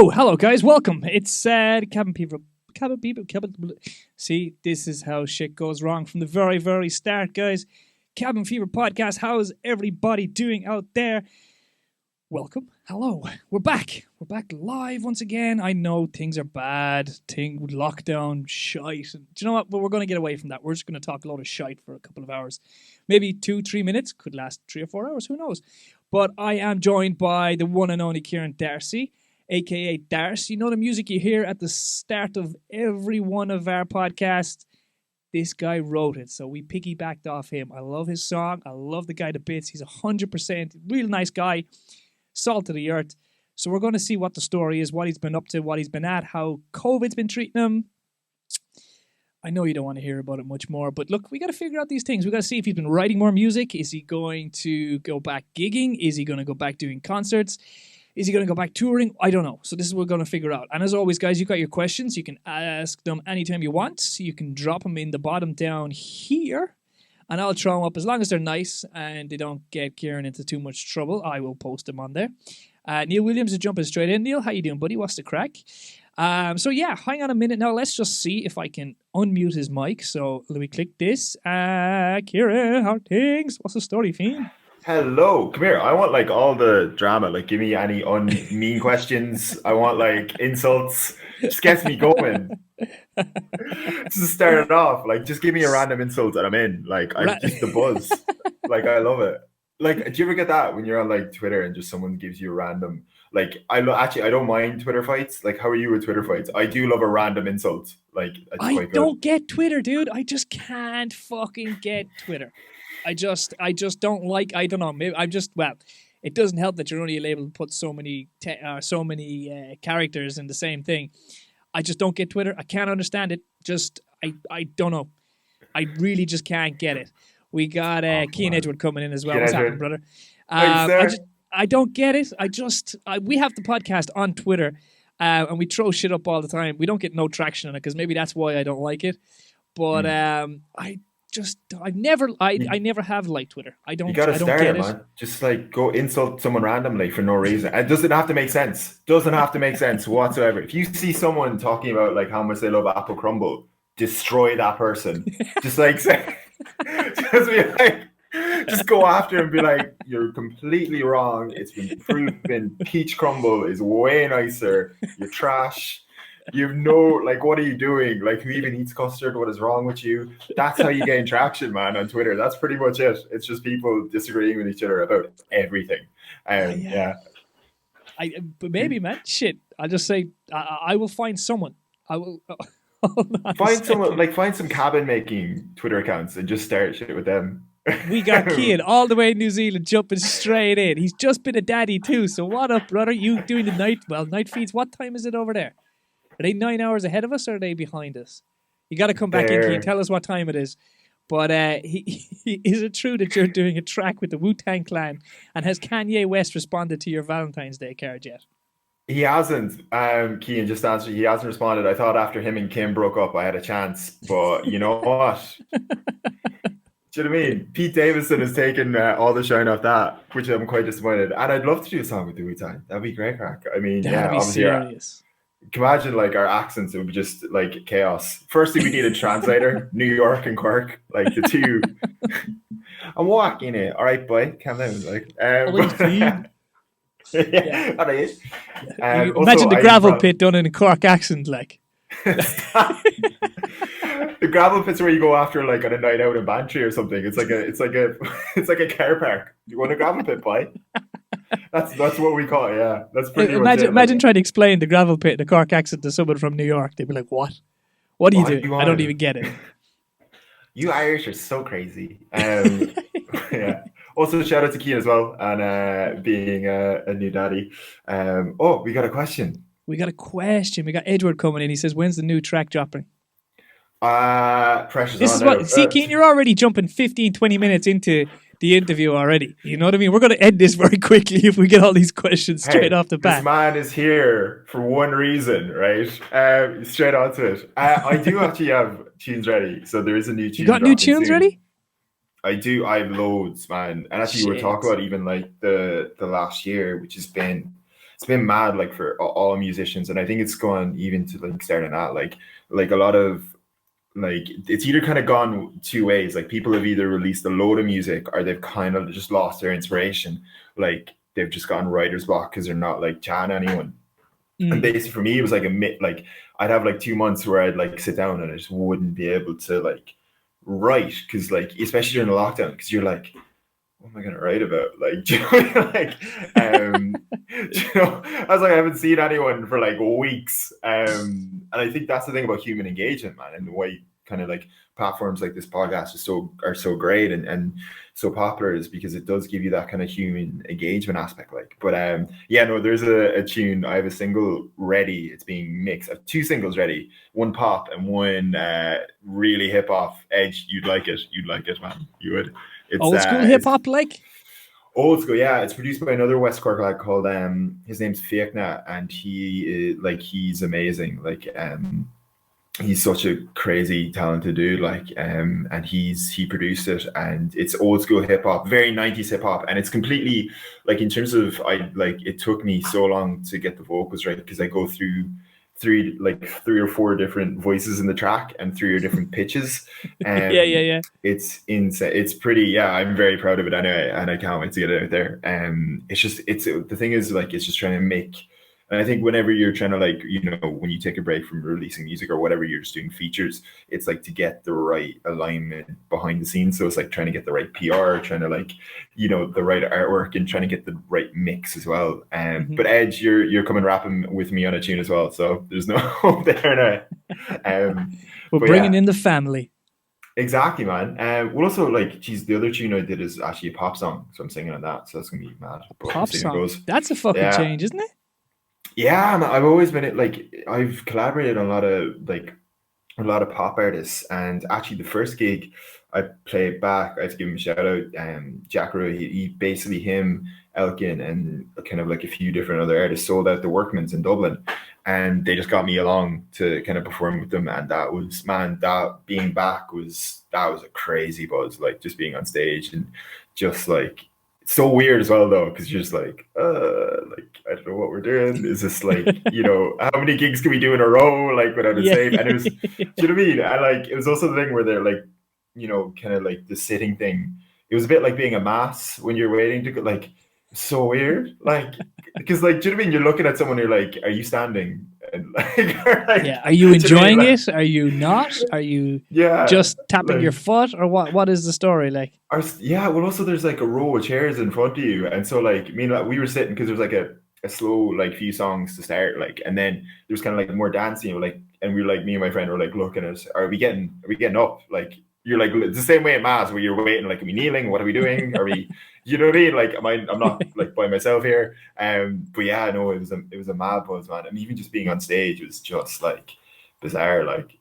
Hello, guys. Welcome. It's Cabin. See, this is how shit goes wrong from the very, very start, guys. Cabin Fever Podcast. How's everybody doing out there? Welcome. Hello. We're back. We're back live once again. I know things are bad. Lockdown, shite. Do you know what? But we're going to get away from that. We're just going to talk a lot of shite for a couple of hours. Maybe 2-3 minutes. Could last 3 or 4 hours. Who knows? But I am joined by the one and only Ciaran Darcy, aka Darce. You know the music you hear at the start of every one of our podcasts? This guy wrote it, so we piggybacked off him. I love his song. I love the guy to bits. He's 100% real nice guy, salt of the earth. So we're going to see what the story is, what he's been up to, what he's been at, how COVID's been treating him. I know you don't want to hear about it much more, but look, we got to figure out these things. We got to see if he's been writing more music. Is he going to go back gigging? Is he going to go back doing concerts? Is he going to go back touring? I don't know. So this is what we're going to figure out. And as always, guys, you got your questions. You can ask them anytime you want. You can drop them in the bottom down here, and I'll throw them up as long as they're nice and they don't get Ciaran into too much trouble. I will post them on there. Neil Williams is jumping straight in. Neil, how you doing, buddy? What's the crack? So yeah, hang on a minute now. Let's just see if I can unmute his mic. So let me click this. Ciaran, how things? What's the story, fiend? Hello, come here. I want like all the drama. Like, give me any mean questions. I want like insults. Just gets me going. Just start it off. Like, just give me a random insult and I'm in. Like, I just the buzz. Like, I love it. Like, do you ever get that when you're on like Twitter and just someone gives you a random? Like, I don't mind Twitter fights. Like, how are you with Twitter fights? I do love a random insult. Like, I don't get Twitter, dude. I just can't fucking get Twitter. I just don't like. I don't know. Maybe I'm just it doesn't help that you're only able to put so many characters in the same thing. I just don't get Twitter. I can't understand it. I don't know. I really just can't get it. We got Keane Edward coming in as well. What's happening, brother? I don't get it. We have the podcast on Twitter, and we throw shit up all the time. We don't get no traction on it because maybe that's why I don't like it. But I never have liked Twitter. I don't. You gotta start get it, man. Just like go insult someone randomly for no reason. It doesn't have to make sense. Doesn't have to make sense whatsoever. If you see someone talking about like how much they love apple crumble, destroy that person. Just like say, just go after him and be like, you're completely wrong. It's been proven peach crumble is way nicer. You're trash. You have no, like, what are you doing? Like, who even eats custard? What is wrong with you? That's how you gain traction, man, on Twitter. That's pretty much it. It's just people disagreeing with each other about everything. But maybe, man, shit. I'll just say, I will find someone. I will find someone, like, find some cabin making Twitter accounts and just start shit with them. We got Cian all the way in New Zealand jumping straight in. He's just been a daddy too. So what up, brother? You doing the night feeds? What time is it over there? Are they 9 hours ahead of us or are they behind us? You got to come back in, Cian. Tell us what time it is. But is it true that you're doing a track with the Wu-Tang Clan? And has Kanye West responded to your Valentine's Day card yet? He hasn't. Cian just answered. He hasn't responded. I thought after him and Kim broke up, I had a chance. But you know what? Do you know what I mean? Pete Davidson has taken all the shine off that, which I'm quite disappointed. And I'd love to do a song with the Wu-Tang. That'd be great, crack. I mean, that'd be serious. Can you imagine like our accents? It would be just like chaos. Firstly, we need a translator. New York and Cork, like the two. I'm walking it. All right, boy, calm down. Like, imagine also, the gravel pit done in a Cork accent, like. The gravel pit's where you go after like on a night out in Bantry or something. It's like a car park. You want a gravel pit, boy? That's what we call it. Yeah, that's pretty. Imagine trying to explain the gravel pit in a Cork accent to someone from New York. They'd be like, "What? What do you do? I don't even get it." You Irish are so crazy. Yeah. Also, shout out to Cian as well and being a new daddy. We got a question. We got Edward coming in. He says, "When's the new track dropping?" Precious. This is what. See, Cian, you're already jumping 15, 20 minutes into the interview already. You know what I mean? We're going to end this very quickly if we get all these questions straight off the bat. This man is here for one reason, right? Straight onto it. I do actually have tunes ready. So there is a new tune. You got new tunes ready? I do. I have loads, man. And actually, we're talking about even like the last year, which has been it's been mad like for all musicians, and I think it's gone even to like starting at like a lot of like it's either kind of gone two ways. Like people have either released a load of music or they've kind of just lost their inspiration. Like they've just gotten writer's block because they're not like chatting anyone. And basically for me it was like like I'd have like 2 months where I'd like sit down and I just wouldn't be able to like write, because like especially during the lockdown, because you're like, what am I gonna write about? Like, do you know, like, you know, I was like, I haven't seen anyone for like weeks, and I think that's the thing about human engagement, man, and why kind of like platforms like this podcast are so great and so popular, is because it does give you that kind of human engagement aspect. Like, but yeah, no, there's a tune. I have a single ready. It's being mixed. I have 2 singles ready. One pop and one really hip hop. Edge, you'd like it. You'd like it, man. You would. It's old school hip hop, like old school. Yeah, it's produced by another West Cork lad called his name's Fiachna, and he's amazing. Like he's such a crazy talented dude. Like and he produced it, and it's old school hip hop, very 90s hip hop, and it's completely like in terms of it took me so long to get the vocals right, because I go through 3 or 4 different voices in the track and 3 or different pitches. Yeah. It's insane. It's pretty. Yeah, I'm very proud of it anyway, and I can't wait to get it out there. It's the thing is like it's just trying to make. And I think whenever you're trying to like, you know, when you take a break from releasing music or whatever, you're just doing features, it's like to get the right alignment behind the scenes. So it's like trying to get the right PR, trying to like, you know, the right artwork, and trying to get the right mix as well. But Edge, you're coming rapping with me on a tune as well. So there's no hope there now. We're bringing in the family. Exactly, man. Well, also like, geez, the other tune I did is actually a pop song. So I'm singing on that. So that's going to be mad. Pop song? That's a fucking change, isn't it? Yeah, I've always been like, I've collaborated on a lot of pop artists, and actually the first gig I played back, I have to give him a shout out. Jack Roy, he basically, him, Elkin, and kind of like a few different other artists sold out the Workman's in Dublin, and they just got me along to kind of perform with them, and that was, man, that being back was a crazy buzz, like just being on stage, and just like so weird as well though, because you're just like I don't know what we're doing. Is this like, you know, how many gigs can we do in a row, like without a save? And it was, do you know what I mean? I like, it was also the thing where they're like, you know, kind of like the sitting thing. It was a bit like being a mass when you're waiting to go, like, so weird, like, because like, do you know what I mean? You're looking at someone, you're like, are you standing? And like, yeah, are you enjoying it? Are you not? Are you just tapping like, your foot, or what is the story like? Yeah, well, also there's like a row of chairs in front of you, and so like, I mean, like, we were sitting because there was like a slow like few songs to start, like, and then there was kind of like more dancing, like, and we were like, me and my friend were like looking at, are we getting up? Like, you're like, it's the same way in mass where you're waiting, like, are we kneeling? What are we doing? Are we, you know what I mean? Like, I'm not like by myself here. But yeah, no, it was a mad buzz, man. And even just being on stage was just like bizarre. Like,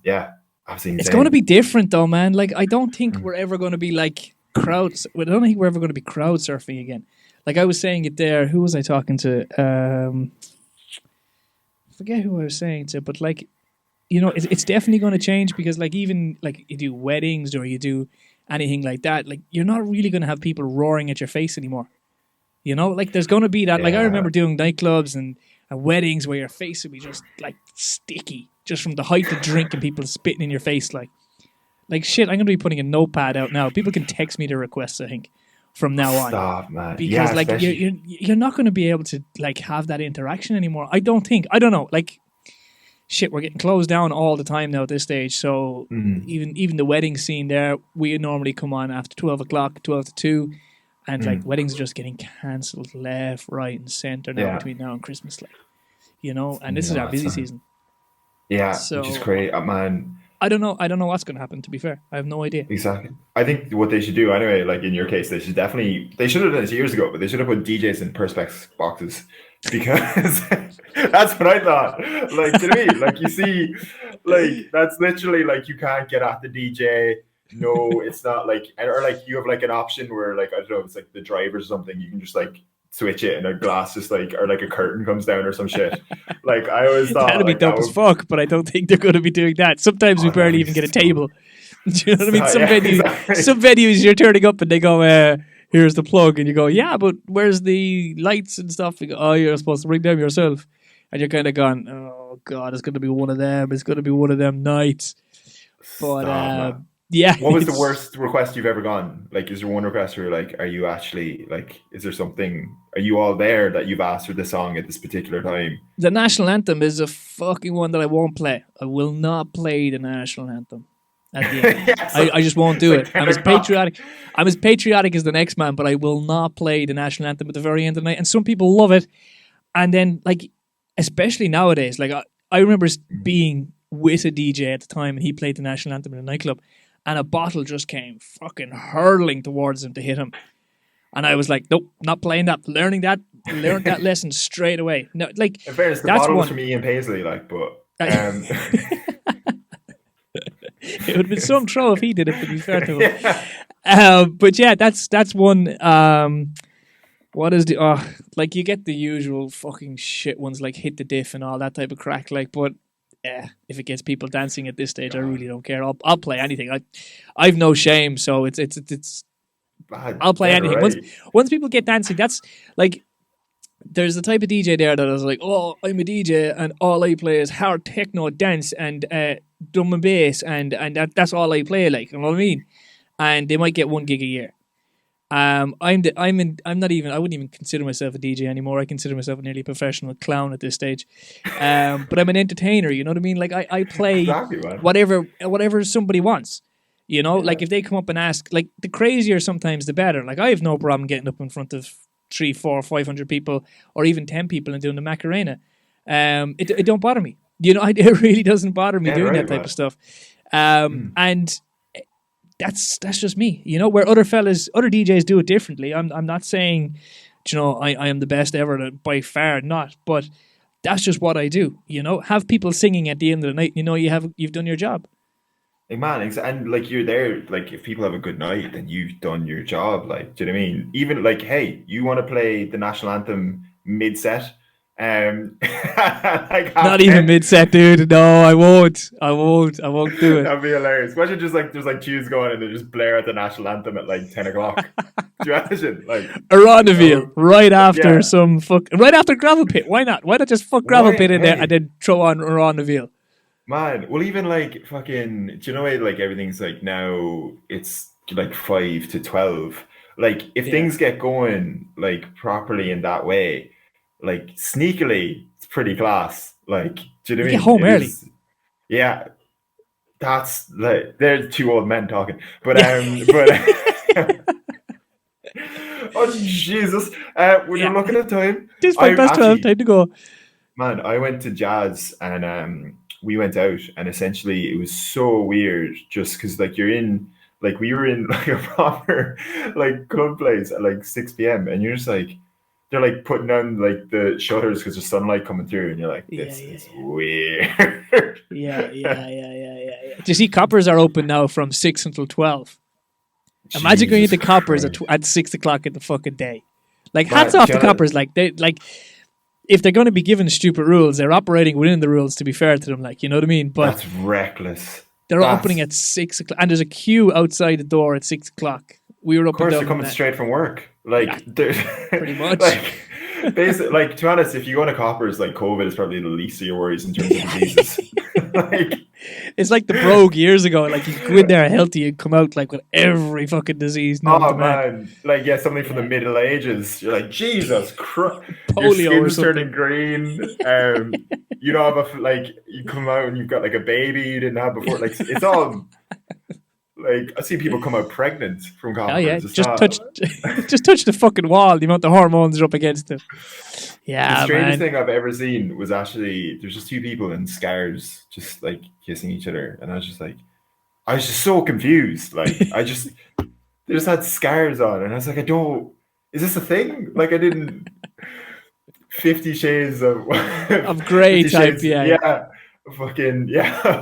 yeah, absolutely. It's going to be different though, man. Like, I don't think we're ever going to be like crowds. I don't think we're ever going to be crowd surfing again. Like I was saying it there. Who was I talking to? I forget who I was saying to, but like, you know, it's definitely going to change, because like even like you do weddings or you do anything like that, like you're not really going to have people roaring at your face anymore. You know, like there's going to be that. Yeah. Like I remember doing nightclubs and weddings where your face would be just like sticky, just from the height of drink and people spitting in your face. Like shit, I'm going to be putting a notepad out now. People can text me their requests, I think, from now on. Stop, man. Because like you're not going to be able to like have that interaction anymore. I don't know. Like, shit, we're getting closed down all the time now at this stage. So even the wedding scene there, we normally come on after 12 o'clock, 12 to 2. And like weddings are just getting cancelled left, right, and centre now between now and Christmas. Like, you know, and this is our busy season. Yeah, so, which is great, man. I don't know what's going to happen, to be fair. I have no idea. Exactly. I think what they should do anyway, like in your case, they should have done this years ago, but they should have put DJs in Perspex boxes, because that's what I thought. Like, to me, like, you see, like, that's literally like, you can't get at the DJ. No, it's not like, or like you have like an option where like, I don't know, it's like the driver or something, you can just like switch it and a glass just like, or like a curtain comes down or some shit. Like, I always thought that'd be dope as fuck, but I don't think they're going to be doing that. Sometimes we barely even get a table. Do you know what I mean? Some venues you're turning up and they go, here's the plug. And you go, yeah, but where's the lights and stuff? You go, oh, you're supposed to bring them yourself. And you're kind of going, oh, God, it's going to be one of them. It's going to be one of them nights. But, Stop, yeah. what was the worst request you've ever gone? Like, is there one request where you're like, are you actually, like, is there something, are you all there that you've asked for this song at this particular time? The national anthem is a fucking one that I won't play. I will not play the national anthem at the end. Yes. I just won't do it. I'm as 10 o'clock. patriotic. I'm as patriotic as the next man, but I will not play the national anthem at the very end of the night. And some people love it. And then, like, especially nowadays, like, I remember being with a DJ at the time, and he played the national anthem in a nightclub, and a bottle just came fucking hurtling towards him to hit him. And I was like, nope, not playing that. Learned that lesson straight away. No, like, In fairness, the that's bottle was one. from Ian Paisley, like, but It would have been some throw if he did it, to be fair to him. yeah. But yeah, that's one. What is the like, you get the usual fucking shit ones like Hit the Diff and all that type of crack, like, but yeah, if it gets people dancing at this stage, I really don't care. I'll play anything. I've no shame, so it's I'll play anything. Right. Once people get dancing, that's like, there's the type of DJ there that is like, oh, I'm a DJ and all I play is hard techno dance and drum and bass and that's all I play, like, you know what I mean? And they might get 1 gig a year. I wouldn't even consider myself a DJ anymore. I consider myself a nearly professional clown at this stage. But I'm an entertainer, you know what I mean? Like, I play Exactly, man. whatever somebody wants. You know, like, if they come up and ask, like, the crazier sometimes the better. Like, I have no problem getting up in front of 300, 400, 500 people or even 10 people and doing the Macarena. It don't bother me. You know, it really doesn't bother me doing that type of stuff. And that's just me, you know, where other DJs do it differently. I'm not saying, you know, I am the best ever, by far not, but that's just what I do, you know. Have people singing at the end of the night, you know, you've done your job. Like, man, and like, you're there, like, if people have a good night, then you've done your job. Like, do you know what I mean? Even like, hey, you want to play the national anthem mid-set? Like, not even mid-set, dude. No, I won't do it. That'd be hilarious. Imagine just like, there's like tunes going and they just blare at the national anthem at like 10 o'clock. Do you imagine? Like, a rendezvous right after yeah. right after Gravel Pit. Why not? Why not just fuck Gravel Pit in there and then throw on a rendezvous? Man, well, even like fucking, do you know why, like, everything's like, now it's like 5 to 12. Like, if things get going like properly in that way, like, sneakily, it's pretty class. Like, do you know what I mean? Get home early. Yeah, that's like, they're two old men talking. But oh Jesus! When you're looking at time, this is my best 12 time to go. Man, I went to jazz and we went out, and essentially it was so weird, just because like, we were in like a proper like club place at like 6 p.m. and you're just like, they're like putting down like the shutters because there's sunlight coming through, and you're like, this is weird. Yeah. Do you see Coppers are open now from 6 until 12? Imagine going into Coppers at 6 o'clock in the fucking day. Like, hats off to Coppers. Like, they like, if they're going to be given stupid rules, they're operating within the rules, to be fair to them. Like, you know what I mean? But that's reckless. They're opening at 6 o'clock, and there's a queue outside the door at 6 o'clock. We were up. Of course, and down they're coming straight from work. Like, pretty much. Like, basically, like, to be honest, if you go to Coppers, like, COVID is probably the least of your worries in terms of diseases. Like, it's like the Brogue years ago. Like, you go in there healthy and come out like with every fucking disease. Oh man, like, something from the Middle Ages. You're like, Jesus Christ, polio your or skin's something. turning green. You don't have like, you come out and you've got like a baby you didn't have before. Like, it's all like, I see people come out pregnant from Coppers. Oh yeah, just touch the fucking wall. The amount of hormones are up against it. Yeah, the strangest thing I've ever seen was actually, there's just two people in scarves just like kissing each other, and I was just so confused. Like, they just had scarves on, and I was like, is this a thing? Like, I didn't. 50 Shades of grey type,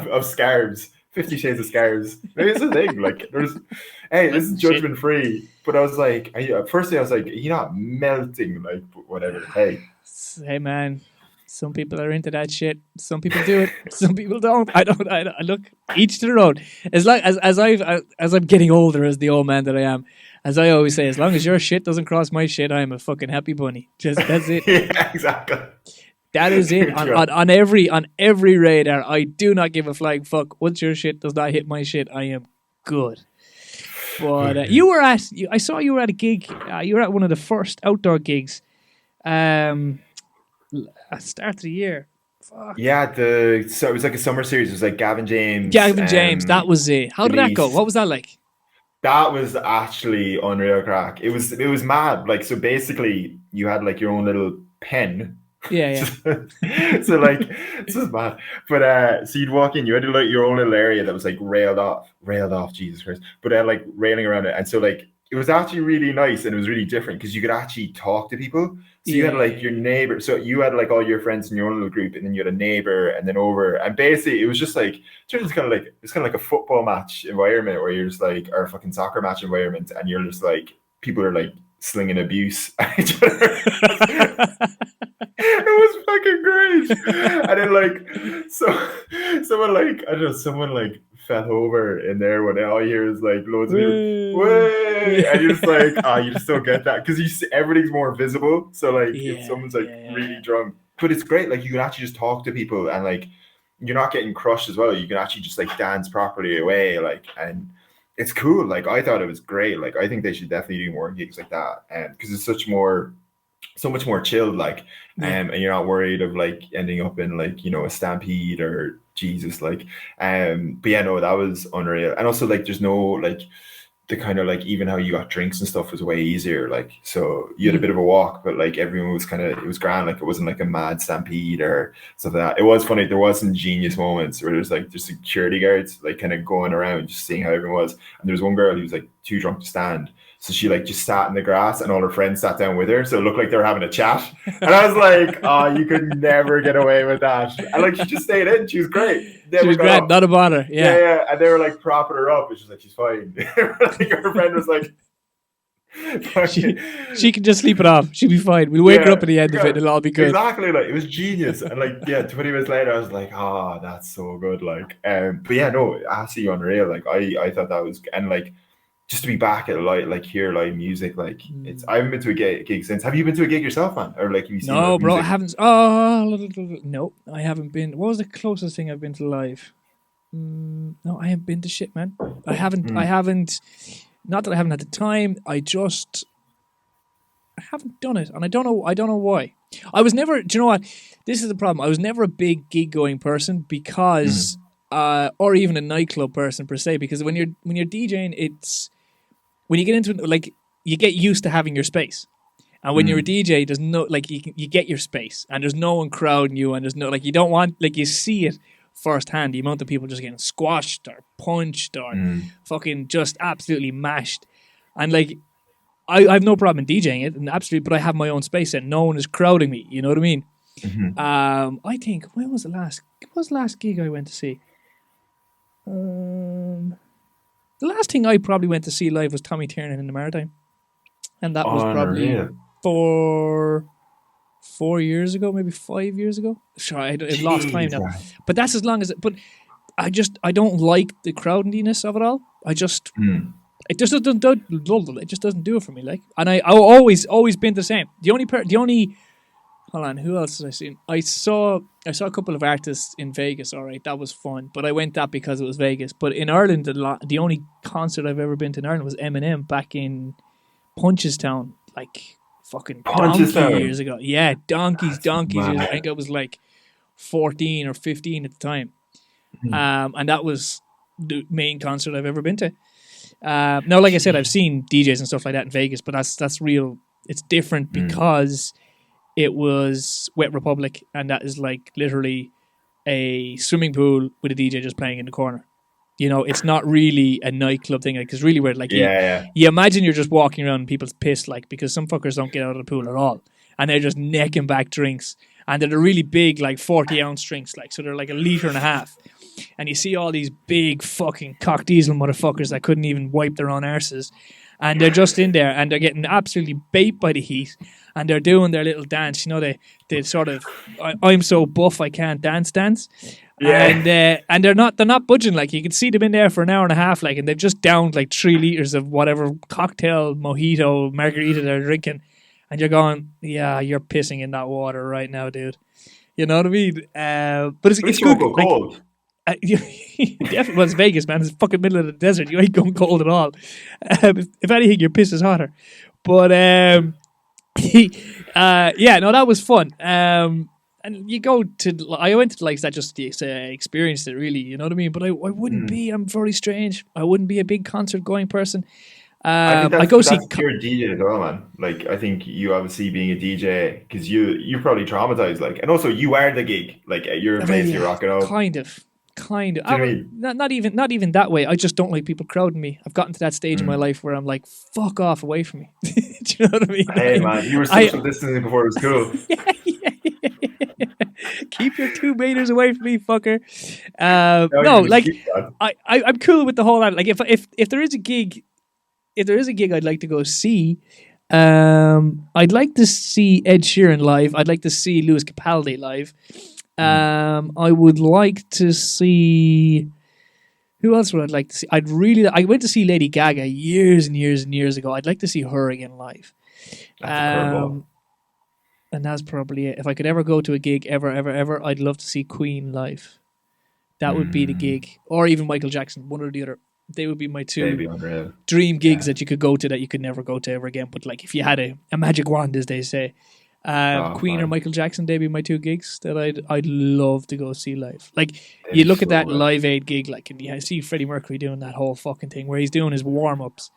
of scarves. 50 Shades of Scarves. Maybe it's a thing. Like, hey, this is judgment free. But I was like, firstly, I was like, you're not melting, like, whatever. Hey, man, some people are into that shit. Some people do it. Some people don't. I look, each to their own. As I'm getting older, as the old man that I am, As I always say, as long as your shit doesn't cross my shit, I am a fucking happy bunny. Just that's it. Yeah, exactly. That is it. On every radar, I do not give a flying fuck. Once your shit does not hit my shit, I am good. But I saw you were at a gig. You were at one of the first outdoor gigs at the start of the year. Fuck. Yeah, so it was like a summer series. It was like Gavin James. That was it. How did that go? What was that like? That was actually unreal crack. It was mad. Like, so basically you had like your own little pen. Yeah. So like, this is bad. But so you'd walk in, you had like your own little area that was like railed off, Jesus Christ. But like railing around it. And so like it was actually really nice and it was really different because you could actually talk to people. So you had like your neighbor. So you had like all your friends in your own little group, and then you had a neighbor, and then over. And basically, it was just like it's kind of like a football match environment where you're just like, or a fucking soccer match environment, and you're just like people are like slinging abuse at each other. It was fucking great. And then like someone like I don't know, someone like fell over in there when all you hear is like loads of people, way, and you're just like, you just don't get that because you see everything's more visible. So like if someone's like really drunk, but it's great. Like you can actually just talk to people and like you're not getting crushed as well. You can actually just like dance properly away, like, and it's cool. Like I thought it was great. Like I think they should definitely do more gigs like that, and because it's so much more chilled, like, and you're not worried of like ending up in like, you know, a stampede or Jesus, like, but yeah, no, that was unreal. And also like there's no like the kind of like even how you got drinks and stuff was way easier, like, so you had a bit of a walk, but like everyone was kind of, it was grand, like it wasn't like a mad stampede or stuff like that. It was funny, there was some genius moments where there's like just security guards like kind of going around just seeing how everyone was, and there was one girl who was like too drunk to stand, so she like just sat in the grass and all her friends sat down with her, so it looked like they were having a chat, and I was like, oh, you could never get away with that. And like she just stayed in, she was great. She was great, not a bother. Yeah, and they were like propping her up, and she's like, she's fine. Like her friend was like, she can just sleep it off. She'll be fine. We'll wake her up at the end of it, and it'll all be good. Exactly, like it was genius. And like 20 minutes later, I was like, oh, that's so good. Like, but yeah, no, absolutely unreal. Like I thought that was, and like just to be back at like hear live music, like it's. I haven't been to a gig since. Have you been to a gig yourself, man? Or like have you seen? No, bro, I haven't. Oh, no, I haven't been. What was the closest thing I've been to live? No, I haven't been to shit, man. I haven't. Not that I haven't had the time. I haven't done it, and I don't know why. I was never. Do you know what? This is the problem. I was never a big gig going person because, or even a nightclub person per se. Because when you're DJing, it's when you get into it, like you get used to having your space, and when you're a DJ, there's no like you get your space, and there's no one crowding you, and there's no like you don't want like you see it firsthand, the amount of people just getting squashed or punched or fucking just absolutely mashed. And like I have no problem in DJing it, and absolutely, but I have my own space and no one is crowding me, you know what I mean? I think when was the last gig I went to see? The last thing I probably went to see live was Tommy Tiernan in the Maritime, and that was probably 4 years ago, maybe 5 years ago. Sure, I've lost time now. But that's as long as it. But I don't like the crowdiness of it all. It just doesn't do it for me. Like, and I always been the same. The only hold on, who else have I seen? I saw a couple of artists in Vegas. All right, that was fun. But I went that because it was Vegas. But in Ireland, the only concert I've ever been to in Ireland was Eminem back in Punchestown, like. Fucking donkey years ago. Yeah, donkeys. I think I was like 14 or 15 at the time. And that was the main concert I've ever been to. Now, like I said, I've seen DJs and stuff like that in Vegas, but that's real. It's different because it was Wet Republic, and that is like literally a swimming pool with a DJ just playing in the corner. You know, it's not really a nightclub thing, because really weird. Like, you imagine you're just walking around and people's pissed, like, because some fuckers don't get out of the pool at all, and they're just necking back drinks, and they're the really big, like 40-ounce drinks, like, so they're like 1.5 liters, and you see all these big fucking cock diesel motherfuckers that couldn't even wipe their own arses, and they're just in there, and they're getting absolutely baked by the heat, and they're doing their little dance. You know, they sort of, I'm so buff I can't dance. Yeah. And they're not budging. Like, you can see them in there for an hour and a half, like, and they've just downed like 3 liters of whatever cocktail, mojito, margarita they're drinking, and you're going, yeah, you're pissing in that water right now, dude. You know what I mean? But it's good. Go cold. Definitely, well, it's Vegas, man. It's fucking middle of the desert. You ain't going cold at all. If anything, your piss is hotter. But yeah, no, that was fun. And you go to, I went to like that just to experience it, really. You know what I mean? But I wouldn't be. I'm very strange. I wouldn't be a big concert going person. I think that's you're a DJ as well, man. Like, I think you obviously being a DJ, because you're probably traumatized, like, and also you are the gig, like, you're basically rocking out. Kind of. Do you know what I mean? Not even that way. I just don't like people crowding me. I've gotten to that stage in my life where I'm like, fuck off away from me. Do you know what I mean? Hey, man, you were social distancing before it was cool. Keep your 2 meters away from me, fucker. No, like, I'm cool with the whole lot. Like, if there is a gig, I'd like to go see. I'd like to see Ed Sheeran live. I'd like to see Lewis Capaldi live. I would like to see. Who else would I like to see? I went to see Lady Gaga years and years and years ago. I'd like to see her again live. And that's probably it. If I could ever go to a gig ever, I'd love to see Queen live. That would be the gig, or even Michael Jackson, one or the other. They would be my 2 dream gigs that you could go to that you could never go to ever again. But like, if you had a magic wand, as they say. Queen or Michael Jackson, they'd be my 2 gigs that I'd love to go see live. Like, you look at that Live Aid gig, like, and I see Freddie Mercury doing that whole fucking thing where he's doing his warm ups,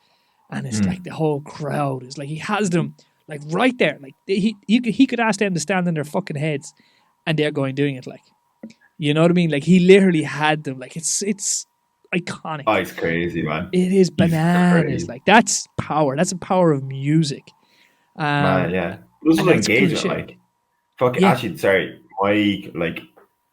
and it's like the whole crowd is like, he has them like right there, like he could ask them to stand on their fucking heads, and they're doing it, like, you know what I mean? Like, he literally had them. Like, it's iconic. Oh, it's crazy, man. It is bananas. Like, that's power. That's the power of music. Man, yeah. This was engagement, like, fuck. Yeah. Actually, sorry, my like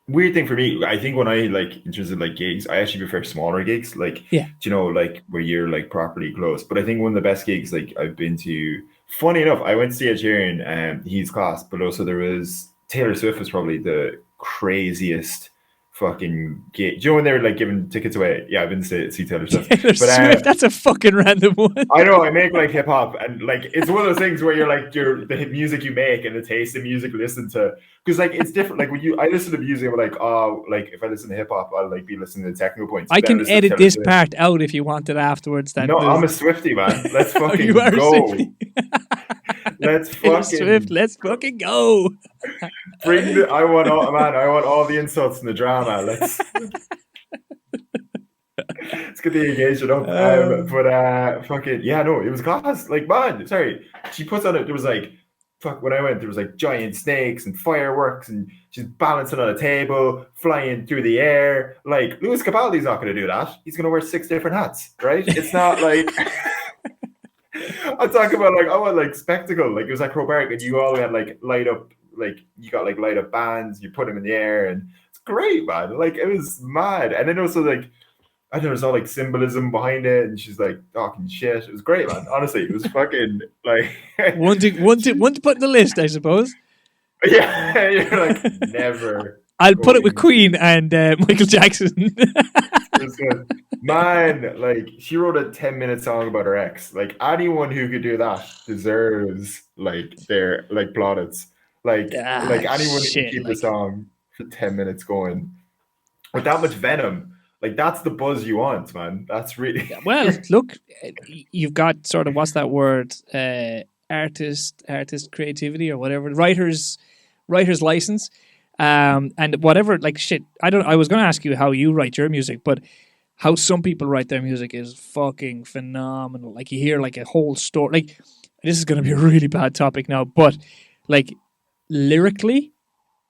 weird thing for me. I think when I like in terms of like gigs, I actually prefer smaller gigs, like, you know, like where you're like properly close. But I think one of the best gigs like I've been to. Funny enough, I went to see Ed Sheeran, and he's class. But also there was Taylor Swift was probably the craziest fucking gig. Do you know when they were like giving tickets away? Yeah, I've been to see Taylor Swift. Swift, that's a fucking random one. I know, I make like hip hop, and like it's one of those things where you're like the music you make and the taste of music you listen to, because like it's different. Like when I listen to music, I'm like, oh, like if I listen to hip hop, I'll like be listening to techno points. I can edit this part out if you want it afterwards. No, I'm a Swiftie, man. Let's fucking go. Let's fucking go. I want all the insults and the drama. Let's get the engagement up. But fucking yeah, no, it was class. Like, man, sorry, she puts on it. There was like, fuck, when I went, there was like giant snakes and fireworks, and she's balancing on a table, flying through the air. Like, Lewis Capaldi's not going to do that. He's going to wear 6 different hats, right? It's not like. I'm talking about like, I want like spectacle. Like, it was like Crowbar, and you all had like light up, like you got like light up bands, you put them in the air, and it's great, man. Like, it was mad. And then also like, I don't know, there's all like symbolism behind it, and she's like talking shit. It was great, man. Honestly, it was fucking like one to put in the list, I suppose. Yeah, you're like never. I'll put it with Queen and Michael Jackson. Man, like, she wrote a 10-minute song about her ex. Like, anyone who could do that deserves like their like plaudits. Like anyone who can keep the song for 10 minutes going with that much venom. Like, that's the buzz you want, man. That's really well. Look, you've got sort of, what's that word? Artist creativity or whatever. Writer's license. And whatever, like, shit. I was going to ask you how you write your music, but how some people write their music is fucking phenomenal. Like, you hear like a whole story. Like, this is going to be a really bad topic now, but like lyrically,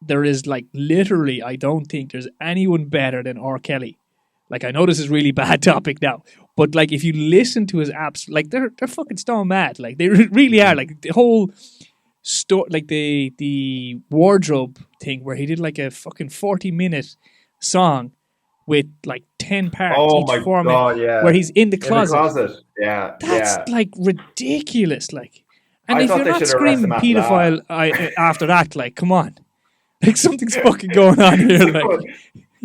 there is like literally, I don't think there's anyone better than R. Kelly. Like, I know this is really bad topic now, but like, if you listen to his apps, like they're fucking stone mad. Like, they really are. Like, the whole story, like the wardrobe thing where he did like a fucking 40-minute song with like 10 parts each format. God, yeah. Where he's in the closet. Yeah, that's like ridiculous. Like, and if you're not screaming pedophile after that, like, come on, like something's fucking going on here. Like,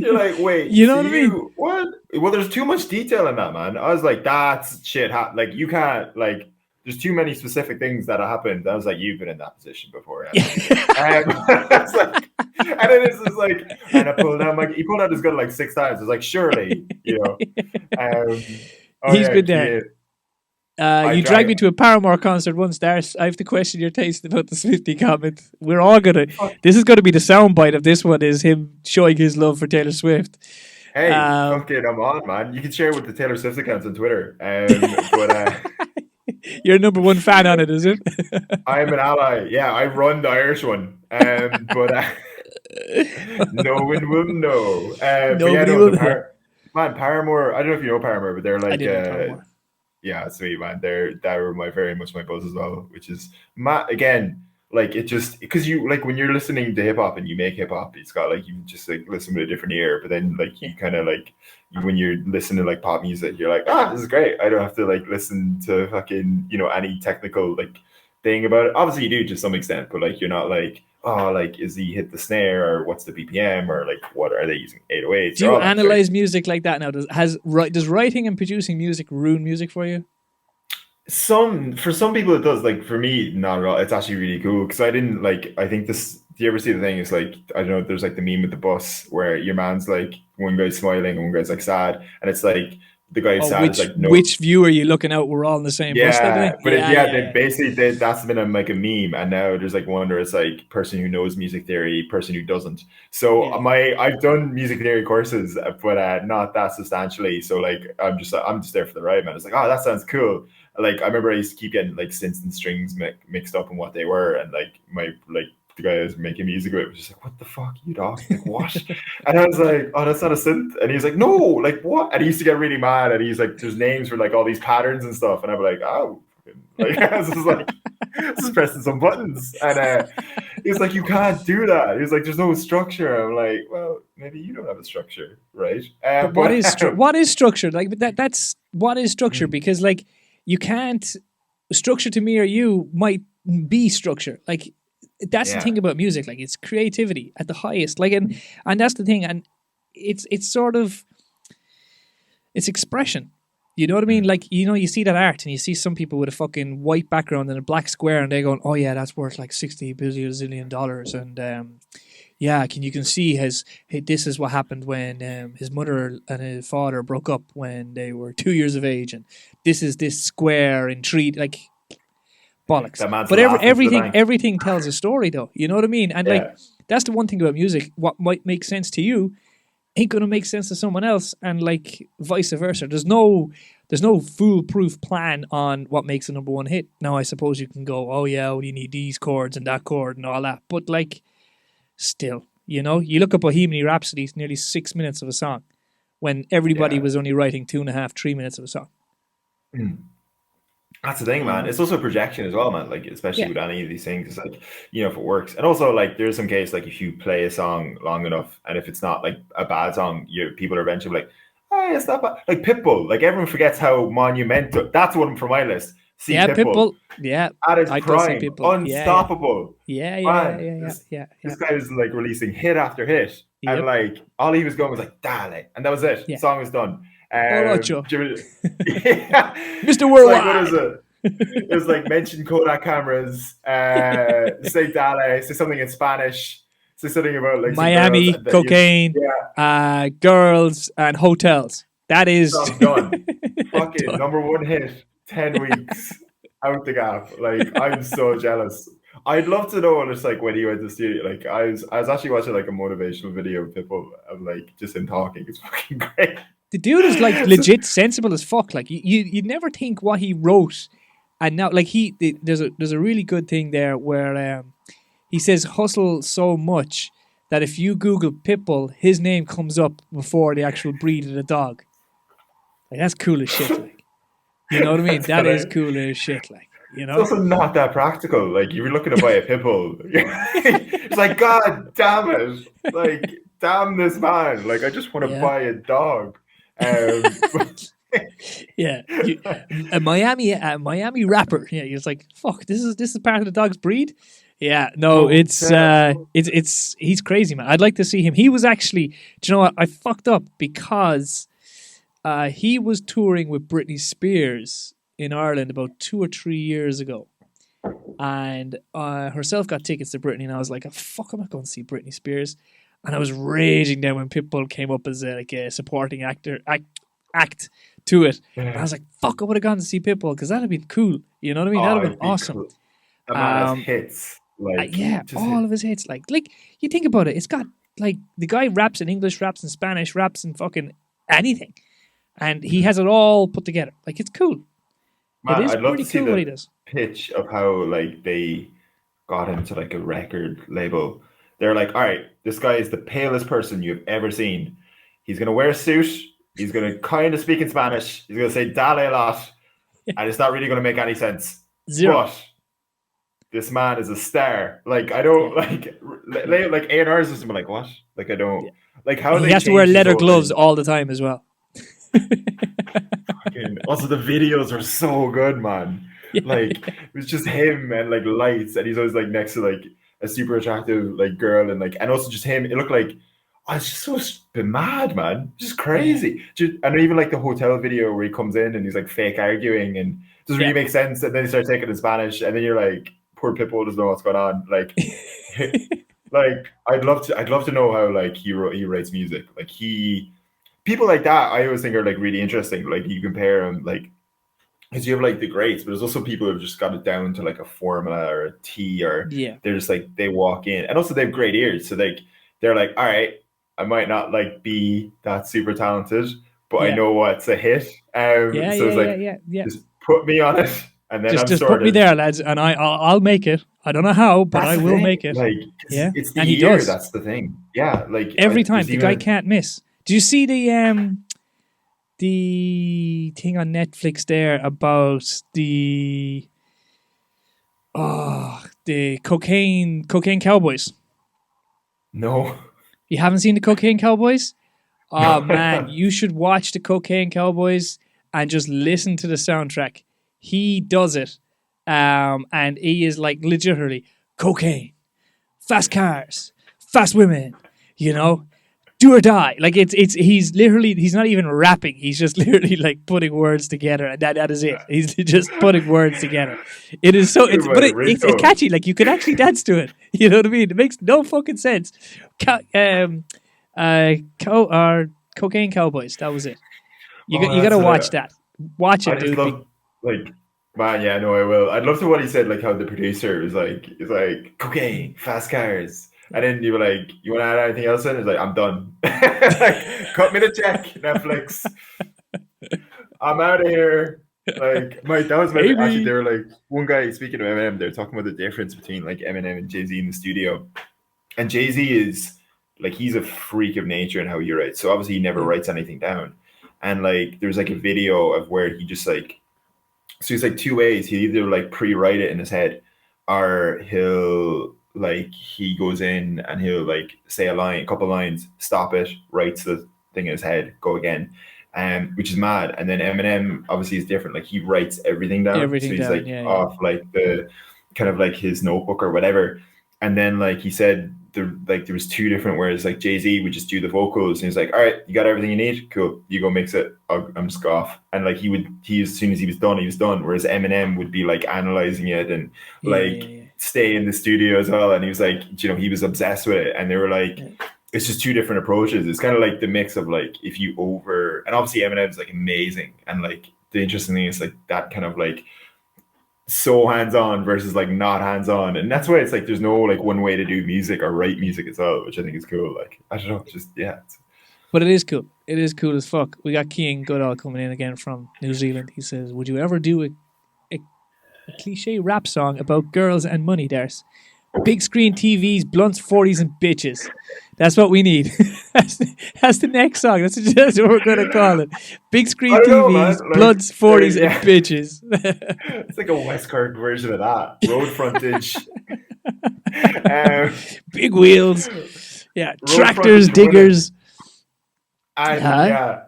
You're like, wait, You know so what I mean? what? Well, there's too much detail in that, man. I was like, that's shit. Like, you can't, like, there's too many specific things that happened. I was like, you've been in that position before. It's like, and then it's just like, and I pulled out, like, he pulled out his gun like 6 times. I was like, surely, you know. He's been there. You dragged me to a Paramore concert once, Darce. I have to question your taste about the Swiftie comment. We're all gonna. This is going to be the soundbite of this one. Is him showing his love for Taylor Swift. Hey, fucking, I'm on, man. You can share it with the Taylor Swift accounts on Twitter. But you're number one fan on it, is it? I'm an ally. Yeah, I run the Irish one. But no one will know. Nobody will know. Man, Paramore. I don't know if you know Paramore, but they're like. I do know Paramore. Yeah, sweet, man. They were very much my buzz as well, which is again, like, it just, because you, like, when you're listening to hip hop and you make hip hop, it's got like, you just like listen with a different ear, but then like you kind of like, when you're listening to like pop music, you're like, this is great. I don't have to like listen to fucking, you know, any technical like thing about it. Obviously you do to some extent, but like, you're not like, like, is he hit the snare, or what's the BPM, or like, what are they using 808s? Do you analyze music like that now? Does writing and producing music ruin music for you? For some people it does. Like, for me, not at all. It's actually really cool, because I didn't like, I think this, do you ever see the thing, it's like, I don't know, there's like the meme with the bus where your man's like, one guy's smiling and one guy's like sad, and it's like, the guy who's sad is like, no. Which view are you looking at? We're all in the same bus. They basically that's been like a meme, and now there's like one where it's like person who knows music theory, person who doesn't. So I've done music theory courses, but not that substantially. So like I'm just there for the ride, man. It's like, that sounds cool. Like, I remember I used to keep getting like synths and strings mixed up in what they were, and like the guy I was making music with was just like, what the fuck, you dog? Like, what? And I was like, that's not a synth. And he's like, no, like, what? And he used to get really mad, and he's like, there's names for like all these patterns and stuff, and I'm like, like, I was just like, just pressing some buttons. And he was like, you can't do that. He was like, there's no structure. I'm like, well, maybe you don't have a structure, right? But what is structure? Like, that's what is structure? Because like, you can't, structure to me or you might be structure. Like, that's the thing about music. Like, it's creativity at the highest. Like, and that's the thing. And it's sort of, it's expression. You know what I mean? Like, you know, you see that art, and you see some people with a fucking white background and a black square, and they're going, oh yeah, that's worth like $60 billion. And you can see this is what happened when his mother and his father broke up when they were 2 years of age, and this is this square in tree, like, bollocks. But everything tells a story, though. You know what I mean? And like, that's the one thing about music. What might make sense to you ain't gonna make sense to someone else, and like vice versa. There's no foolproof plan on what makes a number one hit. Now, I suppose you can go, oh yeah, you need these chords and that chord and all that, but like, still, you know, you look at Bohemian Rhapsody, it's nearly 6 minutes of a song, when everybody was only writing 2.5, 3 minutes of a song. That's the thing, man. It's also projection as well, man. Like, especially with any of these things, it's like, you know, if it works. And also, like, there's some case, like, if you play a song long enough, and if it's not like a bad song, people are eventually like, oh, it's not bad. Like Pitbull, like, everyone forgets how monumental. That's one from my list. Pitbull. Yeah, at his prime, unstoppable. This guy was like releasing hit after hit, and like all he was going was like Dale, and that was it. The song was done. Mr. Worldwide. Like, what is it? It was like, mention Kodak cameras, say Dale, say something in Spanish, say something about like Miami, cocaine, girls, and hotels. That is done. Fucking number one hit, 10 weeks out the gap. Like, I'm so jealous. I'd love to know just like when he went to the studio. Like, I was actually watching like a motivational video of Pitbull of like just him talking. It's fucking great. The dude is like legit sensible as fuck. Like, you'd never think what he wrote, and now like there's a really good thing there where he says hustle so much that if you Google Pitbull, his name comes up before the actual breed of the dog. Like, that's cool as shit. Like, you know what I mean? That is cool as shit. Like, you know, it's also not that practical. Like, you were looking to buy a Pitbull. It's like, God damn it! Like, damn this man! Like, I just want to buy a dog. Yeah, a Miami rapper. Yeah, he was like, "Fuck, this is part of the dog's breed." Yeah, no, it's he's crazy, man. I'd like to see him. He was actually, do you know what? I fucked up because he was touring with Britney Spears in Ireland about 2 or 3 years ago, and herself got tickets to Britney, and I was like, oh, "Fuck, I'm not going to see Britney Spears." And I was raging then when Pitbull came up as a supporting act to it. And I was like, "Fuck, I would have gone to see Pitbull because that'd have been cool." You know what I mean? That'd have been awesome. Cool. That man has hits. Like all of his hits. Like you think about it, it's got like the guy raps in English, raps in Spanish, raps in fucking anything, and he has it all put together. Like it's cool. Man, it is I'd love pretty to see cool what he does. Pitch of how like they got him to like a record label. They're like, all right, this guy is the palest person you've ever seen. He's gonna wear a suit. He's gonna kind of speak in Spanish. He's gonna say "dale" a lot, and it's not really gonna make any sense. Zero. But this man is a star. Like I don't like A&R's just been like, what? Like I don't like how he has to wear leather gloves all the time as well. Also, the videos are so good, man. Yeah. Like it was just him and like lights, and he's always like next to like a super attractive like girl, and also just him. It looked like it's just so been mad, man. Just crazy. And even like the hotel video where he comes in and he's like fake arguing and it doesn't really make sense, and then he starts taking in Spanish, and then you're like, poor Pitbull doesn't know what's going on. Like, like I'd love to know how like he writes music. Like people like that, I always think are like really interesting. Like you compare them, like because you have like the greats, but there's also people who've just got it down to like a formula or a T, or they're just like they walk in, and also they have great ears. So like they're like, all right, I might not like be that super talented, but I know what's a hit. Just put me on it. And then just put me there, lads, and I'll make it. I don't know how, but I will make it. Like, it's the and he ear, does. That's the thing. Yeah, like every time the guy can't miss. Do you see the thing on Netflix there about the cocaine Cowboys? No, you haven't seen the Cocaine Cowboys? Oh man, you should watch the Cocaine Cowboys and just listen to the soundtrack. He does it, and he is like literally cocaine, fast cars, fast women, you know, do or die. Like he's not even rapping. He's just literally like putting words together, and that is it. He's just putting words together. It is so, it's catchy. Like you could actually dance to it. You know what I mean? It makes no fucking sense. Cocaine Cowboys. That was it. You got to watch that. Watch it, dude. Like, man, yeah, no, I will. I'd love to what he said, like how the producer was like, cocaine, fast cars. And then you were like, you want to add anything else in? It's like, I'm done. Like, cut me the check, Netflix. I'm out of here. Like, that was actually, they were like, one guy, speaking of Eminem, they were talking about the difference between like Eminem and Jay-Z in the studio. And Jay-Z is like, he's a freak of nature in how he writes. So obviously he never writes anything down. And like, there's like a video of where he just like, so he's like two ways. He either like pre-write it in his head, or he goes in and he'll like say a couple lines, stop it, writes the thing in his head, go again, which is mad. And then Eminem obviously is different. Like he writes everything down. So he's like off like the kind of like his notebook or whatever. And then like he said, there was two different whereas like Jay-Z would just do the vocals and he's like, all right, you got everything you need, cool, you go mix it, I'm just off. And like he as soon as he was done, whereas Eminem would be like analyzing it and stay in the studio as well. And he was like, you know, he was obsessed with it. And they were like, it's just two different approaches. It's kind of like the mix of like if you and obviously Eminem's like amazing, and like the interesting thing is like that kind of like so hands-on versus like not hands-on, and that's why it's like there's no like one way to do music or write music as well, which I think is cool. Like I don't know, just but it is cool. It is cool as fuck. We got Ciaran Goodall coming in again from New Zealand. He says, would you ever do a cliche rap song about girls and money, Darce? Big screen TVs, blunts, 40s and bitches. That's what we need. That's the next song. That's what we're going to call it. Big screen TVs, like, blunts, 40s and bitches. It's like a West Cork version of that. Road frontage. Big wheels. Yeah. Tractors, diggers. And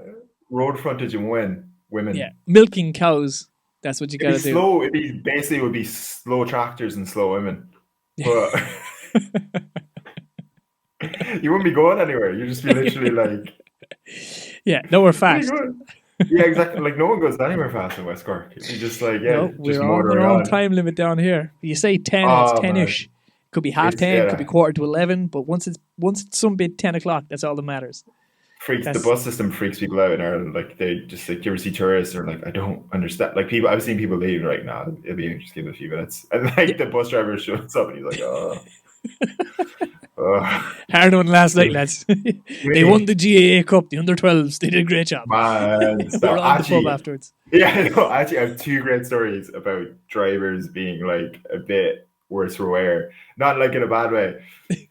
road frontage and when women. Yeah, milking cows. That's what you got to do. Slow. It would be slow tractors and slow women. But you wouldn't be going anywhere. You'd just be literally like, yeah, nowhere fast. Yeah, exactly. Like no one goes anywhere fast in West Cork. You're just like, no, we're on our own time limit down here. You say 10, it's 10-ish. Could be half 10, could be quarter to 11. But once it's some bit 10 o'clock, that's all that matters. The bus system freaks people out in Ireland. Like they just like, you ever see tourists or like, I don't understand. Like people, I've seen people leave like, nah, it'll be just give it a few minutes, and like the bus driver shows up and he's like, hard one last night, lads. They won the GAA Cup, the under-12s. They did a great job. Man, so we're on the pub afterwards. Yeah, no, actually, I have two great stories about drivers being like a bit worse for wear. Not like in a bad way.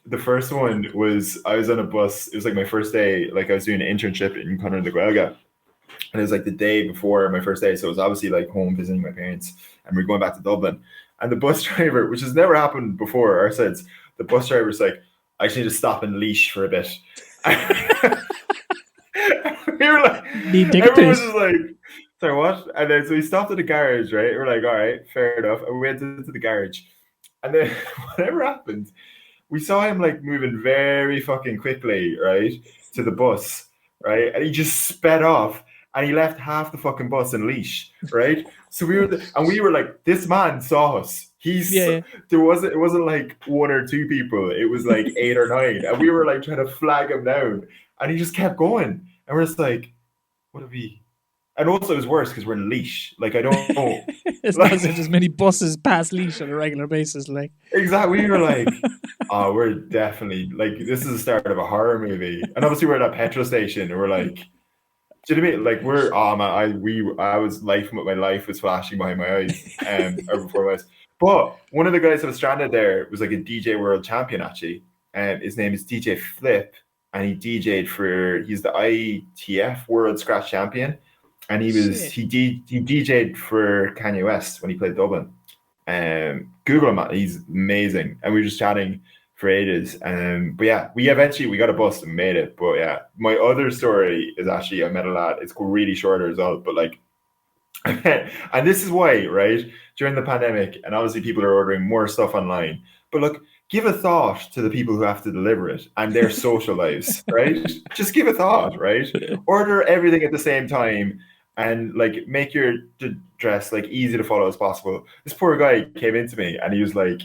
The first one was I was on a bus. It was like my first day. Like I was doing an internship in Conor the Gaelga, and it was like the day before my first day. So it was obviously like home visiting my parents, and we're going back to Dublin. And the bus driver, which has never happened before or since, the bus driver was like, I just need to stop and leash for a bit. We were like, everyone was just like, sorry, what? And then so we stopped at the garage, right? We're like, all right, fair enough. And we went into the garage. And then whatever happened, we saw him like moving very fucking quickly, right, to the bus, right? And he just sped off and he left half the fucking bus in leash, right? So we were like, this man saw us. It wasn't like one or two people. It was like 8 or 9. And we were like trying to flag him down. And he just kept going. And we're just like, what have we? And also it was worse because we're in leash. Like, I don't know. It's not as if there's many buses past leash on a regular basis. Like, exactly. We were like, oh, we're definitely like, this is the start of a horror movie. And obviously we're at a petrol station and we're like, do you know what I mean? Like we're, oh man, I was my life was flashing behind my eyes or before my eyes. But one of the guys that was stranded there was like a DJ world champion actually. And his name is DJ Flip. And he he's the ITF world scratch champion. And he DJ'd for Kanye West when he played Dublin. Google him, he's amazing. And we were just chatting for ages. But yeah, we got a bus and made it. But yeah, my other story is actually I met a lad. It's really short as well, but like, and this is why, right? During the pandemic, and obviously people are ordering more stuff online. But look, give a thought to the people who have to deliver it and their social lives, right? Just give a thought, right? Order everything at the same time. And like make your dress like easy to follow as possible. This poor guy came into me and he was like,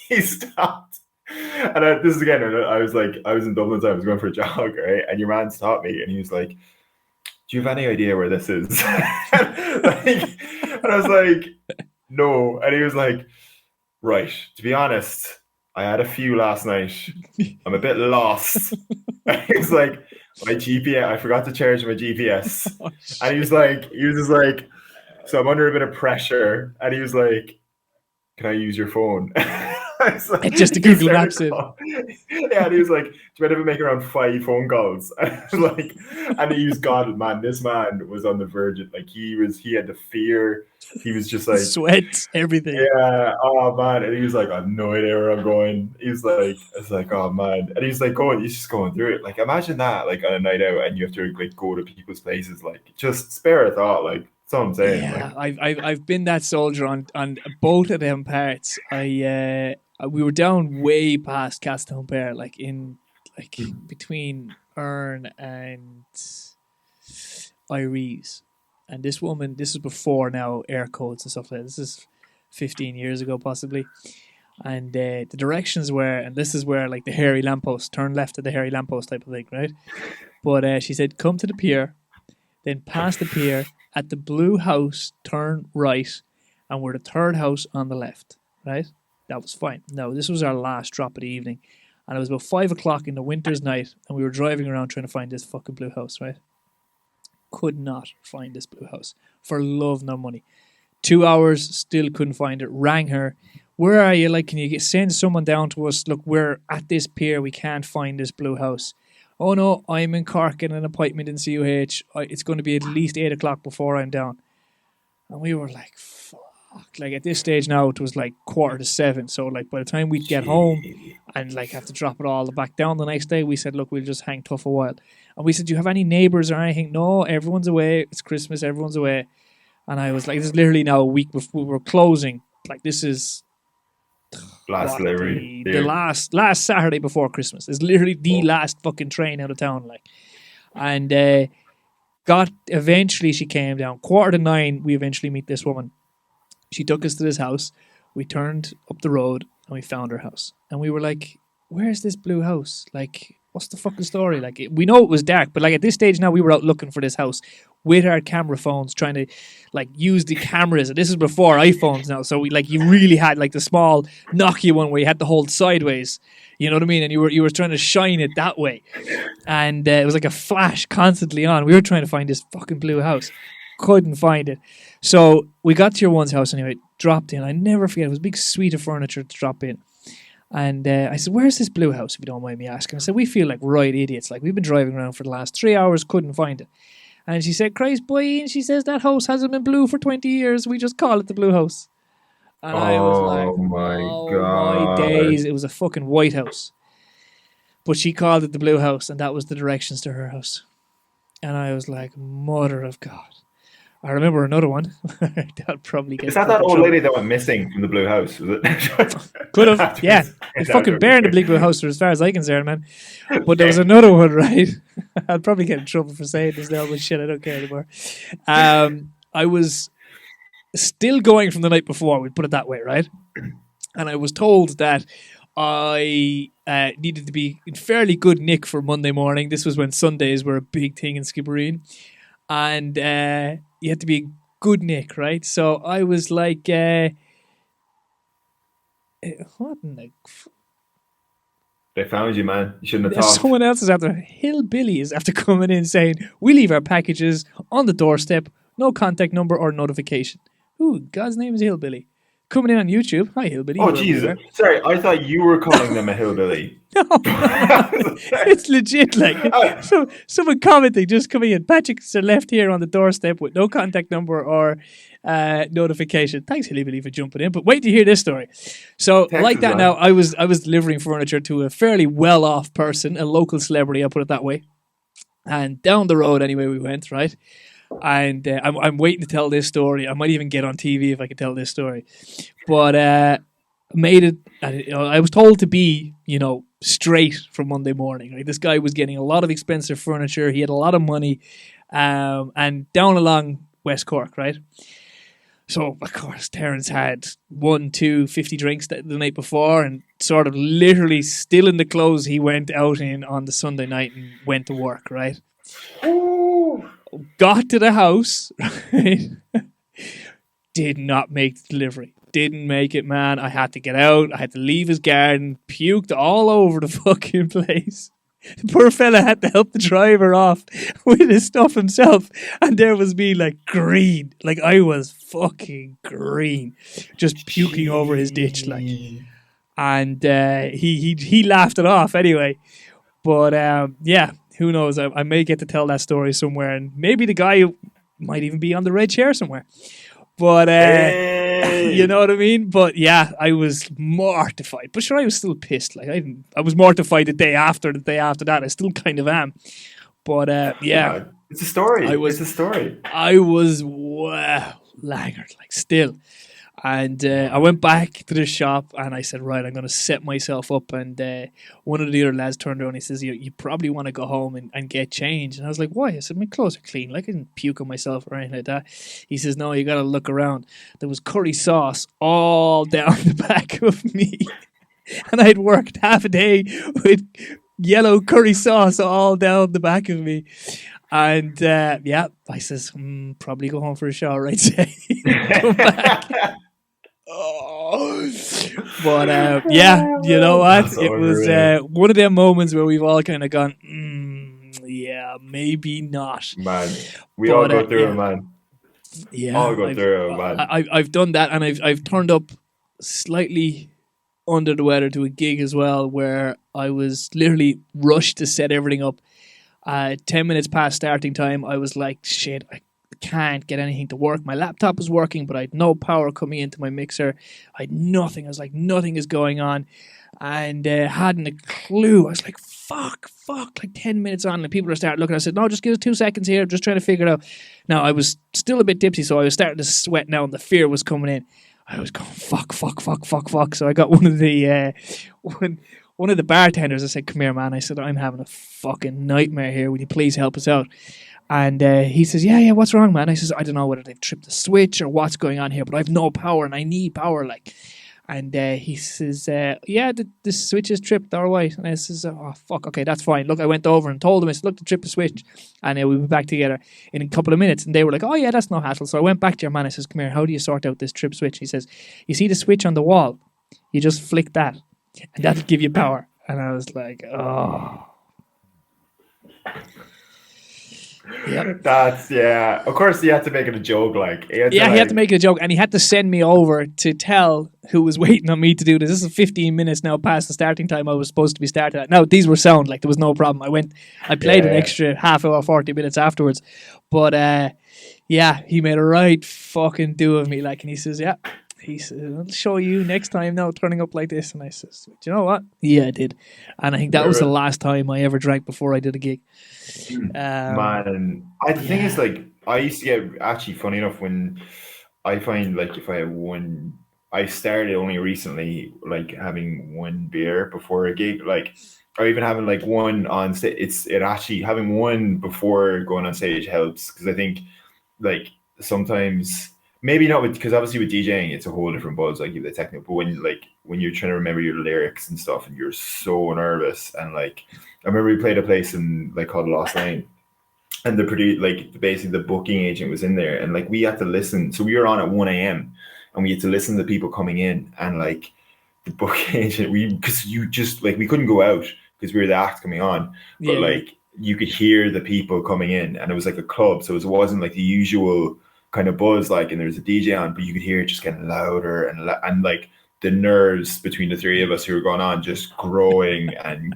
he stopped. And this is again, I was in Dublin, so I was going for a jog, right? And your man stopped me and he was like, do you have any idea where this is? And I was like, no. And he was like, right, to be honest, I had a few last night. I'm a bit lost. And he was like, my GPS, I forgot to charge my GPS. And he was just like, so I'm under a bit of pressure. And he was like, can I use your phone? Like, just to Google Maps it. Yeah, and he was like, do you ever make around 5 phone calls? And he was God, man, this man was on the verge of, like, he had the fear. He was just like sweat, everything. Yeah, oh man. And he was like, I have no idea where I'm going. He was like, it's like, oh man. And he's like he's just going through it. Like, imagine that, like on a night out and you have to like go to people's places, like just spare a thought, like that's what I'm saying. Yeah, like, I've been that soldier on both of them parts. We were down way past Castletownbere, like in between Erne and Iries. And this woman, this is before now air codes and stuff like that. This is 15 years ago possibly. And the directions were, and this is where like the hairy lamppost, turn left at the hairy lamppost type of thing, right? But she said, come to the pier, then past the pier, at the blue house, turn right, and we're the third house on the left, right? That was fine. No, this was our last drop of the evening. And it was about 5 o'clock in the winter's night, and we were driving around trying to find this fucking blue house, right? Could not find this blue house. For love nor money. 2 hours, still couldn't find it. Rang her. Where are you? Like, can you send someone down to us? Look, we're at this pier. We can't find this blue house. Oh no, I'm in Cork in an appointment in CUH. It's going to be at least 8 o'clock before I'm down. And we were like, fuck. Like at this stage now, it was like 6:45. So like by the time we'd get home and like have to drop it all back down the next day, we said, look, we'll just hang tough a while. And we said, do you have any neighbours or anything? No, everyone's away. It's Christmas. Everyone's away. And I was like, this is literally now a week before we were closing. Like this is last delivery. The last Saturday before Christmas. It's literally the last fucking train out of town. Like, and eventually she came down. 9:15, we eventually meet this woman. She took us to this house. We turned up the road and we found her house. And we were like, where's this blue house? Like, what's the fucking story? Like, we know it was dark, but like at this stage now, we were out looking for this house with our camera phones, trying to like use the cameras. And this is before iPhones now. So you really had like the small Nokia one where you had to hold sideways. You know what I mean? And you were trying to shine it that way. And it was like a flash constantly on. We were trying to find this fucking blue house. Couldn't find it. So we got to your one's house anyway, dropped in. I never forget, it was a big suite of furniture to drop in. And I said, where's this blue house, if you don't mind me asking? I said, we feel like right idiots. Like, we've been driving around for the last 3 hours, couldn't find it. And she said, Christ, boy, and she says, that house hasn't been blue for 20 years. We just call it the blue house. And I was like, oh my days. It was a fucking white house. But she called it the blue house, and that was the directions to her house. And I was like, mother of God. I remember another one. That'll probably get. Is that old lady that went missing from the blue house? Was it? Could have, yeah. It's fucking bare in the blue house, as far as I can say, man. But there was another one, right? I'll probably get in trouble for saying this now, but shit, I don't care anymore. I was still going from the night before, we'd put it that way, right? And I was told that I needed to be in fairly good nick for Monday morning. This was when Sundays were a big thing in Skibbereen. And you had to be good nick, right? So I was like, what in the... They found you, man. You shouldn't have talked. Someone else is after, Hillbilly is after coming in saying, we leave our packages on the doorstep, no contact number or notification. Who, God's name is Hillbilly? Coming in on YouTube. Hi, Hillbilly. Oh, Jesus. Sorry, I thought you were calling them a hillbilly. No. It's legit. Like, so, someone commenting, just coming in. Patrick's left here on the doorstep with no contact number or notification. Thanks, Hillbilly, for jumping in. But wait to hear this story. So, Texas, like that now, I was delivering furniture to a fairly well-off person, a local celebrity, I'll put it that way. And down the road, anyway, we went, right? And I'm waiting to tell this story. I might even get on TV if I could tell this story. But made it. I was told to be, straight from Monday morning. Right? This guy was getting a lot of expensive furniture. He had a lot of money, and down along West Cork, right? So of course, Terence had 50 drinks the night before, and sort of literally still in the clothes he went out in on the Sunday night and went to work, right? Got to the house, right? Did not make the delivery. Didn't make it, man. I had to get out. I had to leave his garden. Puked all over the fucking place. The poor fella had to help the driver off with his stuff himself. And there was me like green. Like I was fucking green. Just puking over his ditch like. And he laughed it off anyway. But yeah. Who knows? I may get to tell that story somewhere, and maybe the guy might even be on the red chair somewhere. But you know what I mean? But yeah, I was mortified. But sure, I was still pissed. Like I was mortified the day after that. I still kind of am. But yeah, it's a story. I was laggard, like still. And I went back to the shop and I said, right, I'm going to set myself up. And one of the other lads turned around and he says, you probably want to go home and get changed. And I was like, why? I said, my clothes are clean. Like I didn't puke on myself or anything like that. He says, no, you got to look around. There was curry sauce all down the back of me. And I'd worked half a day with yellow curry sauce all down the back of me. And yeah, I says, probably go home for a shower, I'd say. Come back. Oh. But yeah, you know what? It was one of them moments where we've all kind of gone, yeah, maybe not. Man, we all go through it, man. Yeah, all go through it, man. I've done that, and I've turned up slightly under the weather to a gig as well, where I was literally rushed to set everything up. 10 minutes past starting time, I was like, shit, I can't get anything to work. My laptop was working, but I had no power coming into my mixer. I had nothing. I was like, nothing is going on. And hadn't a clue. I was like, fuck, like 10 minutes on, and people are starting looking. I said, no, just give us 2 seconds here. I'm just trying to figure it out. Now, I was still a bit tipsy, so I was starting to sweat now, and the fear was coming in. I was going, fuck. So I got one of the bartenders. I said, come here, man. I said, I'm having a fucking nightmare here. Will you please help us out? And he says, yeah, what's wrong, man? I says, I don't know whether they've tripped the switch or what's going on here, but I have no power, and I need power, like. And he says, yeah, the switch is tripped, all right. And I says, oh, fuck, okay, that's fine. Look, I went over and told them, I said, look, to trip the switch. And we went back together in a couple of minutes. And they were like, oh, yeah, that's no hassle. So I went back to your man. I says, come here, how do you sort out this trip switch? He says, you see the switch on the wall? You just flick that, and that'll give you power. And I was like, oh. Yep. That's, yeah. Of course, he had to make it a joke. Like, he had to make it a joke, and he had to send me over to tell who was waiting on me to do this. This is 15 minutes now past the starting time I was supposed to be starting at. Now, these were sound, like there was no problem. I played an extra half hour, 40 minutes afterwards. But, he made a right fucking do of me. Like, and he says, he said, I'll show you next time now, turning up like this. And I says, do you know what? Yeah, I did. And I think that was the last time I ever drank before I did a gig. Man, the thing is, like, I used to get, actually, funny enough, when I find, like, if I have one, I started only recently, like, having one beer before a gig, like, or even having, like, one on stage. It actually, having one before going on stage helps, because I think, like, sometimes... Maybe not because obviously with DJing, it's a whole different buzz, like the technical. But when you're trying to remember your lyrics and stuff, and you're so nervous, and like I remember we played a place in like called Lost Lane, and basically the booking agent was in there, and like we had to listen. So we were on at 1 a.m. and we had to listen to people coming in, and like the booking agent, because you just like we couldn't go out because we were the act coming on, but like you could hear the people coming in, and it was like a club, so it wasn't like the usual kind of buzz, like, and there's a DJ on, but you could hear it just getting louder and like the nerves between the three of us who were going on just growing and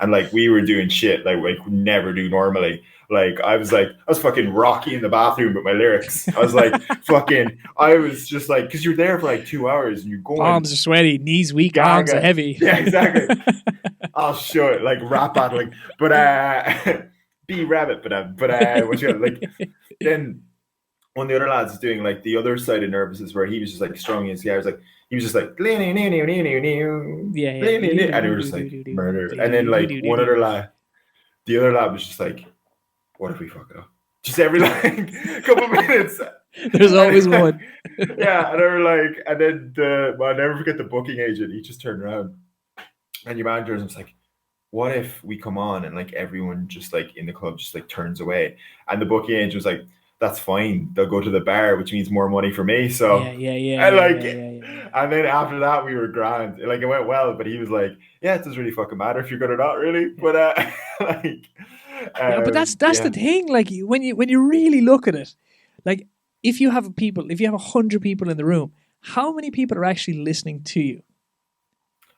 like we were doing shit like we could never do normally. Like I was fucking Rocky in the bathroom with my lyrics. I was like I was just like, because you're there for like 2 hours and you're going, arms are sweaty, knees weak, arms are heavy. Yeah, exactly. I'll show it, like rap battling, but be rabbit, but what you like then. One of the other lads is doing like the other side of nervousness where he was just like strumming his guitars, like he was just like and it was just like murder. And then like one other lad, the other lad was just like, what if we fuck it up? Just every like couple minutes. There's always one. Yeah, and they were like, and then I'll never forget the booking agent. He just turned around, and your manager was like, what if we come on and like everyone just like in the club just like turns away? And the booking agent was like, that's fine. They'll go to the bar, which means more money for me. So and then after that we were grand. Like it went well, but he was like, yeah, it doesn't really fucking matter if you're good or not, really. But but that's the thing. Like when you really look at it, like if you have 100 people in the room, how many people are actually listening to you?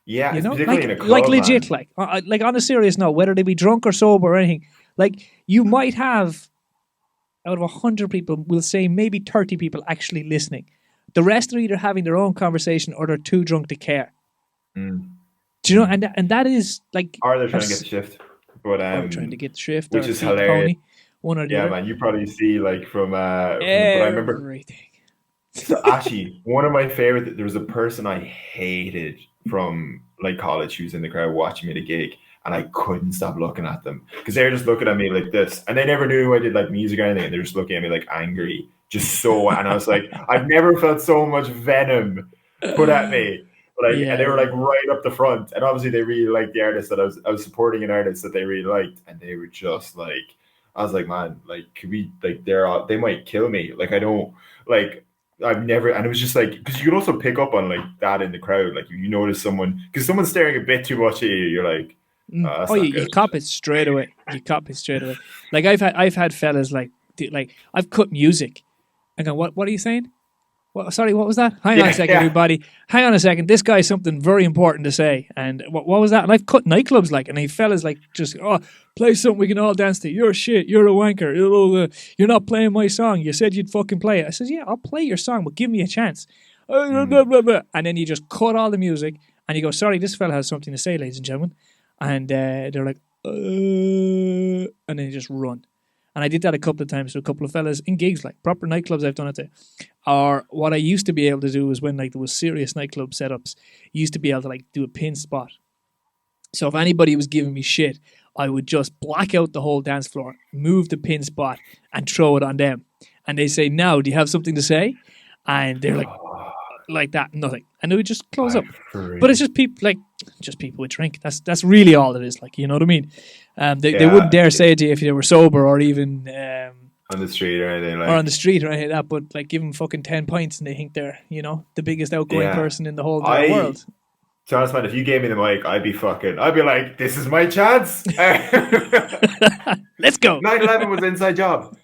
Yeah, you know, particularly in a club, like legit, man. like on a serious note, whether they be drunk or sober or anything, like you might have. Out of 100 people, we'll say maybe 30 people actually listening. The rest are either having their own conversation or they're too drunk to care. Do you know? And that is like... Or they're trying to get the shift. But, trying to get the shift. Which is hilarious. Pony, one or the other. Man, you probably see like from... but I remember... Everything. So actually, one of my favorite... There was a person I hated from like college who was in the crowd watching me at a gig. And I couldn't stop looking at them because they were just looking at me like this, and they never knew I did like music or anything. And they're just looking at me like angry, just so. And I was like, I've never felt so much venom put at me. Like, and they were like right up the front, and obviously they really liked the artist that I was supporting, an artist that they really liked, and they were just like, I was like, man, like, could we like they might kill me. Like, I don't like. I've never, and it was just like, because you can also pick up on like that in the crowd, like you notice someone because someone's staring a bit too much at you, you're like. You cop it straight away. Like I've had fellas like I've cut music. I go, what are you saying? Sorry, what was that? Hang on a second, everybody. Hang on a second. This guy has something very important to say. And what was that? And I've cut nightclubs like, and they fellas like just, play something we can all dance to. You're shit. You're a wanker. You're not playing my song. You said you'd fucking play it. I says, yeah, I'll play your song, but give me a chance. And then you just cut all the music and you go, sorry, this fella has something to say, ladies and gentlemen. And they're like, and then you just run. And I did that a couple of times to a couple of fellas in gigs, like proper nightclubs I've done it to. Or what I used to be able to do was when like there was serious nightclub setups, you used to be able to like do a pin spot. So if anybody was giving me shit, I would just black out the whole dance floor, move the pin spot and throw it on them. And they say, now, do you have something to say? And they're like that, nothing. And it would just close up. But it's just people with drink. That's really all it is. Like, you know what I mean? They wouldn't dare say it to you if they were sober or even on the street or anything or on the street or anything like that. But like, give them fucking 10 pints and they think they're, you know, the biggest outgoing person in the whole world. To be honest, man, if you gave me the mic, I'd be like, this is my chance. Let's go. 9/11 was an inside job.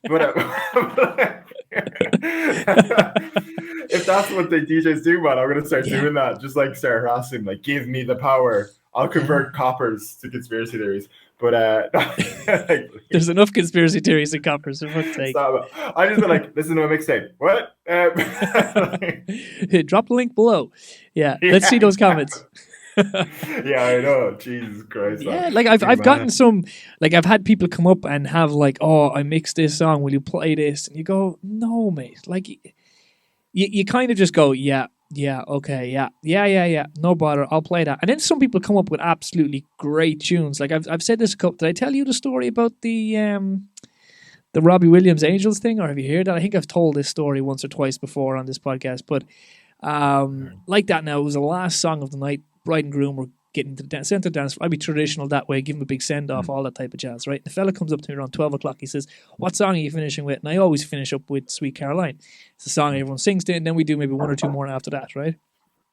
If that's what the DJs do, man, I'm gonna start doing that. Just like start harassing, like, give me the power. I'll convert coppers to conspiracy theories. But there's enough conspiracy theories in coppers, for fuck's sake. I just been like, listen to my mixtape. What? Drop the link below. Yeah, let's see those comments. Yeah, I know. Jesus Christ. Yeah, like I've gotten some, like I've had people come up and have like, oh, I mixed this song. Will you play this? And you go, no, mate. Like you kind of just go, yeah, okay, yeah. No bother. I'll play that. And then some people come up with absolutely great tunes. Like I've said this a couple. Did I tell you the story about the Robbie Williams Angels thing, or have you heard that? I think I've told this story once or twice before on this podcast. But like that now, it was the last song of the night. Bride and groom were getting to the center dance. I'd be traditional that way, give him a big send off, all that type of jazz, right? The fella comes up to me around 12 o'clock. He says, what song are you finishing with? And I always finish up with Sweet Caroline. It's a song everyone sings to, and then we do maybe one or two more after that, right?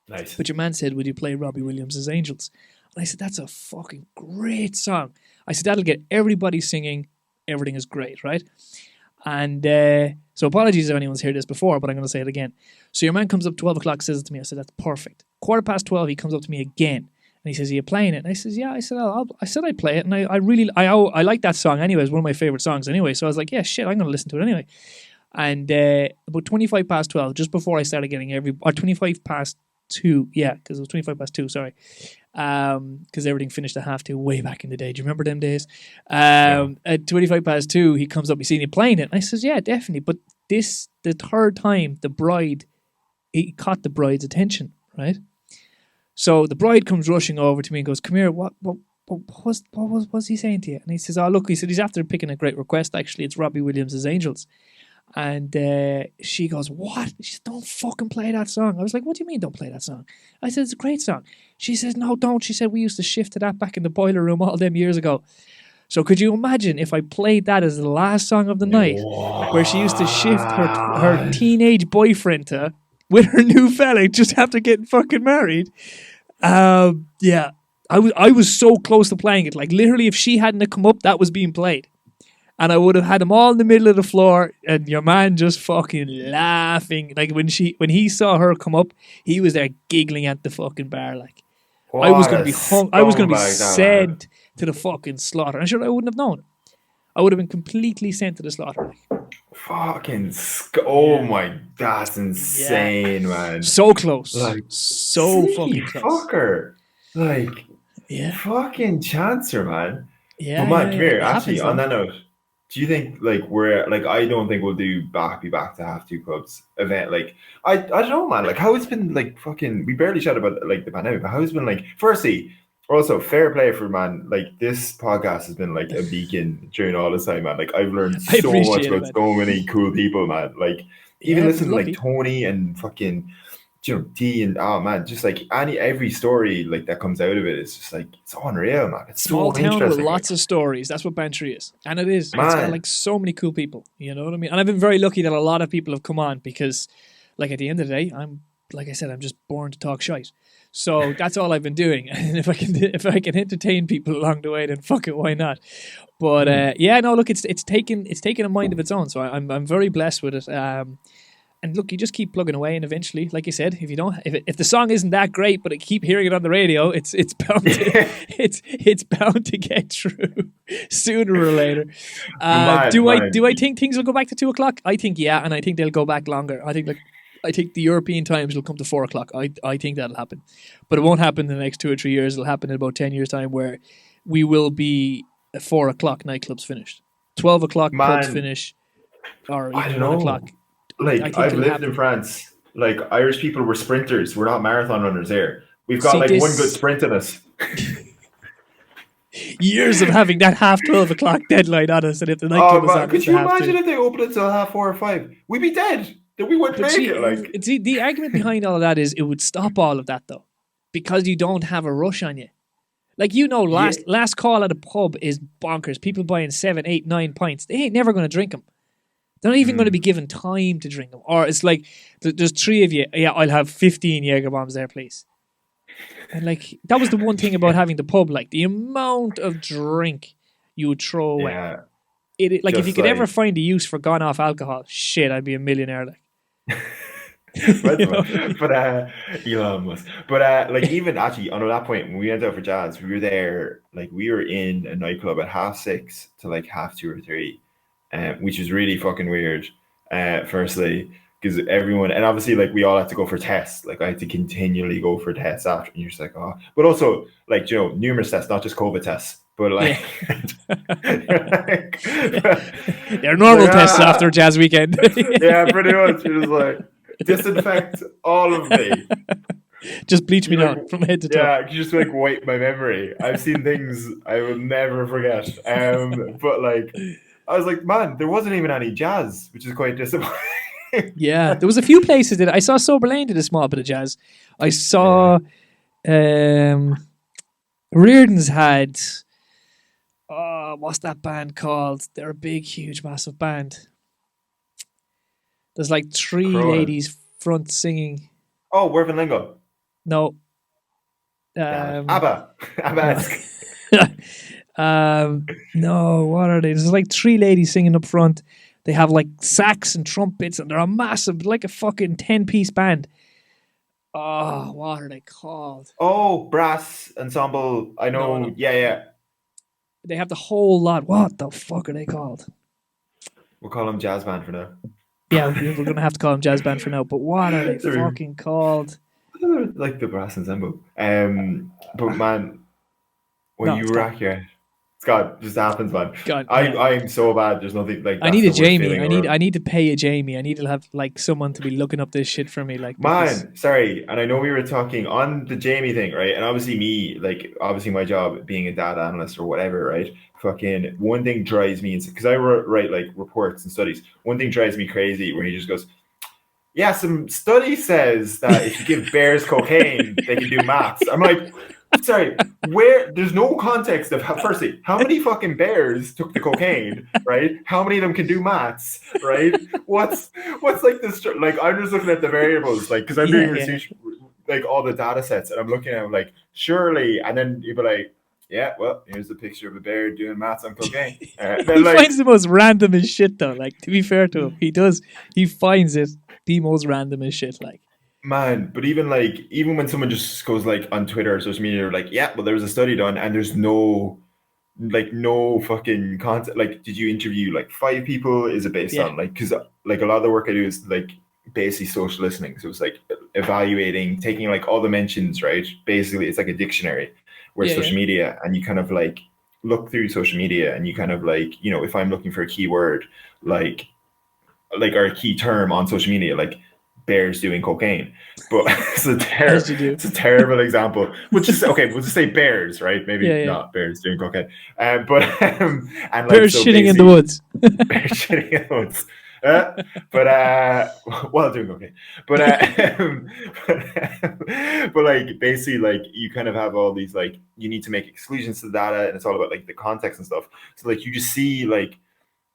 Nice. But your man said, would you play Robbie Williams' Angels? And I said, that's a fucking great song. I said, that'll get everybody singing. Everything is great, right? And so apologies if anyone's heard this before, but I'm going to say it again. So your man comes up 12 o'clock, says it to me. I said, that's perfect. 12:15, he comes up to me again. And he says, are you playing it? And I says, yeah. I said, I'd play it. And I like that song anyway. It's one of my favorite songs anyway. So I was like, yeah, shit, I'm going to listen to it anyway. And about 12:25, just before I started getting 2:25, yeah, because it was 2:25, sorry. Because everything finished at 2:30 way back in the day. Do you remember them days? At 2:25, he comes up, he's seen you playing it. And I says, yeah, definitely. But the third time, he caught the bride's attention, right? So the bride comes rushing over to me and goes, come here, what was he saying to you? And he says, oh, look, he said, he's after picking a great request, actually. It's Robbie Williams' Angels. And she goes, what? She says, don't fucking play that song. I was like, what do you mean don't play that song? I said, it's a great song. She says, no, don't. She said, we used to shift to that back in the boiler room all them years ago. So could you imagine if I played that as the last song of the night, where she used to shift her teenage boyfriend to with her new fella just after getting fucking married? Yeah, I was so close to playing it. Like literally, if she hadn't come up, that was being played. And I would have had them all in the middle of the floor, and your man just fucking laughing. Like when he saw her come up, he was there giggling at the fucking bar. Like I was going to be hung. I was going to be sent to the fucking slaughter. And sure, I wouldn't have known. I would have been completely sent to the slaughter. Fucking oh my, that's insane, man. So close, like so fucking close. Fucker, like fucking chancer, man. Yeah, but man, come here. Actually, happens, on that note, do you think like I don't think we'll be back to half two clubs event? Like I don't know, man. Like how it's been like fucking. We barely chat about like the pandemic, but how it's been like. Firstly, also fair play for man. Like this podcast has been like a beacon during all this time, man. Like I've learned so much about so many cool people, man. Like even listening to like Tony and fucking. T and man, just like every story like that comes out of it, it's just like it's unreal, man. It's small so town with interesting. Lots of stories. That's what Bantry is, and it is. Man. It's got like so many cool people. You know what I mean? And I've been very lucky that a lot of people have come on because, like at the end of the day, I'm just born to talk shite. So that's all I've been doing. And if I can entertain people along the way, then fuck it, why not? But look, it's taken a mind of its own. So I'm very blessed with it. And look, you just keep plugging away, and eventually, like you said, if the song isn't that great, but I keep hearing it on the radio, it's bound to it's bound to get through sooner or later. Do I think things will go back to 2:00? I think and I think they'll go back longer. I think the European times will come to 4:00. I think that'll happen, but it won't happen in the next 2 or 3 years. It'll happen in about 10 years' time, where we will be at 4:00 nightclubs finished, 12:00 pubs finish, or even 1:00. Like, I've lived in France. Like, Irish people were sprinters. We're not marathon runners here. We've got one good sprint in us. Years of having that 12:30 deadline on us, and if the nightclub is on, could you imagine if they opened it till 4:30 or 5? We'd be dead. We wouldn't make it. Like, see, the argument behind all of that is it would stop all of that, though, because you don't have a rush on you. Like, last call at a pub is bonkers. People buying 7, 8, 9 pints. They ain't never going to drink them. They're not even going to be given time to drink them. Or it's like, there's 3 of you. Yeah, I'll have 15 Jaeger bombs there, please. And like, that was the one thing about having the pub. Like, the amount of drink you would throw away. Yeah. If you could ever find a use for gone off alcohol, shit, I'd be a millionaire. Like. But Elon Musk. But like, even actually on that point, when we went out for jazz, we were there. Like, we were in a nightclub at 6:30 to like 2:30 or 3. Which is really fucking weird, firstly, because everyone, and obviously, like, we all had to go for tests. Like, I had to continually go for tests after, and you're just like, oh. But also, like, numerous tests, not just COVID tests, but like, they're normal tests after jazz weekend. Yeah, pretty much. You're just like, disinfect all of me. Just bleach me down from head to toe. Yeah, just like wipe my memory. I've seen things I will never forget. But like, I was like, man, there wasn't even any jazz, which is quite disappointing. Yeah, there was a few places that I saw. Sober Lane did a small bit of jazz. I saw Reardon's had, what's that band called? They're a big, huge, massive band. There's like 3 ladies front singing. Oh, Wervin Lingo. No. ABBA. No, what are they? There's like 3 ladies singing up front. They have like sax and trumpets, and they're a massive, like a fucking 10-piece band. Oh, what are they called? Oh, brass ensemble. I know. No. Yeah. They have the whole lot. What the fuck are they called? We'll call them jazz band for now. Yeah, we're going to have to call them jazz band for now. But what are they fucking called? Like the brass ensemble. But man, when you rack your... Scott, just happens, man. I'm so bad. There's nothing like. I need a Jamie. I need to pay a Jamie. I need to have like someone to be looking up this shit for me. Like, man, sorry. And I know we were talking on the Jamie thing, right? And obviously me, like, obviously my job being a data analyst or whatever, right? Fucking one thing drives me insane because I write like reports and studies. One thing drives me crazy where he just goes, "Yeah, some study says that if you give bears cocaine, they can do maths." I'm like, sorry, there's no context of firstly, how many fucking bears took the cocaine, right? How many of them can do maths, right? What's like this, like, I'm just looking at the variables, like, because I'm doing research, like all the data sets, and I'm looking at them like, surely, and then you'd be like, yeah, well, here's a picture of a bear doing maths on cocaine. He finds the most randomest shit though, like, to be fair to him, he finds it the most randomest shit, like. Man, but even when someone just goes like on Twitter or social media, like, yeah, well, there was a study done and there's no fucking content. Like, did you interview like 5 people? Is it based on like, because like a lot of the work I do is like basically social listening. So it's like evaluating, taking like all the mentions, right? Basically, it's like a dictionary where social media, and you kind of like look through social media and you kind of like, if I'm looking for a keyword, like or a key term on social media, like bears doing cocaine, but it's a terrible example. We'll just say bears, right? Maybe not bears doing cocaine, and like, bears shitting in the woods. Bears shitting in the woods. While doing cocaine, but like basically, like you kind of have all these, like, you need to make exclusions to the data, and it's all about like the context and stuff. So like you just see like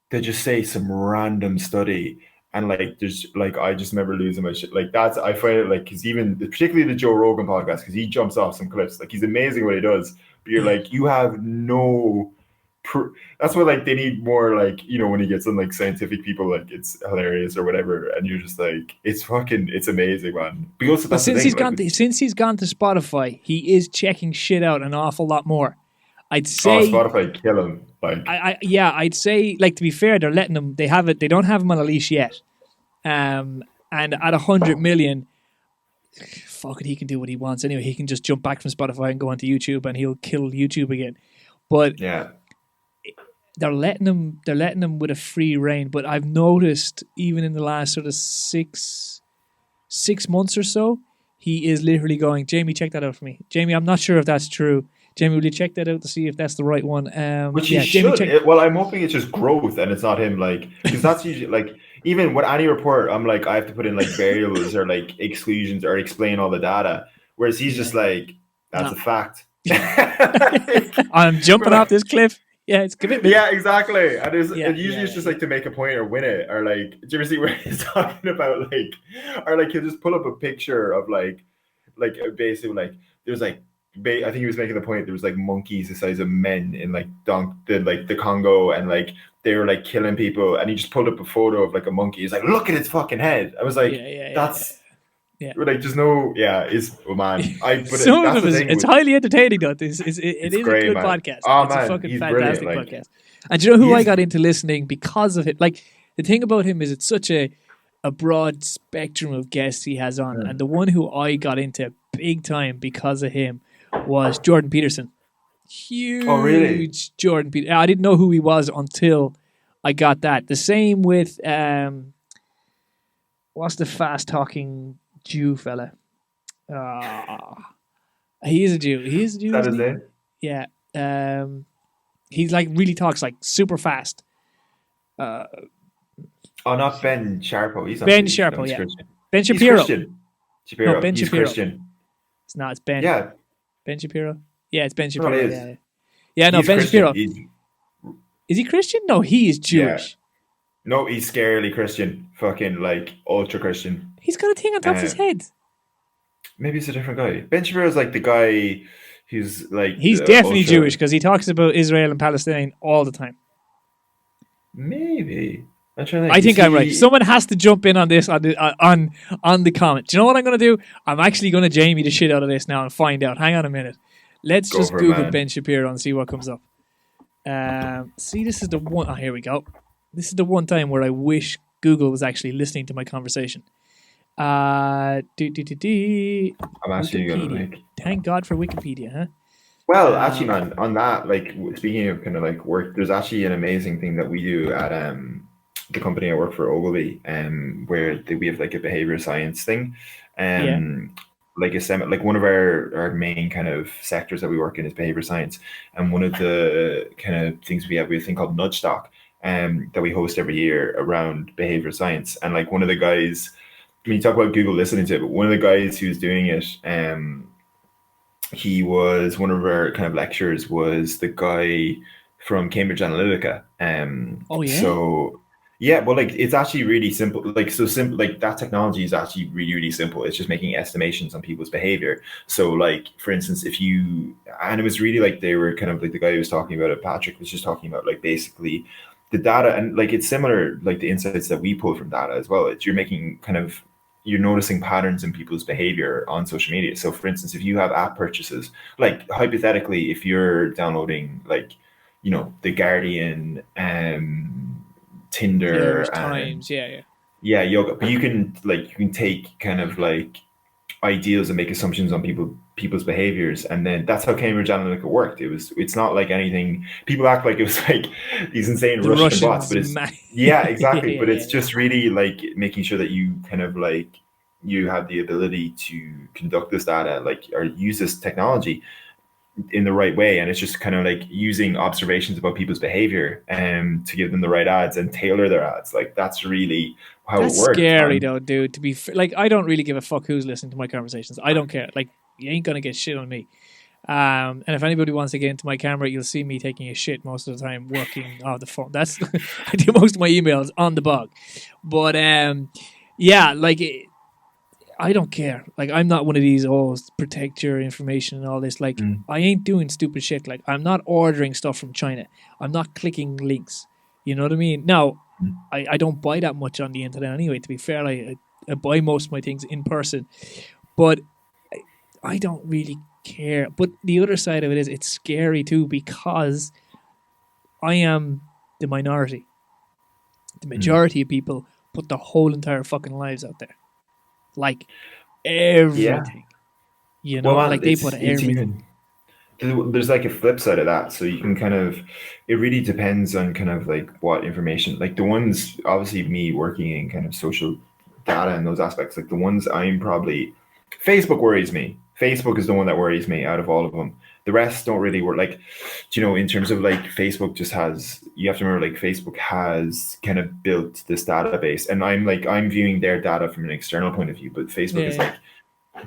they just say some random study. And like, there's like, I just remember losing my shit. Like I find it like, because even particularly the Joe Rogan podcast, because he jumps off some cliffs. Like, he's amazing what he does. But you're like, you have no that's what like they need more, like, you know, when he gets on like scientific people, like it's hilarious or whatever, and you're just like, it's amazing, man. Because But that's the since thing, like, since he's gone to Spotify, he is checking shit out an awful lot more. I'd say Spotify kill him. Like, I'd say, like, to be fair, they're letting him. They don't have him on a leash yet. And at 100 million, fuck it, he can do what he wants anyway. He can just jump back from Spotify and go onto YouTube, and he'll kill YouTube again. But yeah, they're letting him with a free reign. But I've noticed, even in the last sort of six months or so, he is literally going, Jamie, check that out for me. Jamie, I'm not sure if that's true. Jamie, will you check that out to see if that's the right one? which he should. Well, I'm hoping it's just growth and it's not him, like, because that's usually like, even with any report, I'm like, I have to put in like variables or like exclusions or explain all the data, whereas he's just like, that's a fact. I'm jumping off this cliff. Yeah, it's commitment. Yeah, exactly. And usually it's just like to make a point or win it, or like, do you ever see where he's talking about like, or like he'll just pull up a picture of like basically like there's like, I think he was making the point there was like monkeys the size of men in like the Congo, and like they were like killing people, and he just pulled up a photo of like a monkey. He's like, look at its fucking head. I was like, that's. Yeah, like there's no, it's man. Some of them it's highly entertaining though. It is a good podcast. Oh, it's man, a fucking he's fantastic brilliant, podcast. And do you know who I got into listening because of it? Like, the thing about him is it's such a broad spectrum of guests he has on, and the one who I got into big time because of him was Jordan Peterson. Huge. Oh, really? Jordan Peterson. I didn't know who he was until I got that. The same with what's the fast talking Jew fella? He is a Jew. He is a Jew. That is it. Yeah. He's like really talks like super fast. Not Ben Sharpo. He's not Ben Sharpo. Yeah. Christian. Ben Shapiro. Shapiro. No, Ben he's Shapiro. Christian. It's not. It's Ben. Yeah. Ben Shapiro. Yeah, it's Ben Shapiro. No, it is. Yeah. No, he's Ben Christian. Shapiro. Is he Christian? No, he is Jewish. Yeah. No, he's scarily Christian. Fucking like ultra Christian. He's got a thing on top of his head. Maybe it's a different guy. Ben Shapiro's like the guy who's like... He's definitely Jewish because he talks about Israel and Palestine all the time. Maybe. I'm trying to think. I think I'm right. Someone has to jump in on this on the comment. Do you know what I'm going to do? I'm actually going to Jamie the shit out of this now and find out. Hang on a minute. Let's just Google Ben Shapiro and see what comes up. See, this is the one... Oh, here we go. This is the one time where I wish Google was actually listening to my conversation. I'm actually going to make... Thank God for Wikipedia, huh? Well, actually, man, on that, like, speaking of kind of like work, there's actually an amazing thing that we do at the company I work for, Ogilvy, where we have like a behavior science thing. Like like one of our main kind of sectors that we work in is behavior science, and one of the kind of things we have a thing called Nudge Talk, that we host every year around behavior science. And like one of the guys, when you talk about Google listening to it, but one of the guys who's doing it, he was one of our kind of lecturers was the guy from Cambridge Analytica. So yeah, well, like it's actually really simple. Like so simple. Like that technology is actually really, really simple. It's just making estimations on people's behavior. So, like for instance, and it was really like they were kind of like the guy who was talking about it, Patrick, was just talking about like basically the data, and like it's similar like the insights that we pull from data as well. It's you're noticing patterns in people's behavior on social media. So, for instance, if you have app purchases, like hypothetically, if you're downloading like, you know, The Guardian, Tinder, Times, yoga, but you can take kind of like ideas and make assumptions on people's behaviors, and then that's how Cambridge Analytica worked. It's not like anything. People act like it was like these insane Russian bots, but it's exactly. But it's just really like making sure that you kind of like you have the ability to conduct this data, like, or use this technology in the right way. And it's just kind of like using observations about people's behavior to give them the right ads and tailor their ads. Like that's really how it works. That's scary though, dude, to be like, I don't really give a fuck who's listening to my conversations. I don't care. Like, you ain't gonna get shit on me. And if anybody wants to get into my camera, you'll see me taking a shit most of the time working on the phone. That's I do most of my emails on the bug. But like I don't care. Like, I'm not one of these, protect your information and all this. Like, I ain't doing stupid shit. Like, I'm not ordering stuff from China. I'm not clicking links. You know what I mean? Now, I don't buy that much on the internet anyway, to be fair. I buy most of my things in person. But I don't really care. But the other side of it is it's scary too, because I am the minority. The majority of people put their whole entire fucking lives out there. Like, everything. You know, well, like they put everything. There's like a flip side of that. So you can kind of, it really depends on kind of like what information, like the ones, obviously me working in kind of social data and those aspects, like the ones I'm probably, Facebook worries me. Facebook is the one that worries me out of all of them. The rest don't really work. Like, you know, in terms of like Facebook just has, you have to remember like Facebook has kind of built this database, and I'm viewing their data from an external point of view, but Facebook is like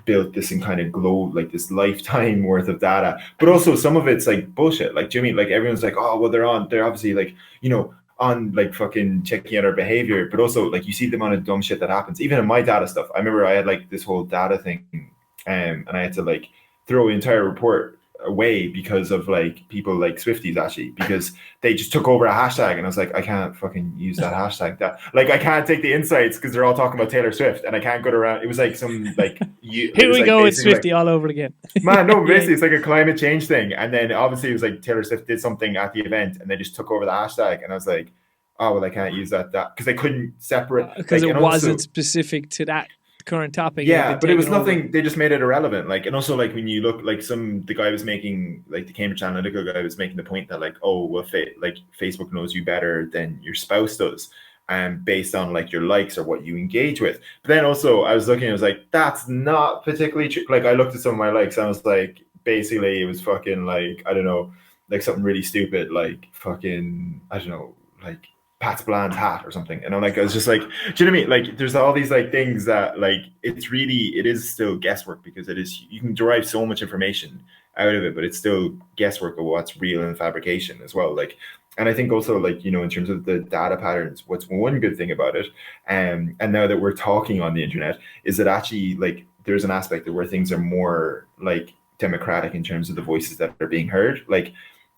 built this and kind of like this lifetime worth of data, but also some of it's like bullshit. Like, do you mean like everyone's like, oh well, they're obviously like, you know, on like fucking checking out our behavior, but also like you see the amount of dumb shit that happens even in my data stuff. I remember I had like this whole data thing, and I had to like throw the entire report away because of like people like Swifties, actually, because they just took over a hashtag, and I was like, I can't fucking use that hashtag. That like I can't take the insights because they're all talking about Taylor Swift, and I can't go around. It was like some like here we go with Swifty all over again. Man, no, basically it's like a climate change thing, and then obviously it was like Taylor Swift did something at the event, and they just took over the hashtag, and I was like, oh well, I can't use that because they couldn't separate because like, it wasn't specific to that current topic. Yeah, but it was nothing. Over. They just made it irrelevant. Like, and also like when you look like the guy was making, like the Cambridge Analytica guy was making the point that like, oh well, like Facebook knows you better than your spouse does, and based on like your likes or what you engage with. But then also I was looking, I was like, that's not particularly true. Like I looked at some of my likes, and I was like, basically it was fucking like, I don't know, like something really stupid, like fucking, I don't know, like Pat's Bland's hat or something. And I'm like, I was just like, do you know what I mean? Like there's all these like things that like, it is still guesswork, because you can derive so much information out of it, but it's still guesswork of what's real and fabrication as well. Like, and I think also like, you know, in terms of the data patterns, what's one good thing about it, and now that we're talking on the internet, is that actually like there's an aspect of where things are more like democratic in terms of the voices that are being heard. Like,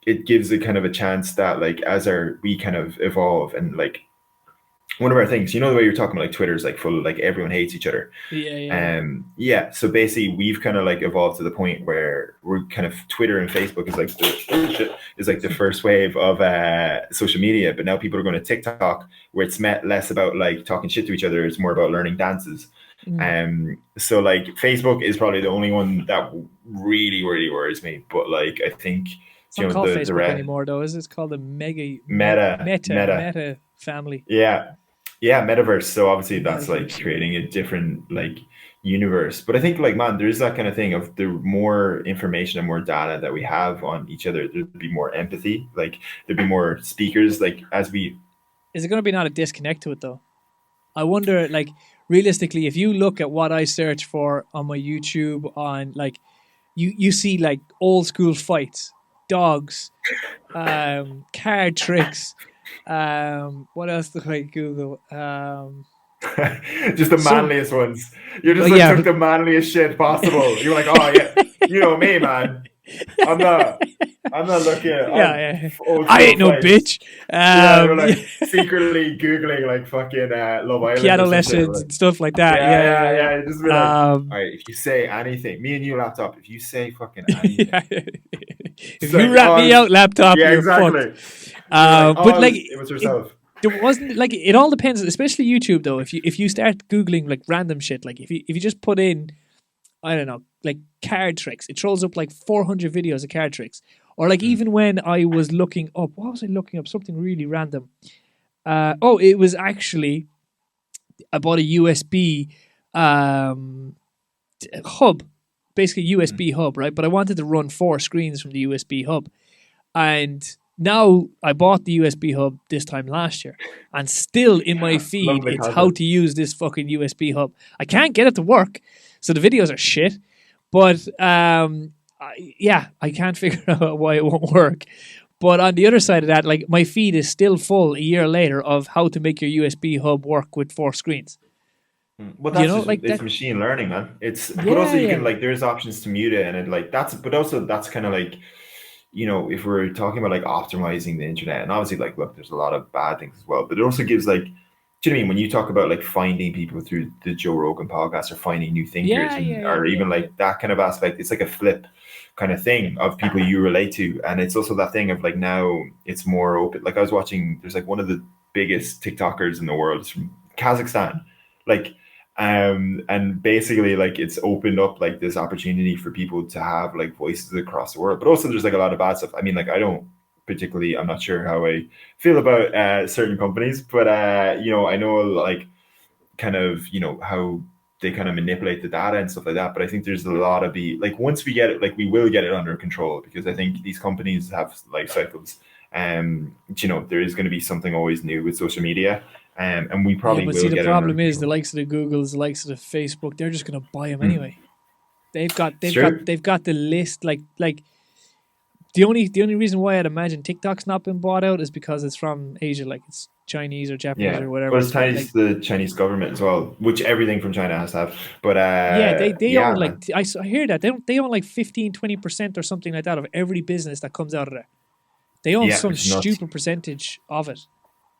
it gives a kind of a chance that like as we kind of evolve, and like one of our things, you know, the way you're talking about like Twitter is like full of like everyone hates each other. So basically we've kind of like evolved to the point where we're kind of, Twitter and Facebook is like the first wave of social media, but now people are going to TikTok, where it's less about like talking shit to each other, it's more about learning dances. So like Facebook is probably the only one that really worries me, but like I think it's not called Facebook anymore, though, is it? It's called the Meta family. Yeah, metaverse. So obviously that's like creating a different like universe. But I think like, man, there's that kind of thing of the more information and more data that we have on each other, there'd be more empathy. Like there'd be more speakers. Like is it going to be not a disconnect to it though? I wonder, like realistically, if you look at what I search for on my YouTube, on like you see like old school fights, dogs, card tricks. What else did I Google? Just the manliest ones. You just took the manliest shit possible. You're like, oh yeah, you know me, man. I'm not looking at. I ain't no bitch. We're like secretly googling like fucking Love Island, piano lessons and stuff like that. Yeah. Just be like, all right, if you say anything, me and you laptop. If you say fucking anything, if you rat me out, laptop, you're exactly. But like, it was yourself. There wasn't like, it all depends, especially YouTube though. If you start googling like random shit, like if you just put in, I don't know, like card tricks, it throws up like 400 videos of card tricks. Or like even when I was looking up, what was I looking up? Something really random. It was actually, I bought a USB hub, basically USB hub, right? But I wanted to run 4 screens from the USB hub. And now I bought the USB hub this time last year, and still in my feed, it's how to use this fucking USB hub. I can't get it to work, so the videos are shit. But I can't figure out why it won't work. But on the other side of that, like my feed is still full a year later of how to make your USB hub work with 4 screens. Well, You that's know, just like it's that. machine learning, man. But Yeah, also you yeah, can like there's options to mute it, and it like but also that's kind of like, if we're talking about like optimizing the internet, and obviously like look, there's a lot of bad things as well, but it also gives like, do you know what I mean? When you talk about like finding people through the Joe Rogan podcast or finding new thinkers yeah, and yeah, yeah, or yeah, even yeah. like that kind of aspect, it's like a flip kind of thing of people you relate to, and it's also that thing of like now it's more open. Like I was watching, there's like one of the biggest TikTokers in the world is from Kazakhstan, like and basically like it's opened up like this opportunity for people to have like voices across the world, but also there's like a lot of bad stuff. I mean, like I don't particularly, I'm not sure how I feel about certain companies, but I know like kind of how they kind of manipulate the data and stuff like that, but I think there's a lot of be like once we get it, like we will get it under control, because I think these companies have life cycles. There is going to be something always new with social media, and we Yeah, probably but see, will the get it under problem is the control. likes of the Googles, the likes of the Facebook, they're just going to buy them Mm. anyway. They've got, It's they've got, true. they've got the list. Like the only reason why I'd imagine TikTok's not been bought out is because it's from Asia, like it's Chinese or Japanese Yeah, or whatever. but it's It's like, ties to the Chinese government as well, which everything from China has to have. But yeah, they yeah, own like man. I hear that they own like 15-20% or something like that of every business that comes out of there. They own Yeah, some which is nuts. stupid percentage of it,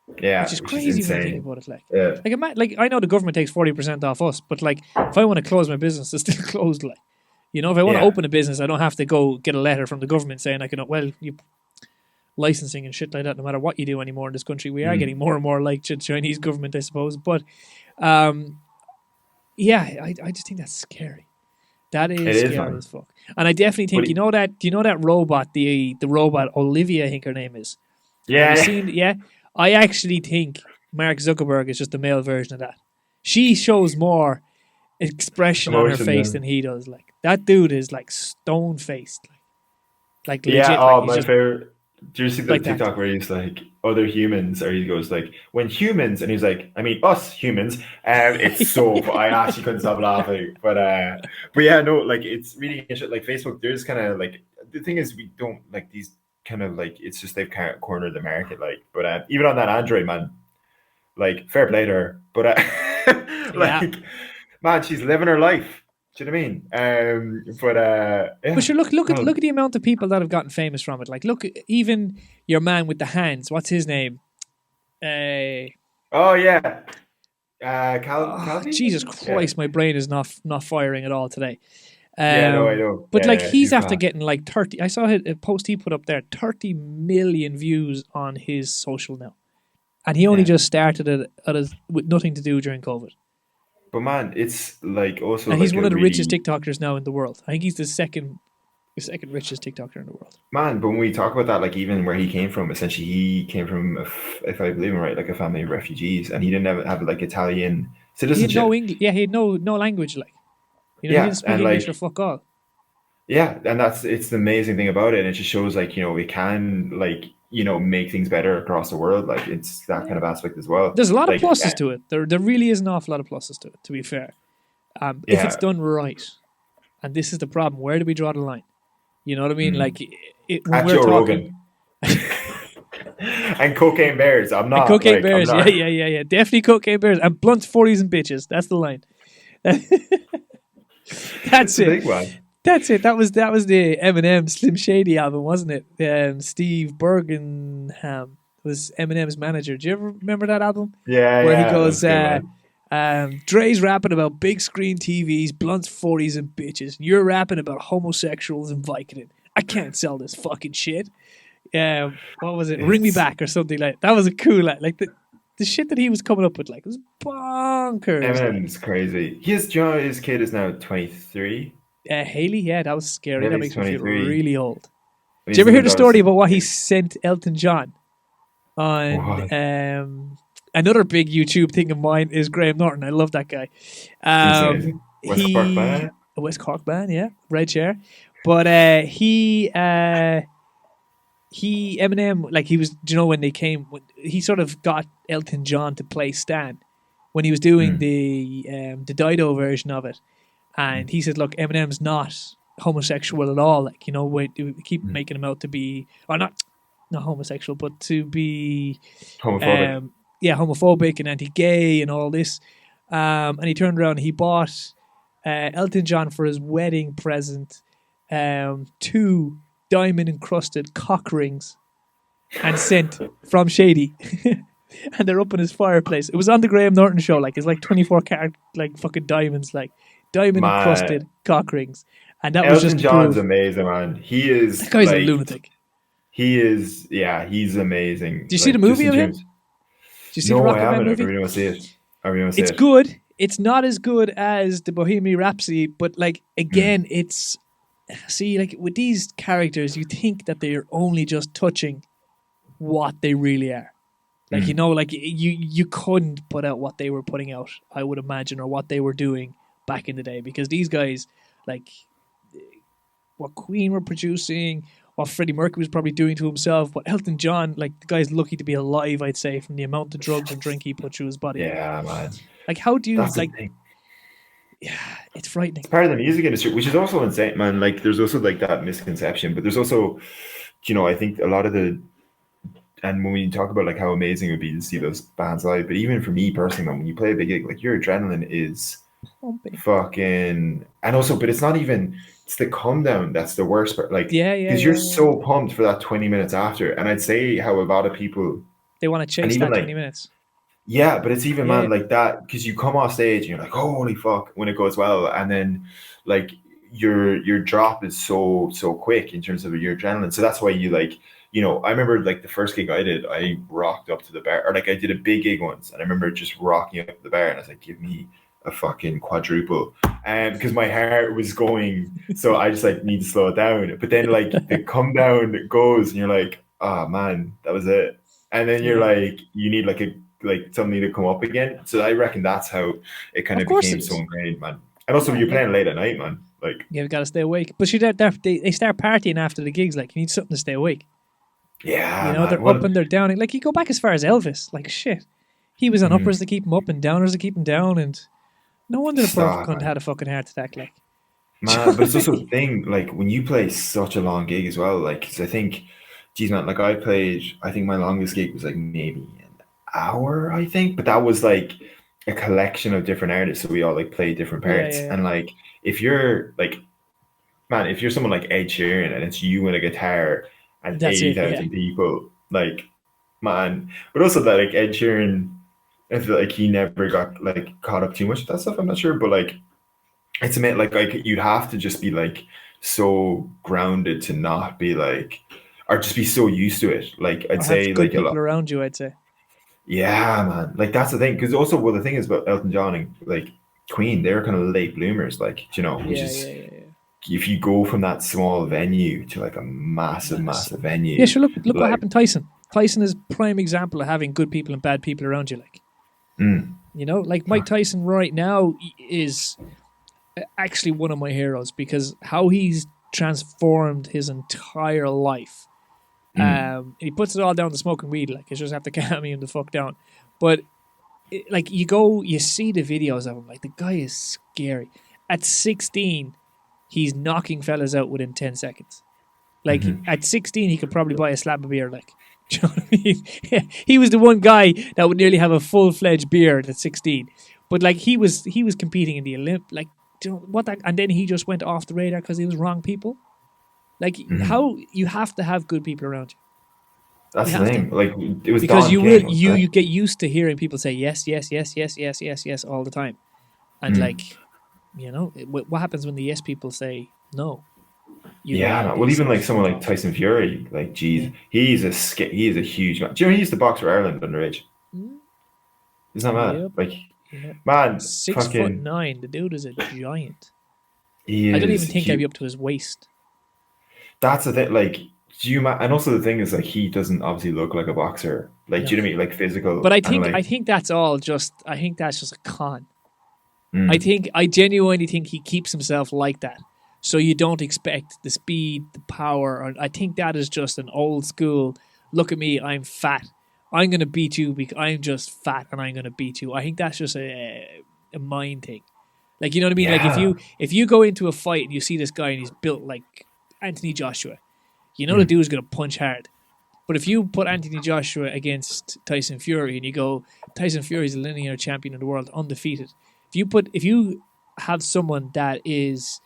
which Yeah, is which is crazy when you think insane. about it. Like, Yeah, like I know the government takes 40% off us, but like if I want to close my business, it's still closed. Like, if I want to yeah. open a business, I don't have to go get a letter from the government saying I can. Well, you licensing and shit like that. No matter what you do anymore in this country, we are getting Mm. more and more like the Chinese government, I suppose. But um, yeah, I just think that's scary. That It is is, scary man. as fuck. And I definitely But think do you know that robot, the robot Olivia, I think her name is. Have you yeah, seen? Yeah, I actually think Mark Zuckerberg is just the male version of that. She shows more expression on her emotion. face than he does. Like that dude is like stone faced, like Yeah. legit. Like Oh, he's my just favorite. Do you see the like that. TikTok where he's like other humans, or he goes like when humans, and he's like, I mean us humans. It's so I actually couldn't stop laughing. But yeah, no, like it's really interesting. Like Facebook, there's kind of like the thing is we don't like these kind of like it's just they've kind of cornered the market. Like, but even on that Android man, like fair play to her. But Yeah. like man, she's living her life. Do you know what I mean? But But yeah, sure, look at no. look at the amount of people that have gotten famous from it. Like, look, even your man with the hands. What's his name? Uh, Oh yeah, Calvi, Jesus yeah, Christ, my brain is not firing at all today. yeah, no, I know, But yeah, like, yeah, he's he's after class. getting like 30. I saw a post he put up there, 30 million views on his social now, and he only Yeah, just started it with nothing to do during COVID. but man, it's like also And he's like one a of the richest really TikTokers now in the world. I think he's the second richest TikToker in the world. man. But when we talk about that, like even where he came from, essentially he came from, if I believe him right, like a family of refugees, and he didn't have like Italian He had no citizenship. English. Yeah, he had no language. Like, he didn't Yeah, speak and English or like fuck all. yeah, and it's the amazing thing about it, and it just shows like we can like make things better across the world. Like it's that kind Yeah. of aspect as well. There's a lot of Like pluses to it. There really is an awful lot of pluses to it, to be fair. If it's yeah, done right. And this is the problem. Where do we draw the line? You know what I mean? mm. Like, when At we're Joe talking. Rogan and cocaine bears. I'm And not cocaine like I'm bears. Yeah, not. yeah, yeah, yeah. Definitely cocaine bears. And blunt 40s and bitches. That's the line. It's That's a it. big one. That's it. That was the Eminem Slim Shady album, wasn't it? Steve Bergenham was Eminem's manager. Do you ever remember that album? Yeah, Where he yeah, goes, that's a good one. Dre's rapping about big screen TVs, blunts, 40s, and bitches. You're rapping about homosexuals and Vicodin. I can't sell this fucking shit. What was it? Ring Me It's Back or something like that. That was a cool, like the shit that he was coming up with, like, was bonkers. Like, Eminem's crazy. His kid is now 23. Haley, yeah, that was scary. That Haley's makes me feel 23. really old. And Did you he's ever hear living the down story about what he sent Elton John on? what? Another big YouTube thing of mine is Graham Norton. I love that guy. He's amazing. West Cork He man. a West Cork man, yeah, red chair. But he Eminem, like, he was. Do you know when they came? He sort of got Elton John to play Stan when he was doing Mm. the Dido version of it, and he said, "Look, Eminem's not homosexual at all. Like, we keep Mm. making him out to be, or not homosexual, but to be, Homophobic. homophobic and anti-gay and all this." And he turned around and he bought Elton John for his wedding present 2 diamond-encrusted cock rings and sent from Shady. And they're up in his fireplace. It was on the Graham Norton show. Like, it's like 24 karat, like, fucking diamonds, like diamond-encrusted cock rings. And that was just John's amazing, man. He is. That guy's a lunatic. He is, yeah, he's amazing. Do you see the movie of him? Did you see the Rocket Man movie? I really want to see it. It's good. It's not as good as the Bohemian Rhapsody, but like again, it's like with these characters, you think that they're only just touching what they really are. Like like you couldn't put out what they were putting out, I would imagine, or what they were doing back in the day, because these guys, like what Queen were producing, what Freddie Mercury was probably doing to himself, what Elton John, like the guy's lucky to be alive, I'd say, from the amount of drugs and drink he put through his body. Yeah, man. Like, how do you yeah, it's frightening. It's part of the music industry, which is also insane, man. Like, there's also like that misconception, but there's also, I think a lot of and when we talk about like how amazing it would be to see those bands live, but even for me personally, man, when you play a big gig, like your adrenaline is fucking, and also, but it's not even, it's the come down that's the worst part. Like, because you're so pumped for that 20 minutes after, and I'd say how a lot of people, they want to chase that 20 minutes. Yeah, but it's even, man, like that, because you come off stage and you're like, holy fuck, when it goes well, and then like your drop is so quick in terms of your adrenaline. So that's why you like, I remember like the first gig I did, I rocked up to the bar, or like I did a big gig once, and I remember just rocking up to the bar, and I was like, give me a fucking quadruple, and because my heart was going, so I just like need to slow it down. But then like the come down goes, and you're like, oh man, that was it. And then you're like, you need like something to come up again. So I reckon that's how it kind of became so ingrained, man. And also, you're playing late at night, man. Like, you've got to stay awake. But they start partying after the gigs. Like, you need something to stay awake. Yeah, they're up and they're down. Like, you go back as far as Elvis. Like, shit, he was on uppers to keep him up and downers to keep him down, and no wonder the poor cunt had a fucking heart attack. Like, man, but it's also the thing. Like, when you play such a long gig as well. Like, 'cause I think, geez, man, like I think my longest gig was like maybe an hour, I think, but that was like a collection of different artists, so we all like play different parts. And like, if you're like, man, if you're someone like Ed Sheeran and it's you and a guitar and 80,000 people, like, man, but also that like Ed Sheeran, I feel like he never got like caught up too much with that stuff, I'm not sure, but like it's like you'd have to just be like so grounded to not be like, or just be so used to it. Like, I'd say like people around you, I'd say. Yeah, man. Like, that's the thing. Because also, well, the thing is about Elton John and like Queen, they're kind of late bloomers, like, which is if you go from that small venue to like a massive venue. Yeah, sure. Look like, what happened to Tyson. Tyson is prime example of having good people and bad people around you. Like, like Mike Tyson right now is actually one of my heroes, because how he's transformed his entire life. He puts it all down to smoking weed. Like, you just have to calm him the fuck down. But like, you see the videos of him. Like, the guy is scary. At 16, he's knocking fellas out within 10 seconds. Like, at 16, he could probably buy a slab of beer. Like, do you know what I mean? Yeah, he was the one guy that would nearly have a full-fledged beard at 16. But like, he was competing in the Olymp. Like, do you know what? And then he just went off the radar because he was wrong people. Like, how you have to have good people around you. That's the thing. Like, it was because Don you King, will you get used to hearing people say yes all the time, and like, what happens when the yes people say no? Well, even like someone like Tyson Fury, like, geez, he is a huge man. Do you know he used to box for Ireland underage? Isn't that mad? Yep. Like, man, 6'9". The dude is a giant. I don't even think I'd be up to his waist. That's the thing. Like, and also the thing is, like, he doesn't obviously look like a boxer. Like, do you know what I mean? Like, physical. But I think that's all just. I think that's just a con. I genuinely think he keeps himself like that, so you don't expect the speed, the power. I think that is just an old school. Look at me, I'm fat. I'm gonna beat you because I'm just fat, and I'm gonna beat you. I think that's just a mind thing. Like, you know what I mean? Yeah. Like, if you go into a fight and you see this guy and he's built like Anthony Joshua, the dude's gonna punch hard. But if you put Anthony Joshua against Tyson Fury and you go, Tyson Fury is a linear champion of the world, undefeated. If you have someone that is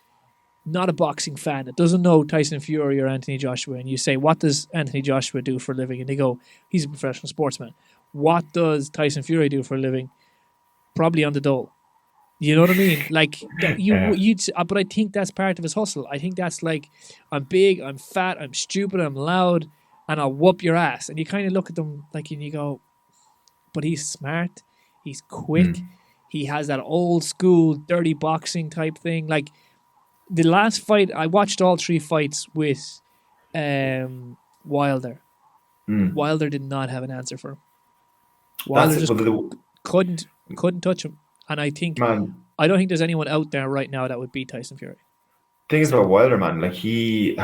not a boxing fan, that doesn't know Tyson Fury or Anthony Joshua, and you say, what does Anthony Joshua do for a living? And they go, he's a professional sportsman. What does Tyson Fury do for a living? Probably on the dole. You know what I mean? Like but I think that's part of his hustle. I think that's like, I'm big, I'm fat, I'm stupid, I'm loud, and I'll whoop your ass. And you kind of look at them like, and you go, but he's smart, he's quick, he has that old school dirty boxing type thing. Like the last fight, I watched all 3 fights with Wilder. Wilder did not have an answer for him. Wilder couldn't touch him. And I think, I don't think there's anyone out there right now that would beat Tyson Fury. Thing is about Wilder, man, like he's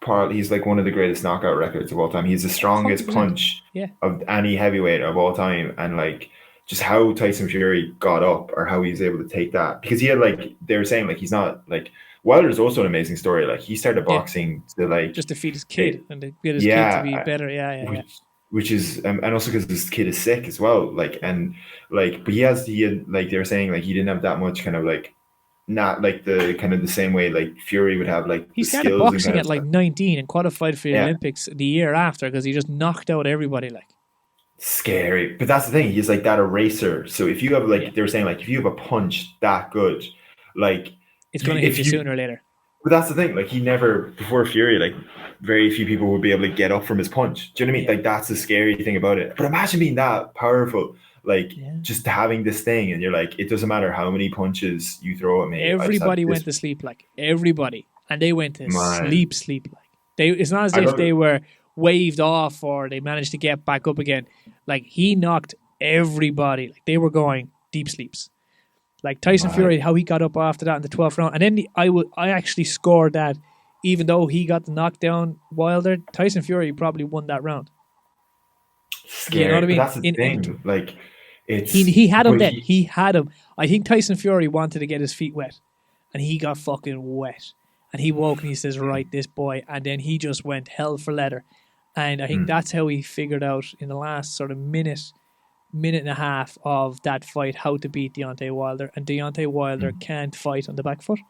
like one of the greatest knockout records of all time. He's the strongest 100%. punch of any heavyweight of all time. And like just how Tyson Fury got up, or how he was able to take that, because he had, like, they were saying, like, he's not like, Wilder's also an amazing story. Like he started boxing to like just to feed his kid and to get his kid to be better. Which is and also because this kid is sick as well, like, and like, but he had like, they were saying, like, he didn't have that much kind of like, not like the kind of the same way like Fury would have, like, he started boxing at like 19 and qualified for the Olympics the year after, because he just knocked out everybody. Like, scary. But that's the thing, he's like that eraser. So if you have, like, they were saying, like, if you have a punch that good, like, it's going to hit you sooner or later. But that's the thing, like, he never, before Fury, like, very few people would be able to get up from his punch. Do you know what I mean? Like, that's the scary thing about it. But imagine being that powerful, like, just having this thing, and you're like, it doesn't matter how many punches you throw at me. Everybody went to sleep, like, everybody. And they went to sleep. Like, it's not as if they were waved off or they managed to get back up again. Like, he knocked everybody. Like, they were going deep sleeps. Like Tyson Fury, how he got up after that in the 12th round. And then I actually scored that, even though he got the knockdown Wilder, Tyson Fury probably won that round. Scary. You know what I mean? That's the thing. Like, it's... He had him then. He had him. I think Tyson Fury wanted to get his feet wet. And he got fucking wet. And he woke and he says, right, this boy. And then he just went hell for leather. And I think that's how he figured out in the last sort of minute and a half of that fight how to beat Deontay Wilder. And Deontay Wilder can't fight on the back foot,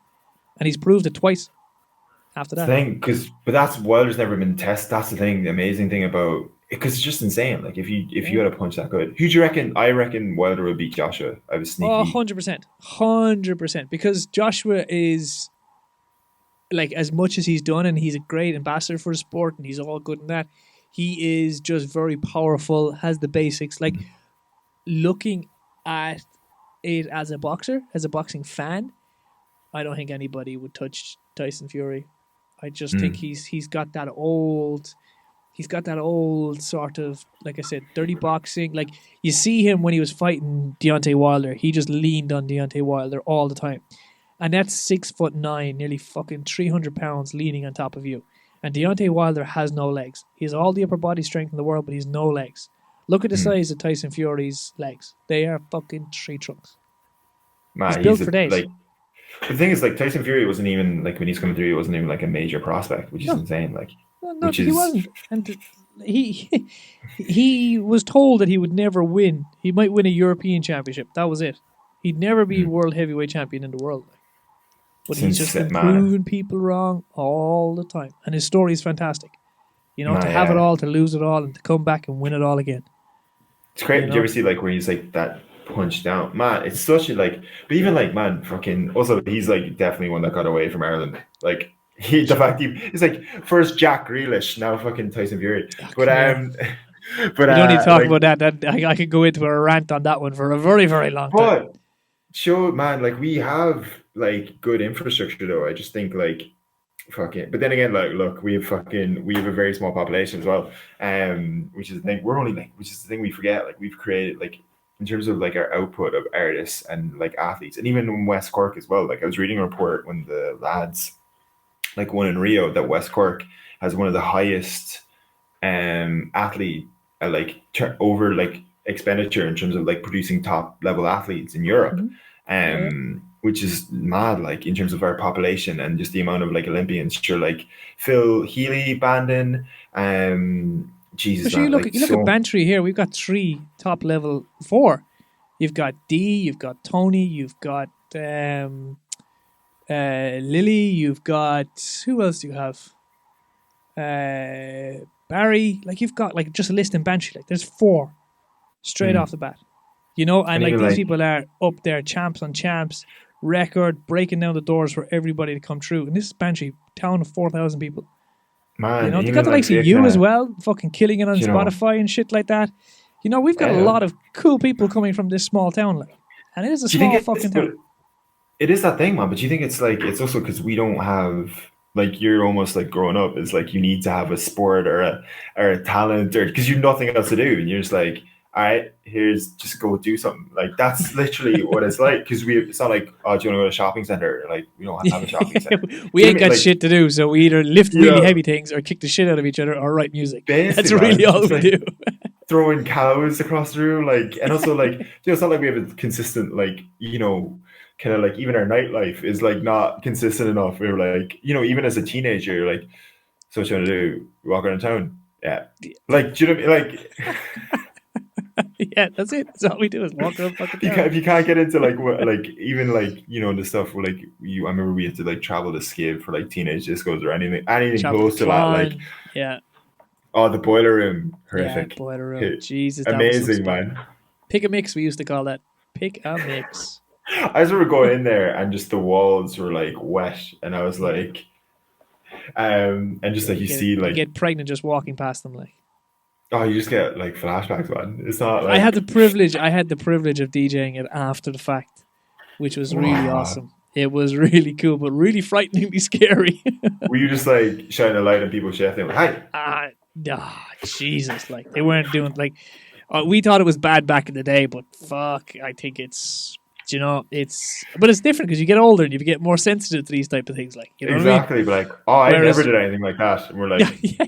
and he's proved it twice after that. But that's, Wilder's never been tested. That's the thing, the amazing thing about, because it's just insane. Like, if you had a punch that good, who do you reckon? I reckon Wilder would beat Joshua. I was sneaky. 100%, because Joshua is, like, as much as he's done, and he's a great ambassador for the sport, and he's all good in that, he is just very powerful, has the basics. Like, looking at it as a boxer, as a boxing fan, I don't think anybody would touch Tyson Fury. I just think he's got that old sort of, like I said, dirty boxing. Like, you see him when he was fighting Deontay Wilder, he just leaned on Deontay Wilder all the time. And that's 6'9", nearly fucking 300 pounds leaning on top of you. And Deontay Wilder has no legs. He has all the upper body strength in the world, but he's no legs. Look at the size of Tyson Fury's legs. They are fucking tree trunks. Man, he's built for days. Like, the thing is, like, Tyson Fury wasn't even, like, when he's coming through, he wasn't even like a major prospect, which is insane. Like, he wasn't. And he was told that he would never win. He might win a European championship. That was it. He'd never be world heavyweight champion in the world. But he's just been proving people wrong all the time. And his story is fantastic. You know, to have it all, to lose it all, and to come back and win it all again. It's great. Did you ever see, like, where he's like that punch down? Man, it's such a, like, but even, like, man, fucking, also, he's, like, definitely one that got away from Ireland. Like, the fact he's like, first Jack Grealish, now fucking Tyson Fury. But we don't need to talk about that. I could go into a rant on that one for a very, very long time. But man, like, we have, like, good infrastructure though. I just think, like, fucking, but then again, like, look, we have a very small population as well, which is the thing. Which is the thing we forget. Like, we've created, like, in terms of, like, our output of artists and, like, athletes, and even in West Cork as well. Like, I was reading a report when the lads, like, won in Rio, that West Cork has one of the highest athlete over, like, expenditure in terms of, like, producing top level athletes in Europe. which is mad, like in terms of our population and just the amount of like Olympians. Sure, like Phil Healy banding, Jesus But you man, look like at so. Bantry here. We've got 3 top level, 4. You've got D, you've got Tony, you've got Lily, you've got, who else do you have? Barry. Like you've got like just a list in Bantry. Like there's 4 straight off the bat. You know, and And like even these like, people are up there, champs on champs, record breaking down the doors for everybody to come through. And this is Bantry, town of 4,000 people. You man, know, they got even the like likes of the you as kind of, well, fucking killing it on you know, Spotify and shit like that. You know, we've got a yeah. lot of cool people coming from this small town, like, and it is a Do you think small it's, fucking but town. it is that thing, man. But do you think it's like, it's also because we don't have, like, you're almost like growing up is like you need to have a sport or a talent, or because you've nothing else to do, and you're just like, all right, here's just go do something. Like that's literally what it's like. Because it's not like, oh, do you want to go to a shopping center? Like we don't have a shopping center. We Do you ain't know what I mean? got Like, shit to do, so we either lift really yeah, heavy things or kick the shit out of each other or write music. basically, That's really man, all just we like do. throwing cows across the room, like, and also like, it's not like we have a consistent, like, kind of like even our nightlife is like not consistent enough. We're like, even as a teenager, you're like, so what you want to do? Walk around town? Yeah. Like, do you know what I mean? Like, Yeah, that's it. That's all we do is walk around fucking town. if you can't get into like what, like even like the stuff where like I remember we had to like travel to Skid for like teenage discos or anything Travel to close to that, like, Clon. Yeah, oh, the boiler room, yeah, horrific. boiler room. Jesus, that was some Amazing, spot. man. Pick a mix, we used to call that. Pick a mix. I just remember going in there and just the walls were like wet, and I was Yeah, like, and just yeah. like you see You like, get pregnant just walking past them. Like oh, you just get like flashbacks, man. It's not I had like, the privilege. I had the privilege of DJing it after the fact, which was really wow. awesome. It was really cool, but really frighteningly scary. Were you just like shining a light on people's shit? They were like, hi. Jesus! Like they weren't doing like we thought it was bad back in the day, but fuck, I think it's but it's different because you get older and you get more sensitive to these type of things. Like you know what I mean? Exactly, but like, oh, I never Whereas did anything like that. And we're like, yeah,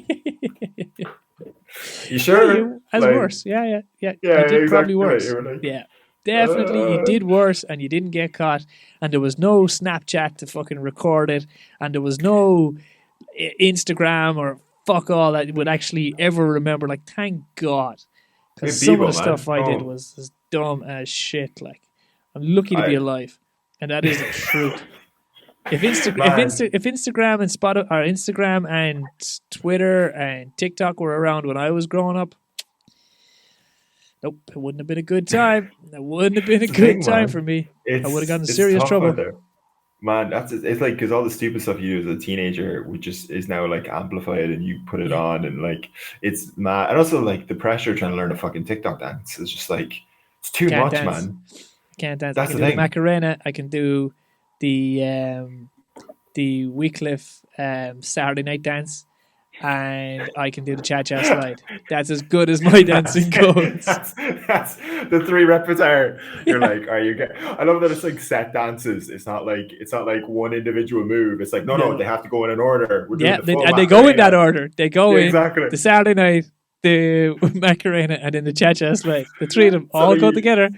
you sure? you as Like, worse. Yeah. yeah, You did probably exactly. Right. worse. You were like, Yeah. Definitely, you uh, did worse, and you didn't get caught, and there was no Snapchat to fucking record it, and there was no Instagram or fuck all that would actually ever remember. Like, thank God, hey, because some of people, the stuff man. I did Oh, was as dumb as shit. Like, I'm lucky to be I, alive, and that is the truth. If man. Instagram and Instagram and Twitter and TikTok were around when I was growing up, nope, it wouldn't have been a good time. It wouldn't have been a It's the good thing, time man. for me. I would have gotten in It's serious tough out trouble. there, man. It's like because all the stupid stuff you do as a teenager, which just is now like amplified, and you put it Yeah, on, and like it's mad. And also like the pressure trying to learn a fucking TikTok dance is just like it's too can't much, dance. man. Can't dance. I That's can the do the thing. Macarena. I can do the Wycliffe Saturday night dance, and I can do the cha cha slide. That's as good as my dancing goes. That's the 3 repertoire. You're Yeah, like, are you get? I love that it's like set dances. It's not like one individual move. It's like no, no, they have to go in an order. We're doing yeah, the full and they go in that Macarena. order. They go Yeah, in exactly. the Saturday night, the Macarena, and then the cha cha slide. The 3 of them So all like go together,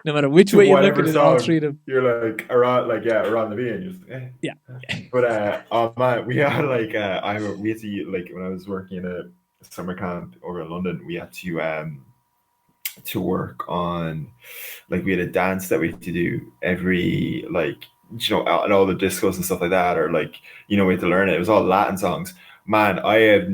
no matter which to way you look whatever at it. All 3 song, of them. you're like around the beat. You're just, eh. Yeah. But oh man, we had like we had to like when I was working in a summer camp over in London, we had to work on like we had a dance that we had to do every like at all the discos and stuff like that, or like we had to learn it. It was all Latin songs. Man, I have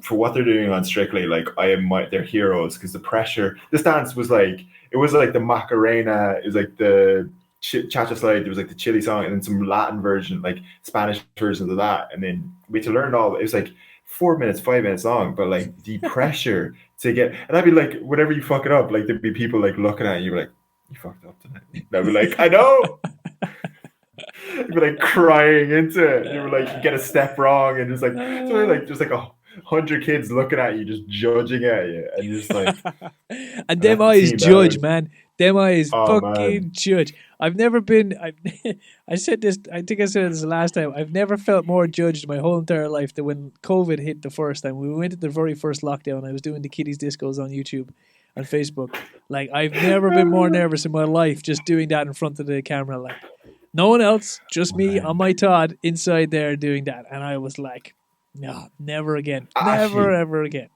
for what they're doing on Strictly, like I am their heroes because the pressure. This dance was like it was like the Macarena, it was like the cha-cha slide. There was like the Chile song, and then some Latin version, like Spanish versions of that, and then we had to learn all. It was like 4 minutes, 5 minutes long, but like the pressure to get, and I'd be like, whenever you fuck it up, like there'd be people like looking at you, like, you fucked up tonight. And I'd be like, I know. You'd be like crying into it. You were like, you get a step wrong, and just like 100 kids looking at you, just judging at you, and you're just like, And I them have to eyes team judge, out. man. Them eyes Oh fucking man, judge. I've never been. I said this. I think I said this the last time. I've never felt more judged in my whole entire life than when COVID hit the first time. We went to the very first lockdown. I was doing the kiddies discos on YouTube, on Facebook. Like, I've never been more nervous in my life just doing that in front of the camera. Like, no one else, just me on my Todd inside there doing that. And I was like, no, never again. Never, Actually, ever again.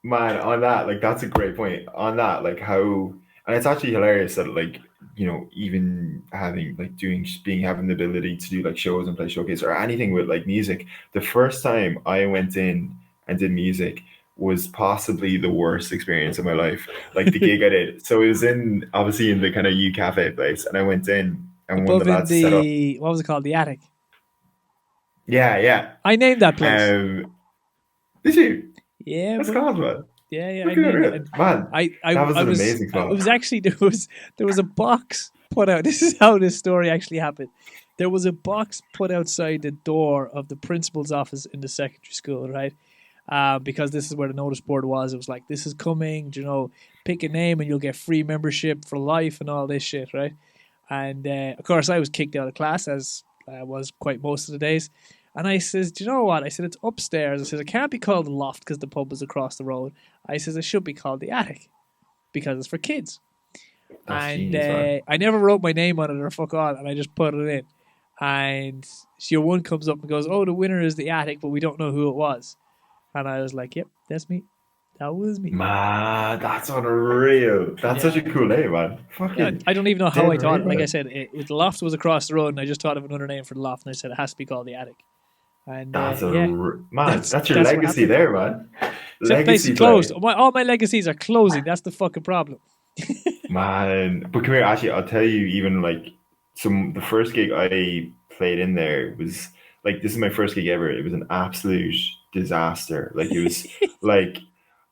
man, on that, like that's a great point. On that, like how, and it's actually hilarious that like even having like having the ability to do like shows and play showcase or anything with like music. The first time I went in and did music was possibly the worst experience of my life. Like the gig I did. So it was obviously in the kind of U Cafe place, and I went in and one of Above the in lads set up. the, what was it called? The attic. Yeah, yeah. I named that place. Did you? Yeah, That's but God, man. yeah, Look I at named it, it. man. That was an amazing It spot. was actually there was a box put out. This is how this story actually happened. There was a box put outside the door of the principal's office in the secondary school, right? Because this is where the notice board was. It was like, this is coming, pick a name and you'll get free membership for life and all this shit, right? And of course, I was kicked out of class, as I was quite most of the days. And I says, do you know what? I said, it's upstairs. I said, it can't be called the loft because the pub is across the road. I says, it should be called the attic because it's for kids. That's And genius, I never wrote my name on it or fuck all, and I just put it in. And year one comes up and goes, oh, the winner is the attic, but we don't know who it was. And I was like, yep, that's me. That was me. man. That's unreal. That's such a cool name, man. Fucking. I don't even know how I thought it. Like I right. said, the loft was across the road, and I just thought of another name for the loft, and I said it has to be called the attic. And Man. that's That's your what legacy happened. there, man. Except place is Legacy closed. play, All my legacies are closing. That's the fucking problem. man. But come here, actually, I'll tell you. Even like the first gig I played in there was like this is my first gig ever. It was an absolute disaster. Like it was like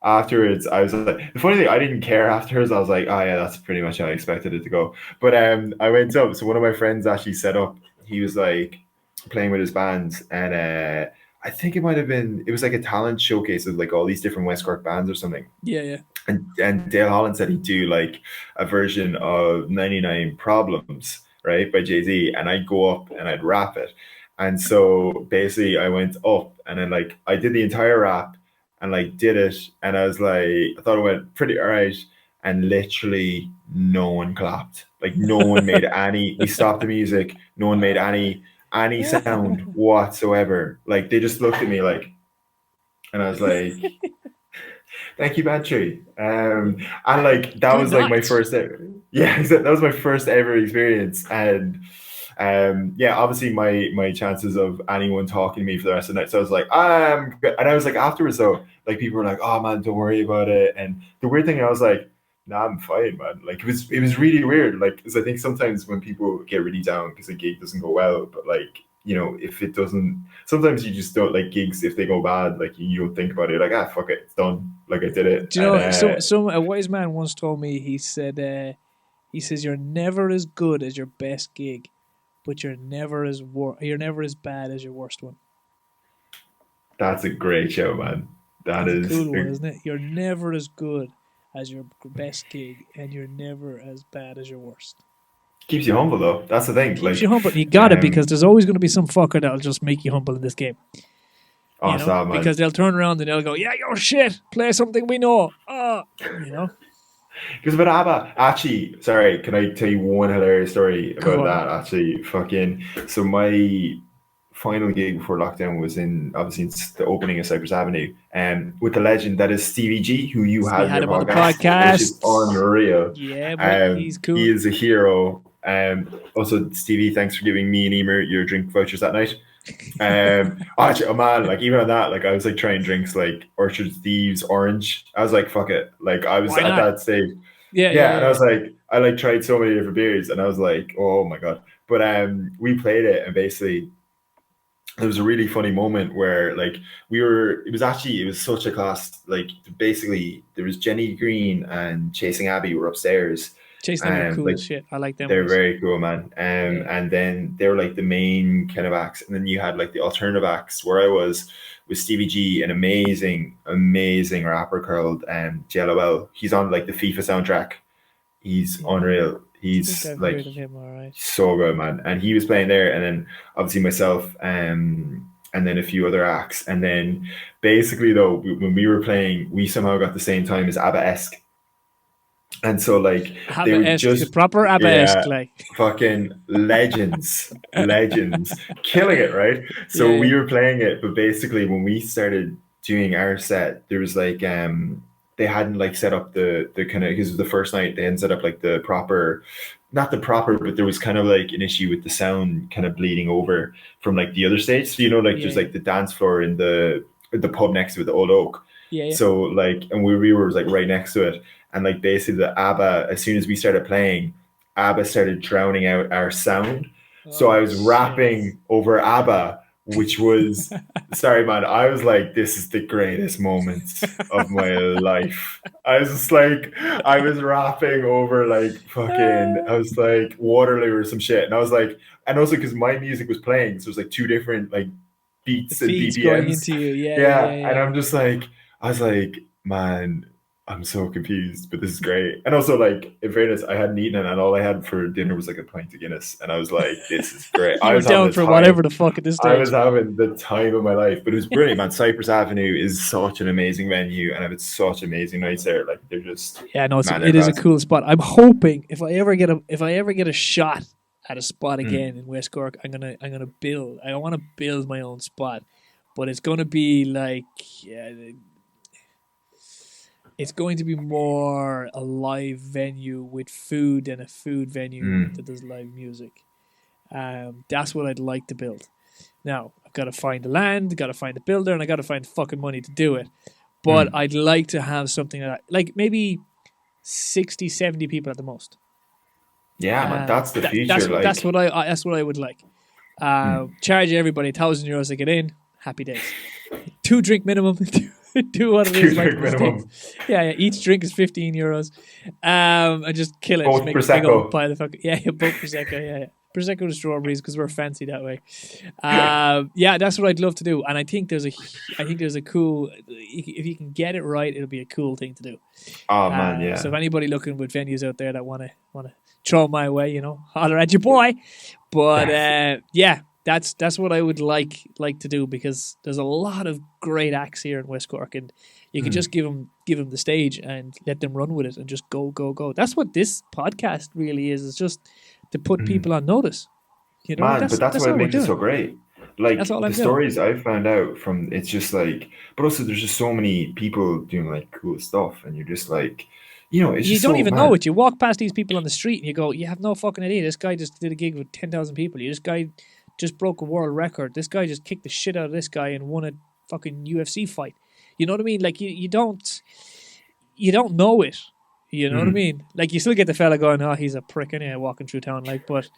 afterwards, I was like, the funny thing, I didn't care afterwards. I was like, oh yeah, that's pretty much how I expected it to go. But I went up. So one of my friends actually set up. He was like playing with his bands, and I think it was like a talent showcase of like all these different West Cork bands or something. Yeah. And Dale Holland said he'd do like a version of 99 Problems, right, by Jay-Z, and I'd go up and I'd rap it. And so basically I went up and then like I did the entire rap and like did it, and I was like, I thought it went pretty all right, and literally no one clapped. Like no one made any, we stopped the music, no one made any sound whatsoever. Like they just looked at me like, and I was like, thank you, bantry. And like that Good was like my night. first ever, yeah, that was my first ever experience. And yeah, obviously my chances of anyone talking to me for the rest of the night. So I was like, I'm good. And I was like afterwards though, like people were like, oh man, don't worry about it. And the weird thing, I was like, nah, I'm fine, man. Like it was really weird. Like, because I think sometimes when people get really down because a gig doesn't go well, but like, if it doesn't, sometimes you just don't like gigs if they go bad. Like you don't think about it. Like, fuck it, it's done. Like I did it. Do you And know? A wise man once told me. He says you're never as good as your best gig, but you're never as bad as your worst one. that's a great show, man. That's a cool one, isn't it? You're never as good as your best gig, and you're never as bad as your worst. Keeps you humble though. That's the thing. Keeps you humble. You got it, because there's always going to be some fucker that'll just make you humble in this game. Stop, man. Because they'll turn around and they'll go, "Yeah, you're shit. Play something we know." Because about ABBA, actually, sorry, can I tell you one hilarious story about that? Actually, so my final gig before lockdown was obviously it's the opening of Cypress Avenue, with the legend that is Stevie G, who you had him your on the podcast, which is unreal. Yeah, but he's cool. He is a hero. Also, Stevie, thanks for giving me and Emer your drink vouchers that night. Actually, oh man, like even on that, like I was like trying drinks like Orchard Thieves Orange. I was like, fuck it. Like I was at that stage. Yeah. And I was like, I like tried so many different beers, and I was like, oh my god. But we played it, and basically there was a really funny moment where like it was such a class, like basically there was Jenny Green and Chasing Abby were upstairs. Chasing Abby were cool as shit. I like them. They're very cool, man. And then they were like the main kind of acts, and then you had like the alternative acts where I was with Stevie G, an amazing rapper called JLOL. He's on like the FIFA soundtrack. He's unreal. He's like him, all right. So good, man. And he was playing there, and then obviously myself, and then a few other acts. And then basically though, when we were playing, we somehow got the same time as ABBA-esque. And so like they were ABBA-esque, just proper ABBA-esque, like. fucking legends, killing it, right? So Yeah. we were playing it, but basically when we started doing our set, there was like they hadn't like set up the kind of, because it was the first night, they hadn't set up like the proper, not the proper, but there was kind of like an issue with the sound kind of bleeding over from like the other stage. So like there's like the dance floor in the pub next to it, the Old Oak. Yeah. So like, and we were like right next to it, and like basically the ABBA, as soon as we started playing, ABBA started drowning out our sound. So I was rapping over ABBA, which was, sorry man, I was like, this is the greatest moment of my life. I was just like, I was rapping over like fucking, I was like Waterloo or some shit. And I was like, and also because my music was playing, so it was like two different like beats and BPMs going into you. Yeah. And I'm just like, I was like, man, I'm so confused, but this is great. And also, like, in fairness, I hadn't eaten it, and all I had for dinner was like a pint of Guinness, and I was like, "This is great." I was down for whatever the fuck at this stage. I was having the time of my life, but it was brilliant, man. Cypress Avenue is such an amazing venue, and I've had such amazing nights there. Like, they're just it is a cool spot. I'm hoping if I ever get a shot at a spot again in West Cork, I'm gonna build. I want to build my own spot, but it's gonna be like. It's going to be more a live venue with food than a food venue that does live music. That's what I'd like to build. Now, I've got to find the land, got to find the builder, and I got to find the fucking money to do it. But I'd like to have something like maybe 60, 70 people at the most. Yeah, man, that's the future. That's what I would like. Charge everybody €1,000 to get in. Happy days. 2 drink minimum. Do what it is. Yeah. Each drink is €15. And just kill it. Both just make Prosecco. A big old pile of fucking, both Prosecco. Yeah. Prosecco and strawberries because we're fancy that way. That's what I'd love to do. And I think there's a cool. If you can get it right, it'll be a cool thing to do. Oh man, yeah. So if anybody looking with venues out there that want to throw my way, holler at your boy. But That's what I would like to do, because there's a lot of great acts here in West Cork, and you can just give them the stage and let them run with it and just go. That's what this podcast really is. It's just to put people on notice. Man, but that's what makes it so great. Like the stories I've found out from, it's just like, but also there's just so many people doing like cool stuff, and you're just like, it's you just don't so even mad. know it. You walk past these people on the street and you go, you have no fucking idea. This guy just did a gig with 10,000 people. This guy just broke a world record. This guy just kicked the shit out of this guy and won a fucking UFC fight. You know what I mean? Like you don't know it. You know what I mean? Like you still get the fella going, oh, he's a prick anyway, walking through town. Like, but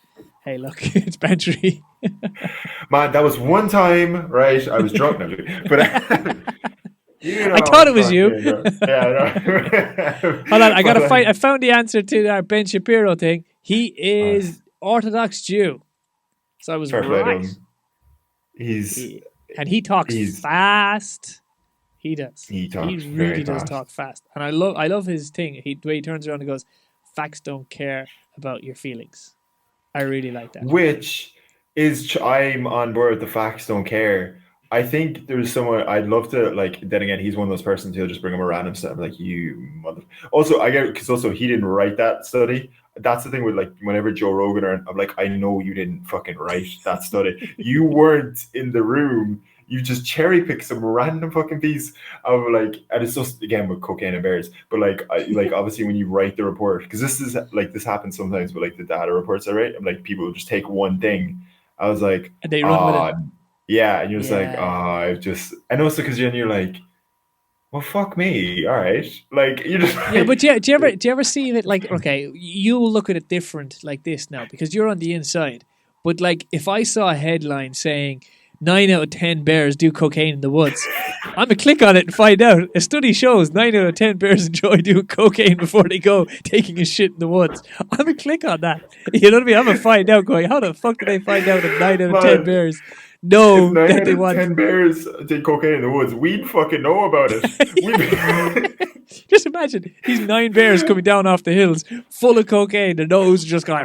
hey, look, it's bantry. Man, that was one time, right? I was drunk, but I thought it was you. Yeah. Hold on, I gotta find. I found the answer to our Ben Shapiro thing. He is Orthodox Jew. So I was right. He talks fast. He does. He really does talk fast. And I love his thing. The way he turns around and goes, facts don't care about your feelings. I really like that. Which is, I'm on board with the facts don't care. I think there's someone I'd love to, like, then again, he's one of those persons who'll just bring him a random stuff, like, you mother. Also, I get, because also he didn't write that study. That's the thing with, like, whenever Joe Rogan, I'm like, I know you didn't fucking write that study. You weren't in the room. You just cherry pick some random fucking piece of, like, and it's just, again, with cocaine and bears. But, like, obviously when you write the report, because this happens sometimes with, like, the data reports I write, like, people will just take one thing. I was like, and they run with it. Yeah, and you're just like, I've just, and also because you're like, well, fuck me, all right, like you're just like, but do you ever see that, like, okay, you'll look at it different like this now because you're on the inside, but like if I saw a headline saying 9 out of 10 bears do cocaine in the woods, I'm gonna click on it and find out. A study shows 9 out of 10 bears enjoy doing cocaine before they go taking a shit in the woods. I'm gonna click on that. You know what I mean? I'm gonna find out. Going, how the fuck did they find out that 9 out of 10 bears? No, that they want 10 bears take cocaine in the woods. We'd fucking know about it. Just imagine these 9 bears coming down off the hills, full of cocaine. Their nose just going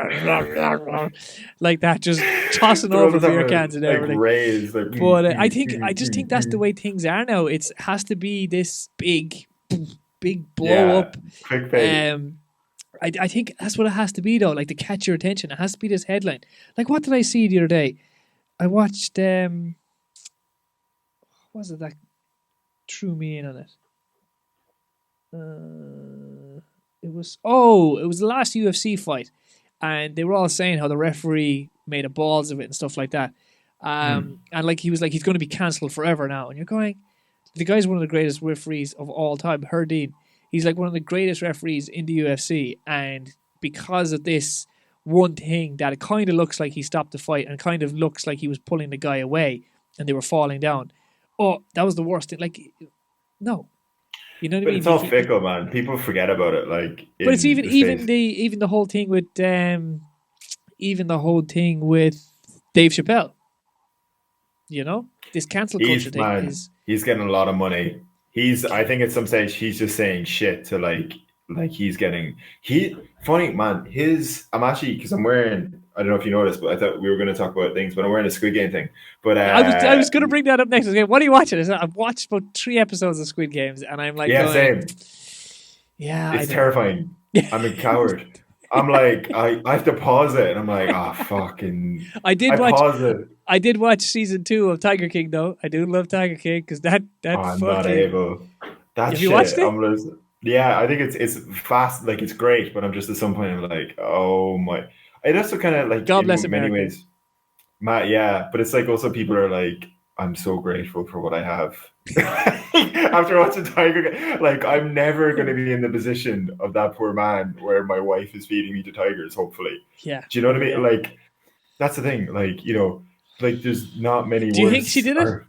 like that, just tossing over beer cans and everything. Raised, but I just think that's the way things are now. It has to be this big blow up. Clickbait. I think that's what it has to be though, like to catch your attention. It has to be this headline. Like, what did I see the other day? I watched what was it that threw me in on it? It was the last UFC fight, and they were all saying how the referee made a balls of it and stuff like that. And like he was like, he's going to be cancelled forever now. And you're going, the guy's one of the greatest referees of all time, Herdine. He's like one of the greatest referees in the UFC, and because of this one thing that it kind of looks like he stopped the fight and kind of looks like he was pulling the guy away and they were falling down. Oh, that was the worst thing. Like, no. You know what I mean? It's all fickle, man. People forget about it. Like, but it's even the whole thing with Dave Chappelle. You know, this cancel culture thing is. He's getting a lot of money. I think at some stage he's just saying shit to like he's getting funny man. I'm actually, because I'm wearing, I don't know if you noticed, but I thought we were going to talk about things, but I'm wearing a Squid Game thing. But I was going to bring that up next. What are you watching? I've watched about 3 episodes of Squid Games, and I'm like, same. Yeah, it's terrifying. I'm a coward. I'm like, I have to pause it, and I'm like, fucking. I pause it. I did watch season 2 of Tiger King, though. I do love Tiger King because that. I'm not able. That Have shit. You watched it? I think it's fast. Like, it's great, but I'm just at some point I'm like, oh my. It also kind of like God bless in America. many ways. But it's like also people are like, I'm so grateful for what I have. After watching Tiger King, like, I'm never going to be in the position of that poor man where my wife is feeding me to tigers, hopefully. Yeah. Do you know what I mean? Yeah. Like, that's the thing. Like, you know, like there's not many Do you think she did it?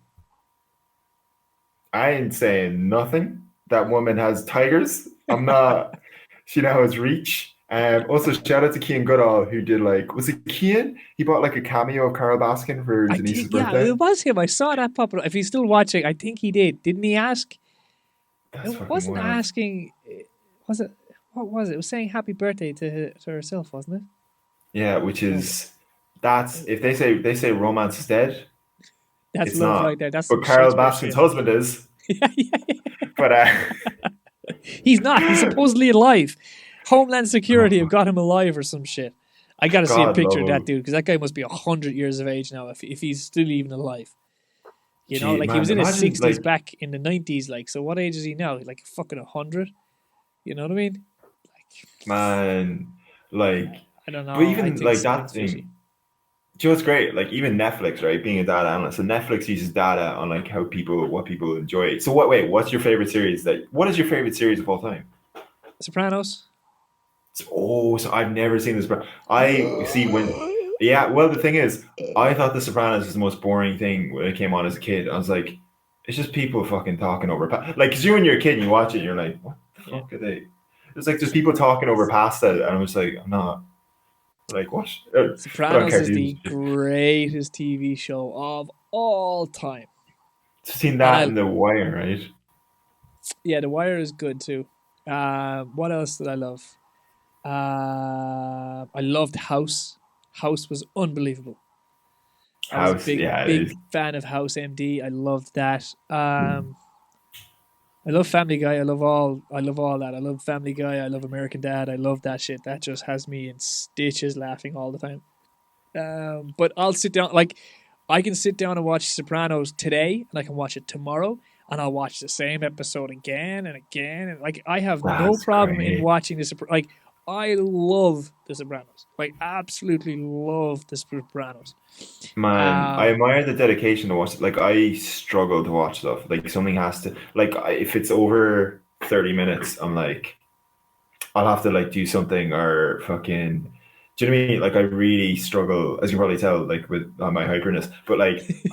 I ain't saying nothing. That woman has tigers. I'm not. She now has reach. Also, shout out to Cian Goodall, who did was it Cian? He bought a cameo of Carl Baskin for Denise's birthday. Yeah, it was him. I saw that pop up. If he's still watching, I think he did. Didn't he ask? It wasn't wild. Asking. Was it? What was it? It was saying happy birthday to herself, wasn't it? Yeah, which is if they say romance is dead. That's it's love not. right there. That's but Carl Baskin's husband is. yeah. But he's not. He's supposedly alive. Homeland Security have got him alive or some shit. I got to see a picture of that dude because that guy must be 100 years of age now if he's still even alive. You know, he was in his 60s back in the 90s. So what age is he now? Like fucking 100. You know what I mean? I don't know. But even that thing. Do you know what's great? Even Netflix, right? Being a data analyst, so Netflix uses data on what people enjoy. So what's your favorite series? What is your favorite series of all time? Sopranos. So I've never seen this. I see when. Yeah, well, the thing is, I thought The Sopranos was the most boring thing when it came on as a kid. I was like, it's just people fucking talking over. Because when you're a kid and you watch it, you're like, what the fuck are they? It's just people talking over pasta, and I was like, I'm not. What? Sopranos is the greatest TV show of all time. I've seen that in The Wire, right? Yeah, The Wire is good too. What else did I love? I loved House. House was unbelievable. I was a big fan of House MD. I loved that. I love Family Guy. I love all that. I love Family Guy. I love American Dad. I love that shit. That just has me in stitches laughing all the time. But I'll sit down, I can sit down and watch Sopranos today, and I can watch it tomorrow, and I'll watch the same episode again and again. And I have no problem in watching this. I love The Sopranos. Absolutely love The Sopranos. Man, I admire the dedication to watch it. I struggle to watch stuff. Something has to, if it's over 30 minutes, I'm I'll have to do something or fucking, do you know what I mean? I really struggle, as you can probably tell, with my hyperness. But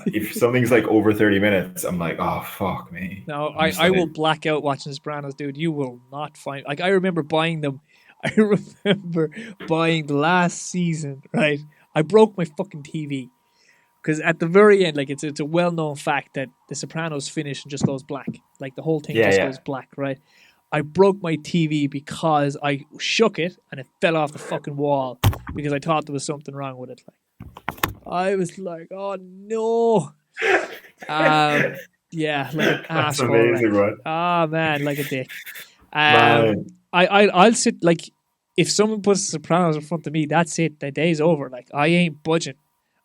if something's over 30 minutes, I'm oh, fuck me. No, I will black out watching The Sopranos, dude. You will not find, I remember buying them. I remember buying the last season, right? I broke my fucking TV. Because at the very end, it's a well-known fact that The Sopranos finish and just goes black. The whole thing goes black, right? I broke my TV because I shook it and it fell off the fucking wall because I thought there was something wrong with it. I was like, oh no. Yeah, an asshole. Amazing, right? Oh man, like a dick. I'll sit if someone puts The Sopranos in front of me, that's it. The day's over. Like, I ain't budging.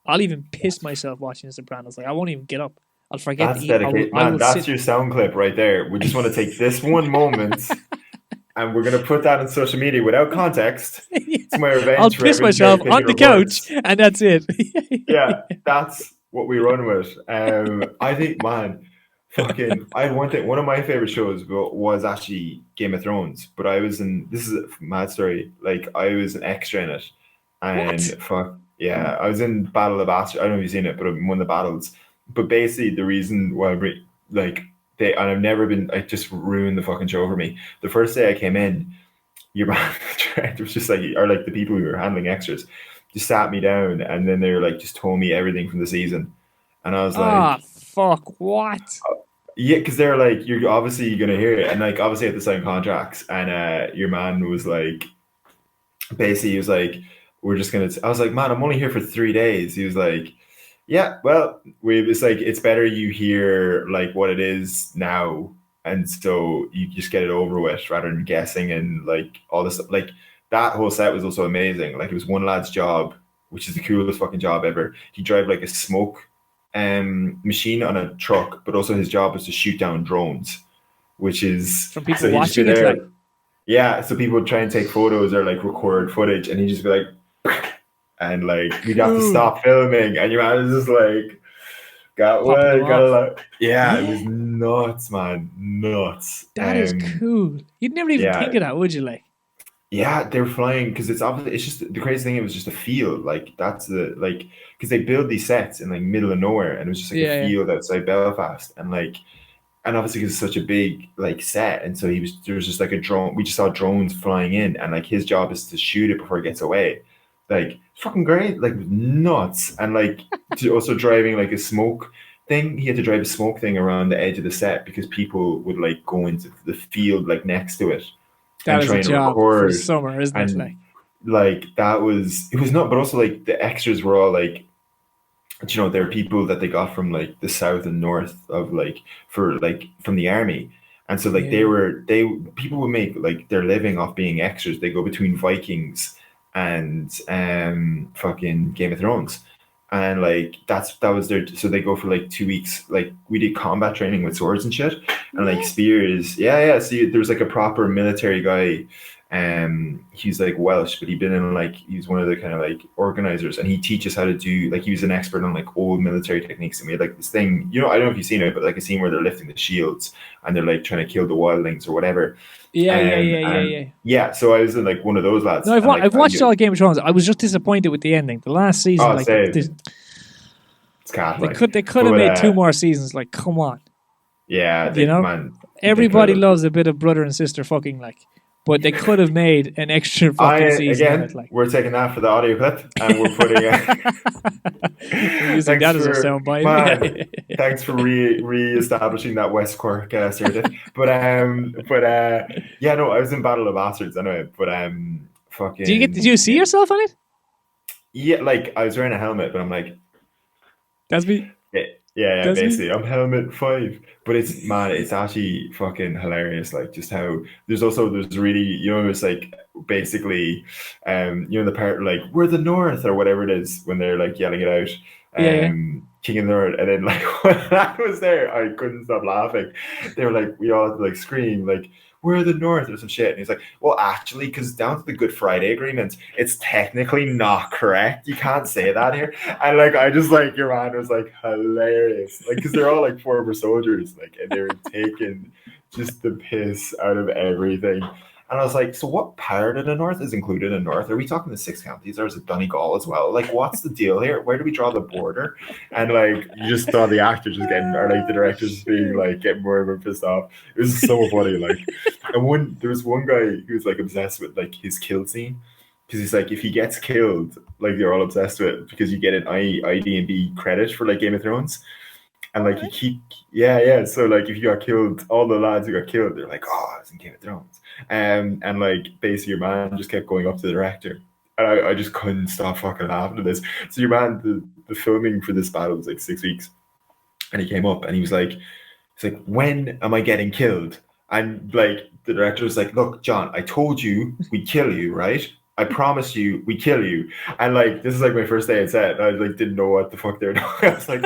I'll even piss myself watching The Sopranos. Like, I won't even get up. I'll forget to That's eat. dedicated, I man. will That's sit. your sound clip right there. We just want to take this one moment, and we're gonna put that on social media without context. It's my revenge. I'll for piss every myself Pickett on the reports. couch, and that's it. Yeah, that's what we run with. I think, man, fucking. I had one thing. One of my favorite shows was actually Game of Thrones, but I was in. This is a mad story. Like, I was an extra in it, and What? fuck yeah, I was in Battle of Bastards. I don't know if you've seen it, but in one of the battles. But basically, the reason why like they and I've never been. I just ruined the fucking show for me. The first day I came in, your man, the director was just like, or like the people who were handling extras, just sat me down, and then they were like, just told me everything from the season, and I was like, fuck, what? yeah, because they're like, you're obviously gonna hear it, and like obviously I had to sign contracts, and your man was like, basically he was like, we're just gonna. I was like, man, I'm only here for 3 days. He was like, yeah, well, it's like it's better you hear like what it is now, and so you just get it over with rather than guessing and like all this stuff. Like that whole set was also amazing. Like it was one lad's job, which is the coolest fucking job ever. He drive like a smoke machine on a truck, but also his job was to shoot down drones, which is From people so he'd just be watching it, there. like, Yeah, so people would try and take photos or like record footage, and he'd just be like, and like we'd have to stop filming, and your man was just like, got popping what, them got a off. lot. Yeah, it was nuts, man, nuts. That is cool. You'd never even think Yeah, of that, would you? Like, yeah, they're flying because it's obviously it's just the crazy thing. It was just a field, like that's the like because they build these sets in like middle of nowhere, and it was just like a yeah. field outside Belfast, and like and obviously because it's such a big like set, and so there was just like a drone. We just saw drones flying in, and like his job is to shoot it before it gets away. Like fucking great, like nuts, and like also driving like a smoke thing. He had to drive a smoke thing around the edge of the set because people would like go into the field like next to it and That is a trying to job for the record, summer, isn't it? and like that was it was not, but also like the extras were all like there are people that they got from like the south and north of like for like from the army, and so like Yeah. they people would make like their living off being extras. They go between Vikings and fucking Game of Thrones, and like that was their, so they go for like 2 weeks. Like we did combat training with swords and shit, and like What? spears. Yeah. See, there was like a proper military guy. He's like Welsh, but he'd been in like he's one of the kind of like organizers, and he teaches how to do like he was an expert on like old military techniques. And we had like this thing, I don't know if you've seen it, but like a scene where they're lifting the shields and they're like trying to kill the wildlings or whatever. Yeah. Yeah, so I was in like one of those lads. No, And like I've watched all Game of Thrones. I was just disappointed with the ending. The last season, like, same. they It's cat like could have made 2 more seasons. Like, come on, yeah, man. everybody loves a bit of brother and sister fucking, like, but they could have made an extra fucking season again, of it. Like, we're taking that for the audio clip, and we're putting we're using that as a soundbite. Man, thanks for re-establishing that West Cork stereotype. But yeah, no, I was in Battle of Bastards anyway. But fucking. Did you see yourself on it? Yeah, like I was wearing a helmet, but I'm like, That's me. Yeah, Does he? basically, I'm helmet 5. But it's actually fucking hilarious. Like just how there's really, it's like basically, the part like we're the North or whatever it is when they're like yelling it out, Yeah. King of the North, and then like when that was there, I couldn't stop laughing. They were like, we all had to like scream like we're the North or some shit, and he's like, well, actually, because down to the Good Friday Agreement, it's technically not correct. You can't say that here. And like, I just like your man was like hilarious, like because they're all like former soldiers, like, and they were taking just the piss out of everything. And I was like, so what part of the North is included in North? Are we talking the 6 counties, or is it Donegal as well? Like, what's the deal here? Where do we draw the border? And like, you just saw the actors just getting, or like the directors just being like, getting more and more pissed off. It was so funny. Like, and there was one guy who was like obsessed with like his kill scene, because he's like, if he gets killed, like they're all obsessed with it because you get an IDMB credit for like Game of Thrones. And like you keep, yeah. So like if you got killed, all the lads who got killed, they're like, oh, I was in Game of Thrones. And like basically your man just kept going up to the director. And I just couldn't stop fucking laughing at this. So your man, the filming for this battle was like 6 weeks. And he came up and he was like, when am I getting killed? And like the director was like, "Look, John, I told you we kill you, right? I promised you we kill you." And like this is like my first day on set. And I like didn't know what the fuck they were doing. I was like,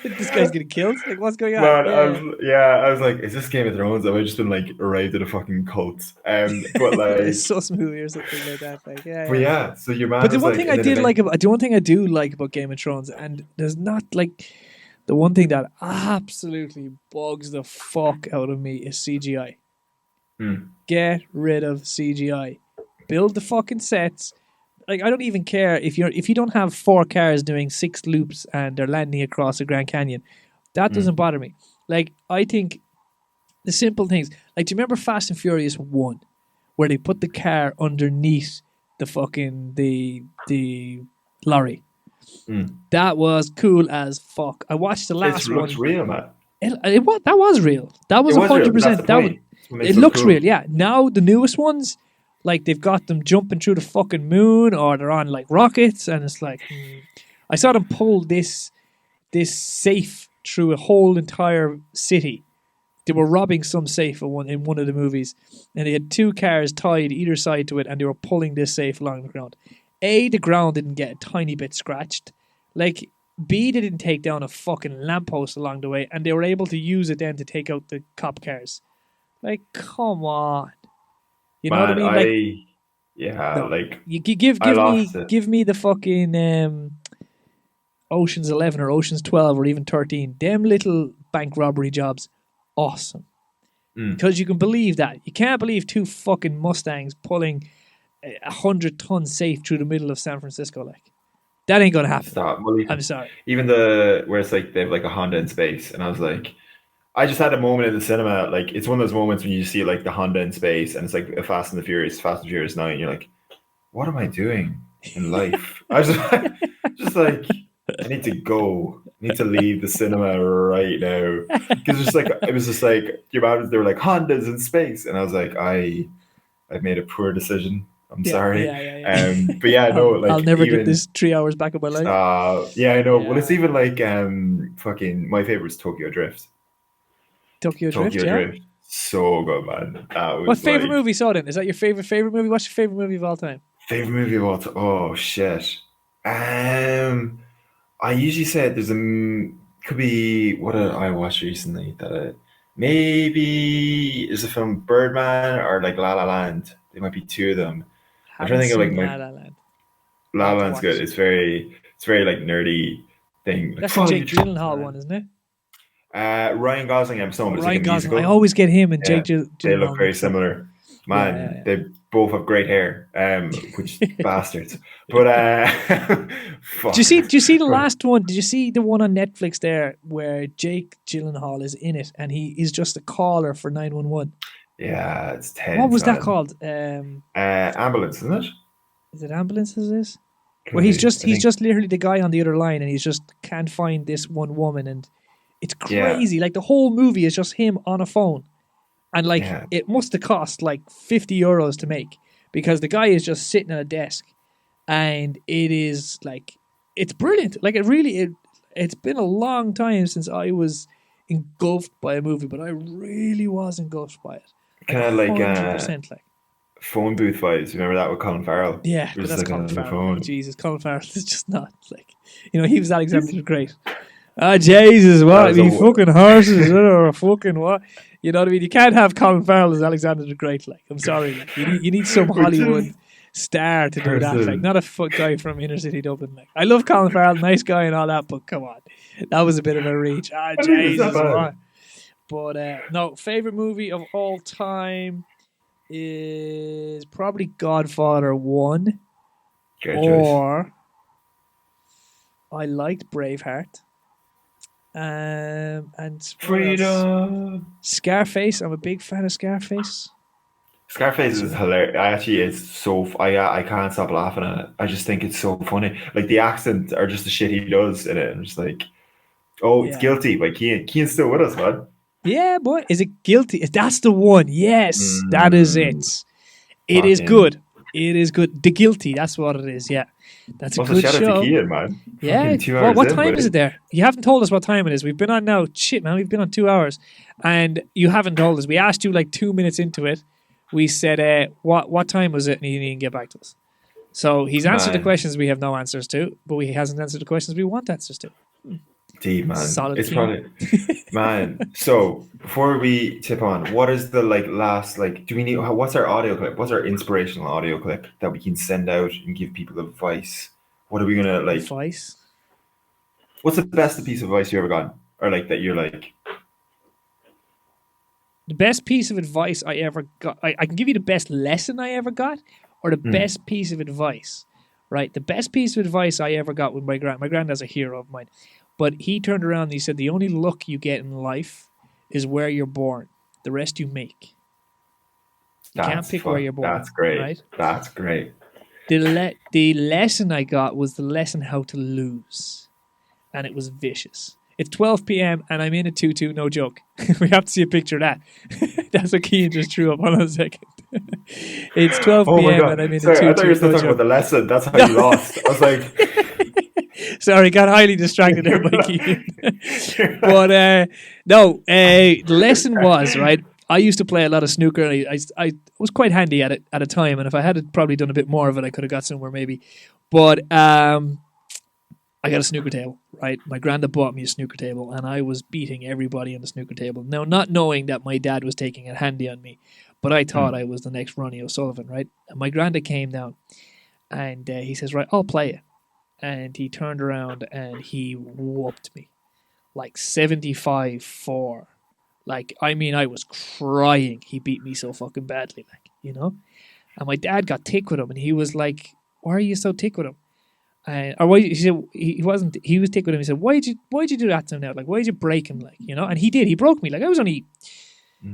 This guy's getting killed. Like, what's going on? man, I was like, is this Game of Thrones? Have I just been like arrived at a fucking cult? But like, it's Sus movie or something like that. Like, but yeah, so your man. But the one like, thing I did like about, the one thing I do like about Game of Thrones, and there's not like the one thing that absolutely bugs the fuck out of me is CGI. Get rid of CGI. Build the fucking sets. Like, I don't even care if you don't have 4 cars doing 6 loops and they're landing across the Grand Canyon. That doesn't bother me. Like, I think the simple things. Like, do you remember Fast and Furious 1, where they put the car underneath the fucking the lorry? That was cool as fuck. I watched the last one. It looks real, man. That was real. That was 100%. It looks cool. Real. Yeah. Now the newest ones, like they've got them jumping through the fucking moon, or they're on like rockets, and it's like I saw them pull this safe through a whole entire city. They were robbing some safe in one of the movies, and they had 2 cars tied either side to it, and they were pulling this safe along the ground. A, the ground didn't get a tiny bit scratched. Like, B, they didn't take down a fucking lamppost along the way, and they were able to use it then to take out the cop cars. Like, come on. You know what I mean? Like, you give me the fucking Ocean's 11 or Ocean's 12 or even 13. Them little bank robbery jobs, awesome. Because you can believe that. You can't believe 2 fucking Mustangs pulling 100-ton safe through the middle of San Francisco. Like, that ain't gonna happen. I'm sorry. Even where it's like they have like a Honda in space, and I was like, I just had a moment in the cinema. Like, it's one of those moments when you see like the Honda in space, and it's like a Fast and Furious 9, and you're like, what am I doing in life? I was just like, I need to go. I need to leave the cinema right now. Because it was just like they were like Hondas in space, and I was like, I've made a poor decision. I'm sorry. But yeah, no, like I'll never get this 3 hours back of my life. Yeah, I know. Yeah. Well, it's even like fucking my favorite is Tokyo Drift. Tokyo Drift, so good, man. What favorite movie you saw then? Is that your favorite movie? What's your favorite movie of all time? Favorite movie of all time? Oh shit. I usually say there's could be what did I watched recently that maybe is a film Birdman or like La La Land. There might be 2 of them. I'm trying to think of like La La Land. La La Land's good. It's very like nerdy thing. That's the Jake Gyllenhaal one, isn't it? Ryan Gosling and Stone. Ryan Gosling. I always get him and Jake Gyllenhaal. They look very similar. Man, they both have great hair. Which bastards. But fuck. Did you see the last one? Did you see the one on Netflix there where Jake Gyllenhaal is in it and he is just a caller for 911? Yeah, it's tense. What was that called? Ambulance, isn't it? Is it Ambulance? Is this? Where he's just literally the guy on the other line, and he's just can't find this one woman, and it's crazy. Like the whole movie is just him on a phone, and like it must have cost like €50 to make because the guy is just sitting at a desk, and it is like it's brilliant. Like it's been a long time since I was engulfed by a movie, but I really was engulfed by it. Kind of like phone booth vibes. Remember that with Colin Farrell? Yeah, but that's Colin Farrell. Jesus, Colin Farrell is just not like, he was Alexander the Great. Jesus, what? I mean, fucking horses or fucking what? You know what I mean? You can't have Colin Farrell as Alexander the Great. Like, I'm sorry. Like, you need some Hollywood star to do that. Like, not a guy from inner city Dublin. Like, I love Colin Farrell, nice guy and all that, but come on, that was a bit of a reach. Jesus, what? But no, favorite movie of all time is probably Godfather 1. Or I liked Braveheart. And Freedom. Scarface. I'm a big fan of Scarface. Scarface is hilarious. It's so I can't stop laughing at it. I just think it's so funny. Like the accent or just the shit he does in it. I'm just like, it's Guilty by Keane. Keane's still with us, man. Yeah, boy. Is it Guilty? That's the one. Yes, that is it. It is good. It is good. The Guilty, that's what it is. Yeah, that's a Also, good shout out to show. Ciaran, man. Yeah. Fucking 2 Well, hours what in, time buddy. is it there? You haven't told us what time it is. We've been on now. Shit, man. We've been on 2 hours, and you haven't told us. We asked you like 2 minutes into it. We said, "What time was it?" And he didn't get back to us. So he's answered the Man. questions we have no answers to, but he hasn't answered the questions we want answers to. Deep, man. Solid It's team. probably, man. So before we tip on, what is the like last like? Do we need? What's our audio clip? What's our inspirational audio clip that we can send out and give people advice? What are we gonna like? Advice. What's the best piece of advice you ever gotten, or like that you're like? The best piece of advice I ever got. I can give you the best lesson I ever got, or the best piece of advice. Right, the best piece of advice I ever got with my grand. My granddad's a hero of mine. But he turned around and he said, the only luck you get in life is where you're born. The rest you make. You can't pick where you're born. That's great. Right? That's great. The lesson I got was the lesson how to lose. And it was vicious. It's 12 p.m. and I'm in a tutu, no joke. We have to see a picture of that. That's what Keane just threw up. Hold on a second. It's 12 p.m. and I'm in a tutu, I thought you were still no talking joke. about the lesson. That's how you lost. I was like... Sorry, got highly distracted there by Keane. But the lesson was, right, I used to play a lot of snooker. I was quite handy at it at a time, and if I had probably done a bit more of it, I could have got somewhere maybe. But I got a snooker table, right? My granddad bought me a snooker table, and I was beating everybody on the snooker table. Now, not knowing that my dad was taking it handy on me, but I thought I was the next Ronnie O'Sullivan, right? And my granddad came down, and he says, right, I'll play it. And he turned around and he whooped me like 75-4. Like, I mean, I was crying. He beat me so fucking badly, like, you know? And my dad got tick with him, and he was like, why are you so tick with him? Or why? He said he wasn't. He was tick with him. He said, why'd you do that to him now? Like, why'd you break him? Like, you know? And he did. He broke me. Like, I was only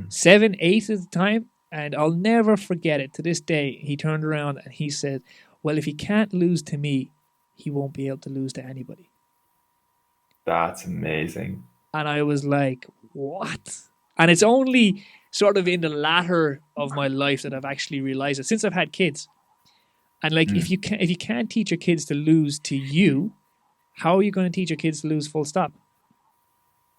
7, 8 at the time, and I'll never forget it. To this day, he turned around and he said, well, if he can't lose to me, he won't be able to lose to anybody. That's amazing. And I was like, what? And it's only sort of in the latter of my life that I've actually realized it, since I've had kids. And like, if you can't teach your kids to lose to you, how are you going to teach your kids to lose full stop?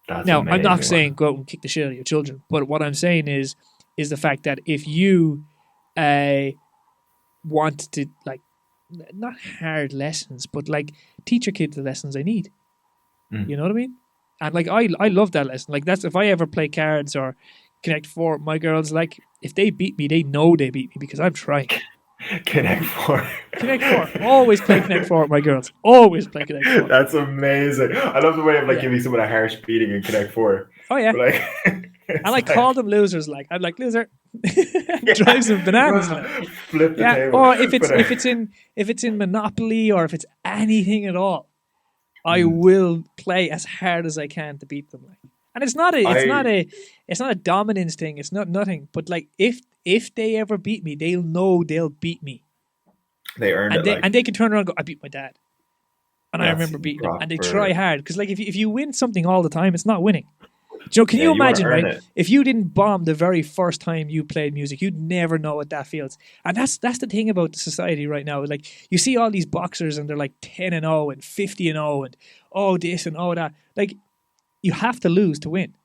That's now, amazing. I'm not saying go out and kick the shit out of your children, but what I'm saying is the fact that if you want to, like, not hard lessons, but like teach your kids the lessons they need. You know what I mean? And like, I love that lesson. Like, that's, if I ever play cards or Connect Four, my girls, like, if they beat me, they know they beat me because I'm trying. Connect Four. Connect Four. Always play Connect Four with my girls. Always play Connect Four. That's amazing. I love the way of like giving someone a harsh beating in Connect Four. Oh yeah. Like, and I call them losers. Like, I'm like, loser. Drives them bananas. Flip the table. Or if it's in Monopoly or if it's anything at all, I will play as hard as I can to beat them. Like. And it's not a dominance thing. It's not nothing. But like, if they ever beat me, they'll know they'll beat me. They earned it. And they can turn around and go, I beat my dad. And I remember beating them. And they try hard. Because like, if you win something all the time, it's not winning. Joe, can you imagine, right? If you didn't bomb the very first time you played music, you'd never know what that feels. And that's the thing about the society right now. Like, you see all these boxers and they're like 10-0 and 50-0 and oh this and oh that. Like, you have to lose to win.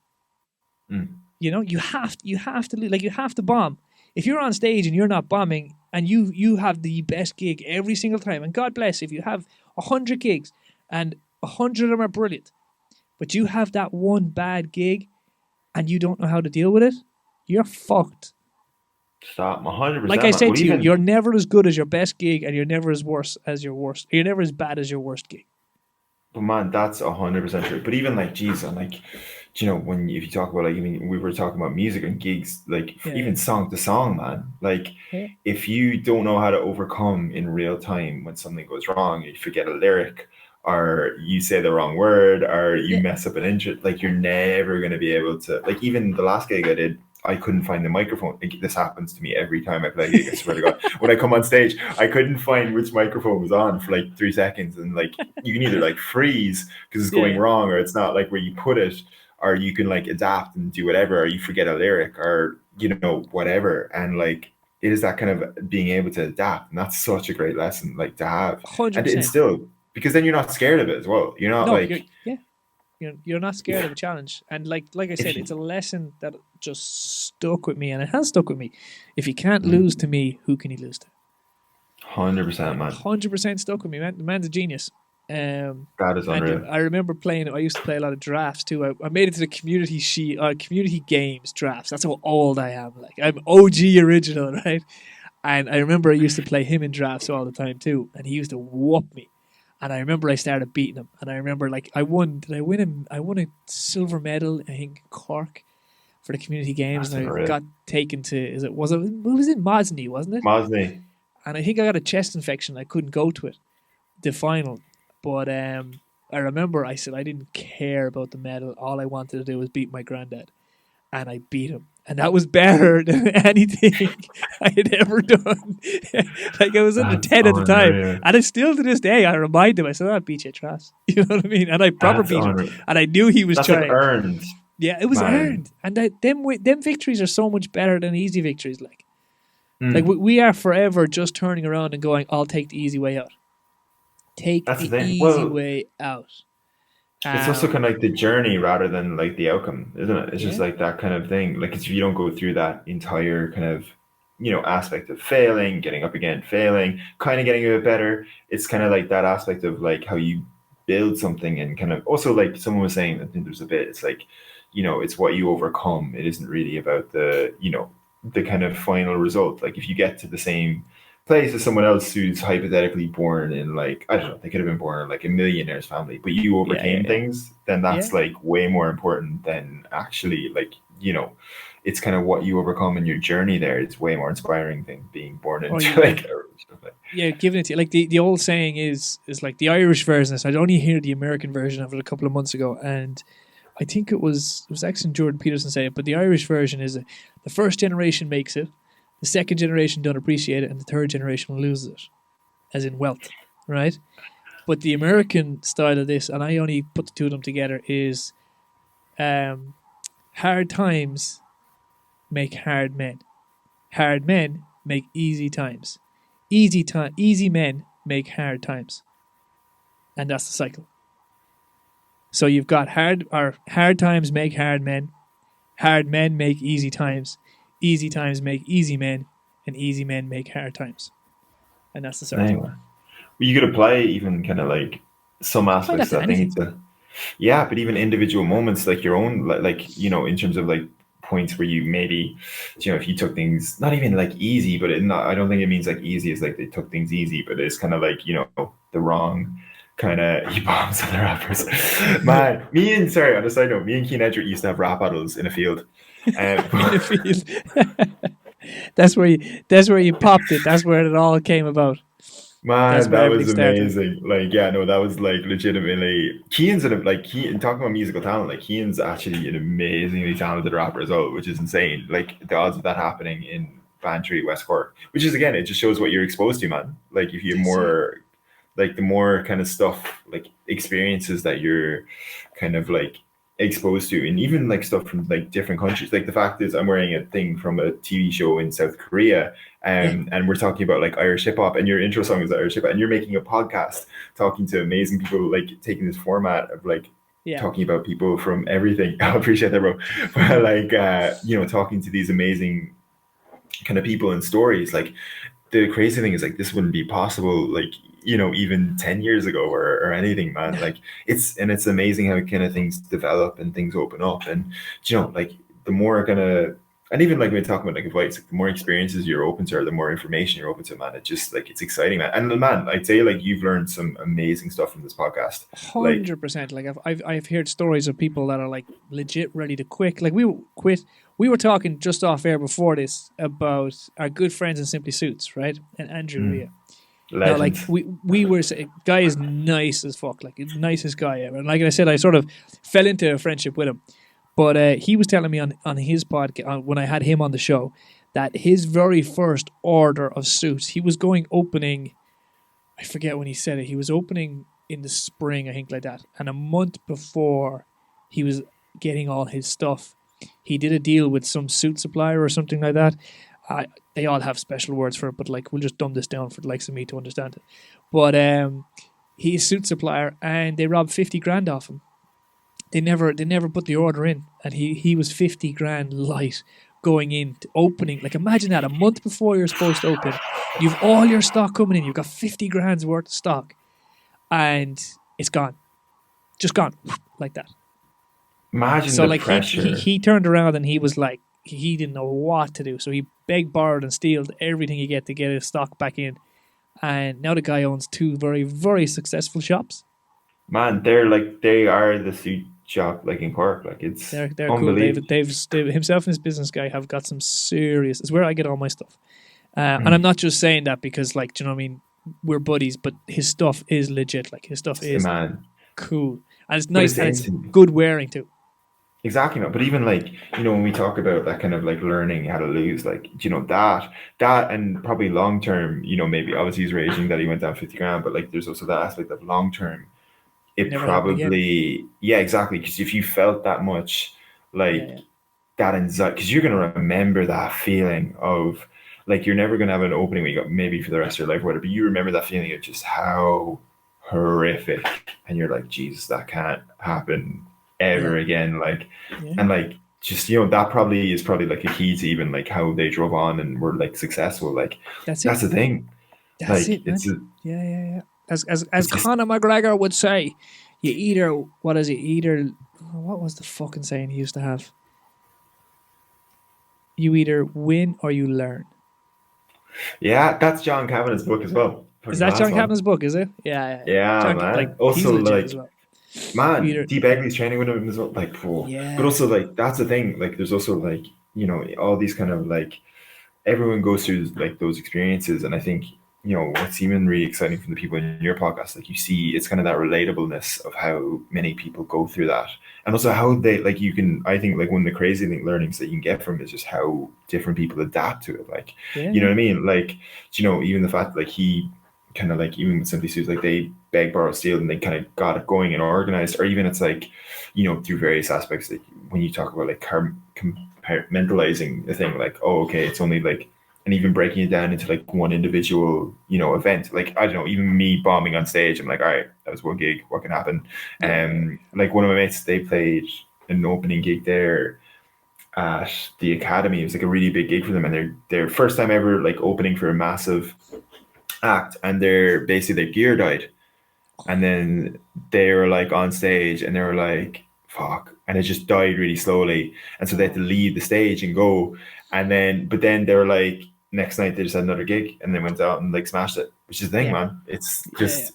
You know, you have to lose. Like, you have to bomb. If you're on stage and you're not bombing and you have the best gig every single time, and God bless if you have 100 gigs and 100 of them are brilliant, but you have that one bad gig and you don't know how to deal with it, you're fucked. Stop, 100%. Like I said to you, you're never as good as your best gig and you're never as worse as your worst. You're never as bad as your worst gig. But man, that's 100% true. But even like, geez, and like, you know, if you talk about like, I mean, we were talking about music and gigs, like even song to song, man. Like, if you don't know how to overcome in real time when something goes wrong, you forget a lyric, or you say the wrong word, or you mess up an inch, like, you're never going to be able to, like, even the last gig I did, I couldn't find the microphone. This happens to me every time I play a gig, I swear to God. When I come on stage, I couldn't find which microphone was on for like 3 seconds. And like, you can either like freeze because it's going wrong, or it's not like where you put it, or you can like adapt and do whatever, or you forget a lyric, or, you know, whatever. And like, it is that kind of being able to adapt, and that's such a great lesson, like to have and to 100%. instill, because then you're not scared of it as well. You're not No, like you're not scared of a challenge, and like I if said, you, it's a lesson that just stuck with me, and it has stuck with me. If you can't lose to me, who can you lose to? 100%, man. 100% stuck with me, man. The man's a genius. That is unreal. And I remember playing. I used to play a lot of drafts too. I made it to the community games drafts. That's how old I am. Like I'm OG original, right? And I remember I used to play him in drafts all the time too, and he used to whoop me. And I remember I started beating him, and I remember like I won. Did I win him? I won a silver medal, I think, in Cork for the community games, That's and I unreal. got taken to. Was it Mosney? Wasn't it? Mosney. And I think I got a chest infection. I couldn't go to it, the final. But I remember I said I didn't care about the medal. All I wanted to do was beat my granddad, and I beat him. And that was better than anything I had ever done. Like I was under 10 at the time. Unreal. And I still to this day, I remind him, I said, I'll beat you, Trash. You know what I mean? And I proper That's beat unreal. him. And I knew he was That's trying. like earned. Yeah, it was Man. earned. And them victories are so much better than easy victories. Like we are forever just turning around and going, I'll take the easy way out. That's the the thing. easy Well, way out. it's also kind of like the journey rather than like the outcome, isn't it? It's just like that kind of thing. Like if you don't go through that entire kind of, aspect of failing, getting up again, failing, kind of getting a bit better. It's kind of like that aspect of like how you build something, and kind of also like someone was saying, I think there's a bit, it's like, it's what you overcome. It isn't really about the kind of final result. Like if you get to the same place as someone else who's hypothetically born in like, I don't know, they could have been born in like a millionaire's family, but you overcame things, then that's like way more important than actually like, it's kind of what you overcome in your journey there. It's way more inspiring than being born into giving it to you. Like the old saying is like the Irish version of this. I'd only hear the American version of it a couple of months ago, and I think it was actually Jordan Peterson saying it, but the Irish version is the first generation makes it, the second generation don't appreciate it, and the third generation loses it, as in wealth, right? But the American style of this, and I only put the two of them together, is hard times make hard men. Hard men make easy times. Easy men make hard times. And that's the cycle. So you've got hard times make hard men make easy times make easy men, and easy men make hard times. And that's the circle. Anyway. Well, you could apply even kind of like some aspects of that thing to, but even individual moments, like your own, like in terms of like points where you maybe, if you took things not even like easy, but I don't think it means like easy is like they took things easy, but it's kind of like, the wrong kind of bombs on the rappers. Man, on a side note, me and Keen Edgeworth used to have rap battles in a field. In a field. That's where you popped it. That's where it all came about. Man, that was amazing. Like, that was like legitimately. Keane's talking about musical talent. Like, Keane's actually an amazingly talented rapper as well, which is insane. Like, the odds of that happening in Bantry, West Cork, which is again, it just shows what you're exposed to, man. Like, if you're more, like, the more kind of stuff, like experiences that you're kind of like exposed to, and even like stuff from like different countries. Like the fact is, I'm wearing a thing from a TV show in South Korea. And we're talking about like Irish hip hop, and your intro song is Irish hip hop, and you're making a podcast talking to amazing people, like taking this format of like talking about people from everything. I appreciate that, bro. But like, talking to these amazing kind of people and stories. Like the crazy thing is like, this wouldn't be possible, like, even 10 years ago or anything, man. Like it's amazing how kind of things develop and things open up. And, like the more kind of, and even like when we talk about like advice, like the more experiences you're open to, or the more information you're open to, man, it's just like, it's exciting, man. And man, I'd say like you've learned some amazing stuff from this podcast. 100%. Like I've heard stories of people that are like legit ready to quit. Like we quit. We were talking just off air before this about our good friends in Simply Suits, right? And Andrew Ria. Now, like we were, guy is nice as fuck, like nicest guy ever. And like I said, I sort of fell into a friendship with him. But he was telling me on his podcast, when I had him on the show, that his very first order of suits, he was going opening, I forget when he said it, he was opening in the spring, I think, like that. And a month before he was getting all his stuff, he did a deal with some suit supplier or something like that. They all have special words for it, but like we'll just dumb this down for the likes of me to understand it. But he's a suit supplier, and they robbed 50 grand off him. They never put the order in, and he was 50 grand light going in to opening. Like imagine that, a month before you're supposed to open, you've all your stock coming in, you've got 50 grand's worth of stock, and it's gone, just gone like that. Imagine so the like pressure. he turned around and he was like, he didn't know what to do, so he begged, borrowed, and stealed everything he get to get his stock back in. And now the guy owns 2 very, very successful shops. Man, they are the suit shop like in Cork. Like it's They're unbelievable. cool. They've himself and his business guy have got some serious. It's where I get all my stuff. And I'm not just saying that because, like, do you know what I mean? We're buddies, but his stuff is legit. Like his stuff is cool, and it's nice, and it's good wearing too. Exactly, man. But even like, when we talk about that kind of like learning how to lose, like, that and probably long term, maybe obviously he's raging that he went down 50 grand, but like there's also that aspect of long term. It Never probably, yeah, exactly. Because if you felt that much, like that anxiety, because you're going to remember that feeling of like, you're never going to have an opening when you got maybe for the rest of your life or whatever, but you remember that feeling of just how horrific. And you're like, Jesus, that can't happen ever again. Like, and like, just, that probably is like a key to even like how they drove on and were like successful. Like, that's the thing. That's like, it, man. It's yeah. As Conor McGregor would say, what was the fucking saying he used to have? You either win or you learn. Yeah, that's John Kavanagh's book as well. Is that John Kavanagh's book, is it? Yeah, man. Like, also, like, as well. Man, Dee Begley's training with him as well. Like, but also, like, that's the thing. Like, there's also, like, all these kind of, like, everyone goes through, like, those experiences. And I think, what's even really exciting from the people in your podcast, like, you see, it's kind of that relatableness of how many people go through that. And also how they, like, I think, like, one of the crazy learnings that you can get from it is just how different people adapt to it. Like, you know what I mean? Like, even the fact, like, he kind of like, even with Simply Suits, like they beg, borrow, steal, and they kind of got it going and organized. Or even it's like, through various aspects, like when you talk about like compartmentalizing the thing, like, oh, okay, it's only like, and even breaking it down into like one individual, event. Like, I don't know, even me bombing on stage, I'm like, all right, that was one gig, what can happen? Like one of my mates, they played an opening gig there at the Academy. It was like a really big gig for them, and their first time ever like opening for a massive act, and their gear died, and then they were like on stage and they were like, fuck, and it just died really slowly, and so they had to leave the stage and go, and then they were like, next night they just had another gig and they went out and like smashed it, which is the thing, man. It's just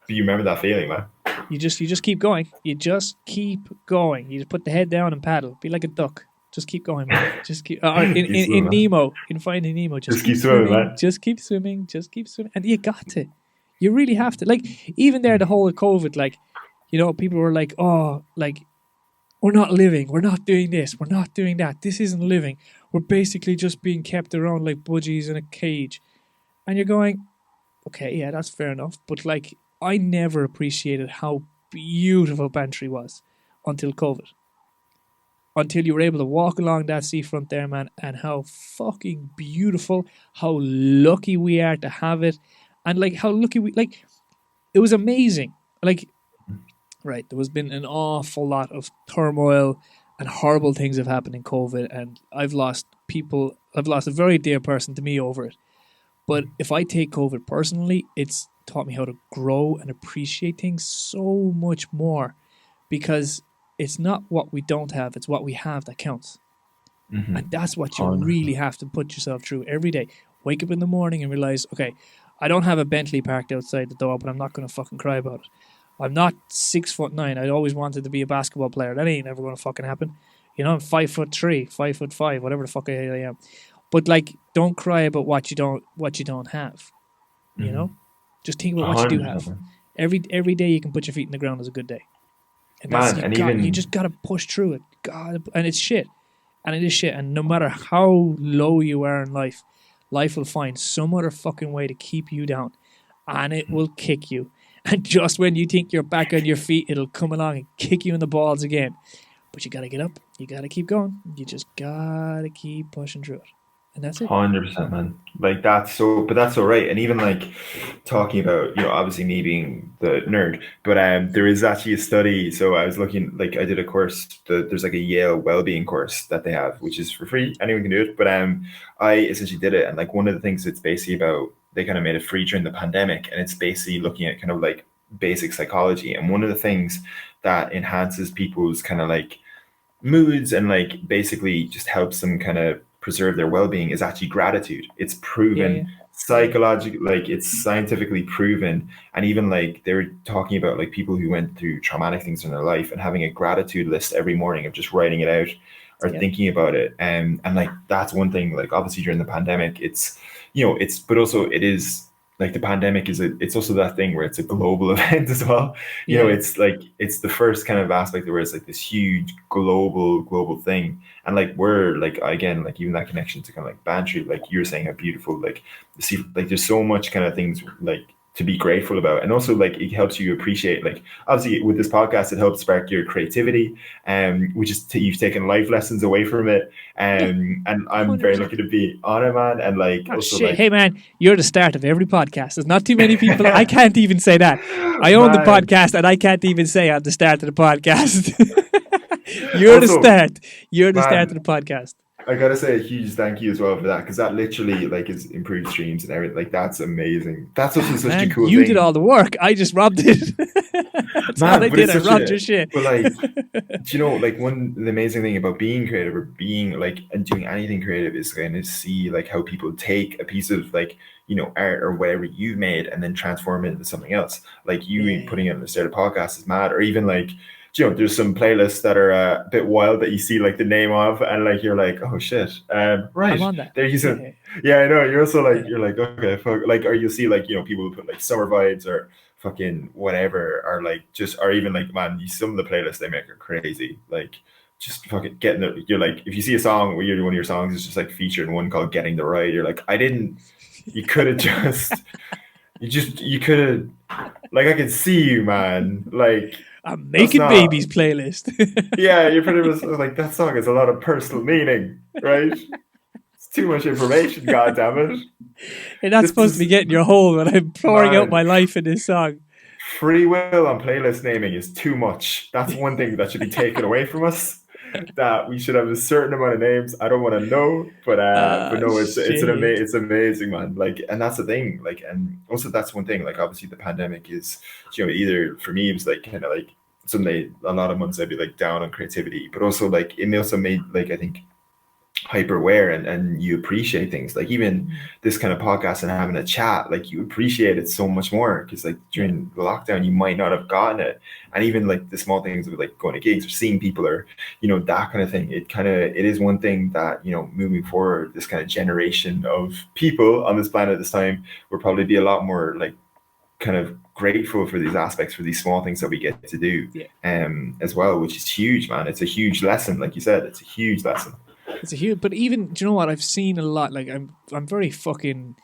you remember that feeling, man. You just keep going. You just keep going. You just put the head down and paddle. Be like a duck. Just keep going, man. Just keep. In Nemo, in Finding Nemo, just keep swimming, man. Just keep swimming. Just keep swimming. And you got to. You really have to. Like, even there, the whole COVID, like, people were like, oh, like, we're not living. We're not doing this. We're not doing that. This isn't living. We're basically just being kept around like budgies in a cage. And you're going, okay, yeah, that's fair enough. But, like, I never appreciated how beautiful Bantry was until COVID. Until you were able to walk along that seafront there, man, and how fucking beautiful, how lucky we are to have it, and like how lucky it was amazing. Like, right, there has been an awful lot of turmoil and horrible things have happened in COVID, and I've lost a very dear person to me over it. But if I take COVID personally, it's taught me how to grow and appreciate things so much more, because it's not what we don't have, it's what we have that counts. Mm-hmm. And that's what you really have to put yourself through every day. Wake up in the morning and realize, okay, I don't have a Bentley parked outside the door, but I'm not going to fucking cry about it. I'm not 6'9". I always wanted to be a basketball player. That ain't never going to fucking happen. I'm 5'3", 5'5", whatever the fuck I am. But like, don't cry about what you don't have. Mm-hmm. Just think about what you do have. Every day you can put your feet in the ground is a good day. And you just gotta push through it. God, and it's shit. And it is shit. And no matter how low you are in life will find some other fucking way to keep you down. And it will kick you. And just when you think you're back on your feet, it'll come along and kick you in the balls again. But you gotta get up. You gotta keep going. You just gotta keep pushing through it. And that's it. 100%, man. Like that's so, but that's so right. And even like talking about, obviously me being the nerd, but there is actually a study. So I was looking, like I did a course. There's like a Yale well-being course that they have, which is for free. Anyone can do it. But I essentially did it, and like one of the things it's basically about, they kind of made it free during the pandemic, and it's basically looking at kind of like basic psychology. And one of the things that enhances people's kind of like moods and like basically just helps them kind of preserve their well-being is actually gratitude. It's proven psychologically, like it's scientifically proven. And even like they were talking about like people who went through traumatic things in their life and having a gratitude list every morning of just writing it out or thinking about it. And like that's one thing, like obviously during the pandemic, it's but also it is like the pandemic it's also that thing where it's a global event as well. It's like it's the first kind of aspect where it's like this huge global thing. And like we're like, again, like even that connection to kind of like bantry, like you were saying, how beautiful, like see, like there's so much kind of things like to be grateful about. And also like it helps you appreciate, like obviously with this podcast it helps spark your creativity, which is you've taken life lessons away from it, and I'm 100%. Very lucky to be on it, man. And like also shit. Like, hey man, you're the start of every podcast. There's not too many people. I can't even say that I own the podcast, and I can't even say I'm the start of the podcast. You're also, the start. You're the start of the podcast. I gotta say a huge thank you as well for that, because that literally like is improved streams and everything. Like that's amazing. That's also such a cool thing. You did all the work. I just robbed it. That's all I did. I robbed your shit. But like, like the amazing thing about being creative or being like and doing anything creative is kind of see like how people take a piece of like art or whatever you've made and then transform it into something else. Like you putting it on the start of podcast is mad. Or even like, there's some playlists that are a bit wild that you see like the name of, and like you're like, oh shit, right? I'm on that. They're using, I know. You're also like, you're like, okay, fuck. Like, or you see like people who put like summer vibes or fucking whatever, or like just, or even like, man, some of the playlists they make are crazy. Like, just fucking getting it. You're like, if you see a song where one of your songs is just like featured in one called "Getting the Ride," you're like, you could have just, you could have, like, I could see you, man, like. I'm making babies playlist. Yeah, you're pretty much like, that song has a lot of personal meaning, right? It's too much information, goddammit. You're not supposed to be getting your hole when I'm pouring out my life in this song. Free will on playlist naming is too much. That's one thing that should be taken away from us. That we should have a certain amount of names. I don't want to know, but no, it's amazing, man. Like, and that's the thing. Like, and also that's one thing. Like, obviously the pandemic is, either for me it was like kind of like someday a lot of months I'd be like down on creativity, but also like it also made like I think hyper aware and you appreciate things like even this kind of podcast and having a chat, like you appreciate it so much more because like during the lockdown you might not have gotten it. And even like the small things of like going to gigs or seeing people or that kind of thing, it is one thing that moving forward, this kind of generation of people on this planet this time will probably be a lot more like kind of grateful for these aspects, for these small things that we get to do as well, which is huge, man. It's a huge lesson, like you said. It's a huge lesson. It's a huge, but even, do you know what? I've seen a lot, like, I'm very fucking,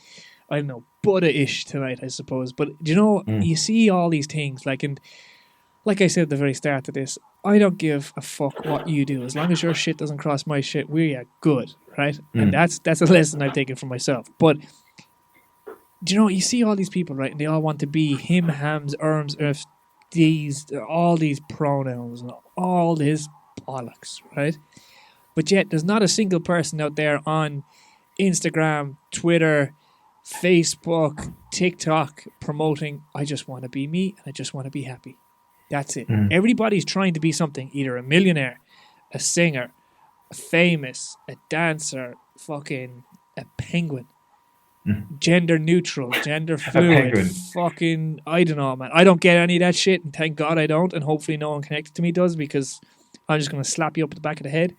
I don't know, Buddha-ish tonight, I suppose. But, do you know, you see all these things, like, and like I said at the very start of this, I don't give a fuck what you do. As long as your shit doesn't cross my shit, we're good, right? And that's a lesson I've taken for myself. But, do you know, you see all these people, right? And they all want to be him, hams, erms, earths, all these pronouns, and all this bollocks, right? But yet, there's not a single person out there on Instagram, Twitter, Facebook, TikTok promoting, I just want to be me and I just want to be happy. That's it. Everybody's trying to be something, either a millionaire, a singer, a famous, a dancer, fucking a penguin, gender neutral, gender fluid, fucking, I don't know, man. I don't get any of that shit, and thank God I don't, and hopefully no one connected to me does, because I'm just going to slap you up at the back of the head.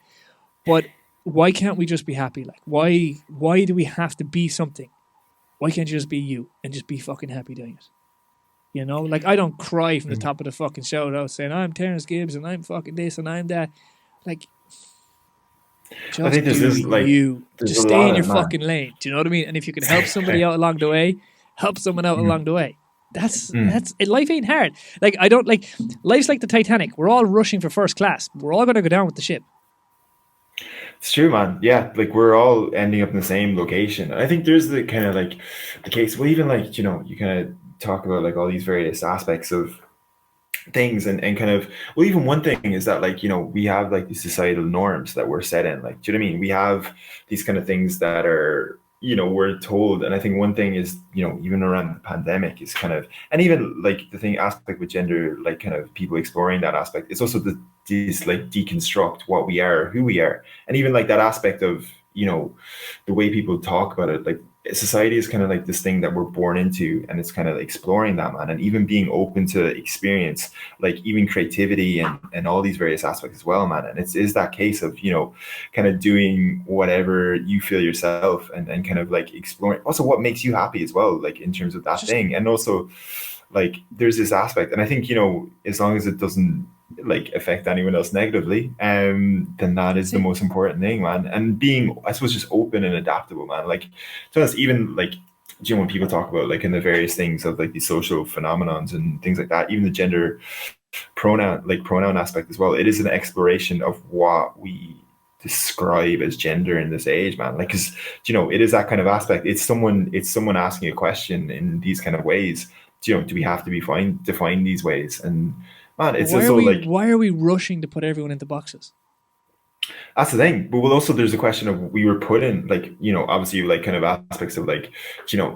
But why can't we just be happy? Like, why do we have to be something? Why can't you just be you and just be fucking happy doing it? Like, I don't cry from the top of the fucking show out saying, I'm Terence Gibbs and I'm fucking this and I'm that. Like, just I think just stay in your fucking lane. Do you know what I mean? And if you can help somebody out along the way, help someone out along the way. That's it. Life ain't hard. Like, life's like the Titanic. We're all rushing for first class. We're all going to go down with the ship. It's true, man. Yeah, like we're all ending up in the same location. And I think there's the kind of like the case. Well, even like you kind of talk about like all these various aspects of things and kind of well, even one thing is that like we have like these societal norms that we're set in. Like, do you know what I mean? We have these kind of things that are we're told, and I think one thing is even around the pandemic is kind of, and even like the thing aspect with gender, like kind of people exploring that aspect, it's also this like deconstruct what we are, who we are, and even like that aspect of the way people talk about it. Like society is kind of like this thing that we're born into, and it's kind of exploring that, man, and even being open to experience, like even creativity and all these various aspects as well, man. And it's is that case of kind of doing whatever you feel yourself, and kind of like exploring also what makes you happy as well, like in terms of that thing. And also like there's this aspect, and I think as long as it doesn't like affect anyone else negatively, then that is the most important thing, man. And being, I suppose, just open and adaptable, man. Like, to be honest, even like, when people talk about like in the various things of like these social phenomenons and things like that, even the gender pronoun aspect as well, it is an exploration of what we describe as gender in this age, man. Like, because it is that kind of aspect. It's someone asking a question in these kind of ways. Do we have to be defined these ways? And man, it's also like, why are we rushing to put everyone into boxes? That's the thing. But well, also there's a question of we were put in like, obviously like kind of aspects of like,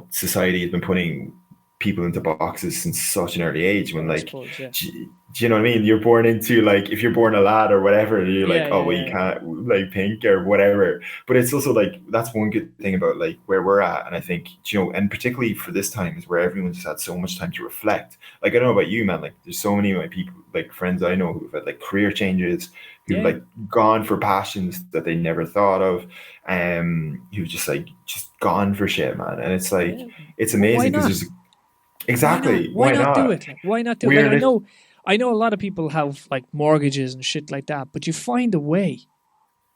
society has been putting people into boxes since such an early age when like, suppose, yeah. do you know what I mean? You're born into like, if you're born a lad or whatever, you're like, oh, well, you yeah. can't like pink or whatever. But it's also like, that's one good thing about like where we're at. And I think, and particularly for this time is where everyone just had so much time to reflect. Like, I don't know about you, man, like there's so many of my people, like friends I know who've had like career changes, who've like gone for passions that they never thought of, who've just gone for shit, man. And it's like, it's amazing because there's exactly why not do it? Like, why not do it? Like, I know a lot of people have like mortgages and shit like that, but you find a way.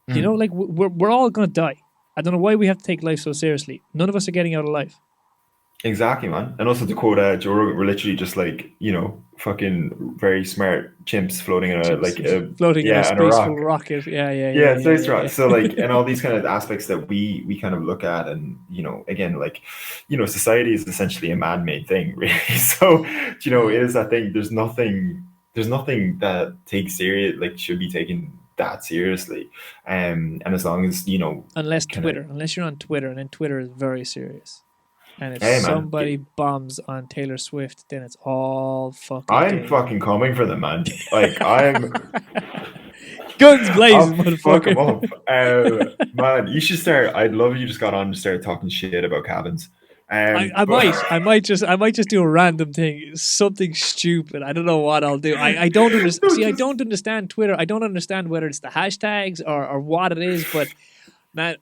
Like we're all gonna die. I don't know why we have to take life so seriously. None of us are getting out alive. Exactly, man. And also to quote Joe Rogan, we're literally just like, fucking very smart chimps floating in a in a spaceful rocket. Yeah. Space rock. So like, and all these kind of aspects that we kind of look at, and again, like, society is essentially a man-made thing, really. So, it is that thing. There's nothing that takes serious, like should be taken that seriously. And as long as, unless you're on Twitter, and then Twitter is very serious. And if somebody bombs on Taylor Swift, then it's all fucking I'm fucking coming for them, man. Like, I'm... Guns blazing, motherfucker. Fuck them up. Man, you should start... I'd love if you just got on and started talking shit about cabins. I might just do a random thing, something stupid. I don't know what I'll do. I don't understand. See, I don't understand Twitter. I don't understand whether it's the hashtags or what it is, but... Man,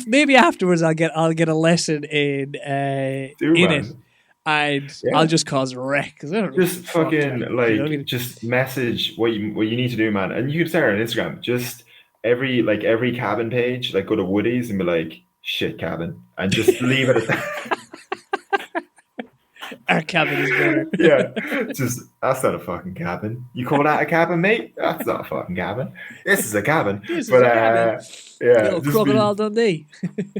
maybe afterwards I'll get a lesson in it, and I'll just cause a wreck. Just fucking just message what you need to do, man. And you can start on Instagram. Just every cabin page, like go to Woody's and be like, shit cabin, and just leave it at that. Our cabin is better. Yeah, just that's not a fucking cabin. You call that a cabin, mate? That's not a fucking cabin. This is a cabin. Yeah, Crocodile Dundee.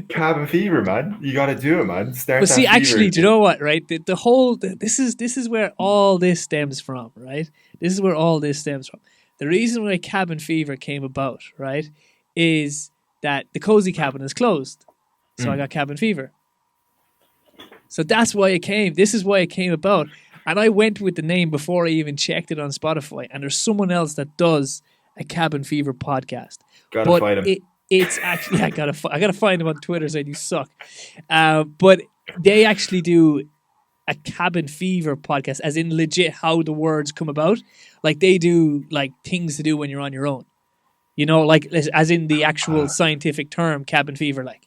Cabin fever, man. You got to do it, man. But see, actually, do you know what? Right, the whole this is where all this stems from. Right, this is where all this stems from. The reason why cabin fever came about, right, is that the cozy cabin is closed, so I got cabin fever. So that's why it came. This is why it came about. And I went with the name before I even checked it on Spotify. And there's someone else that does a Cabin Fever podcast. Gotta find him. It's actually I gotta find him on Twitter saying you suck. But they actually do a Cabin Fever podcast, as in legit how the words come about. Like they do like things to do when you're on your own. Like as in the actual scientific term, cabin fever, like.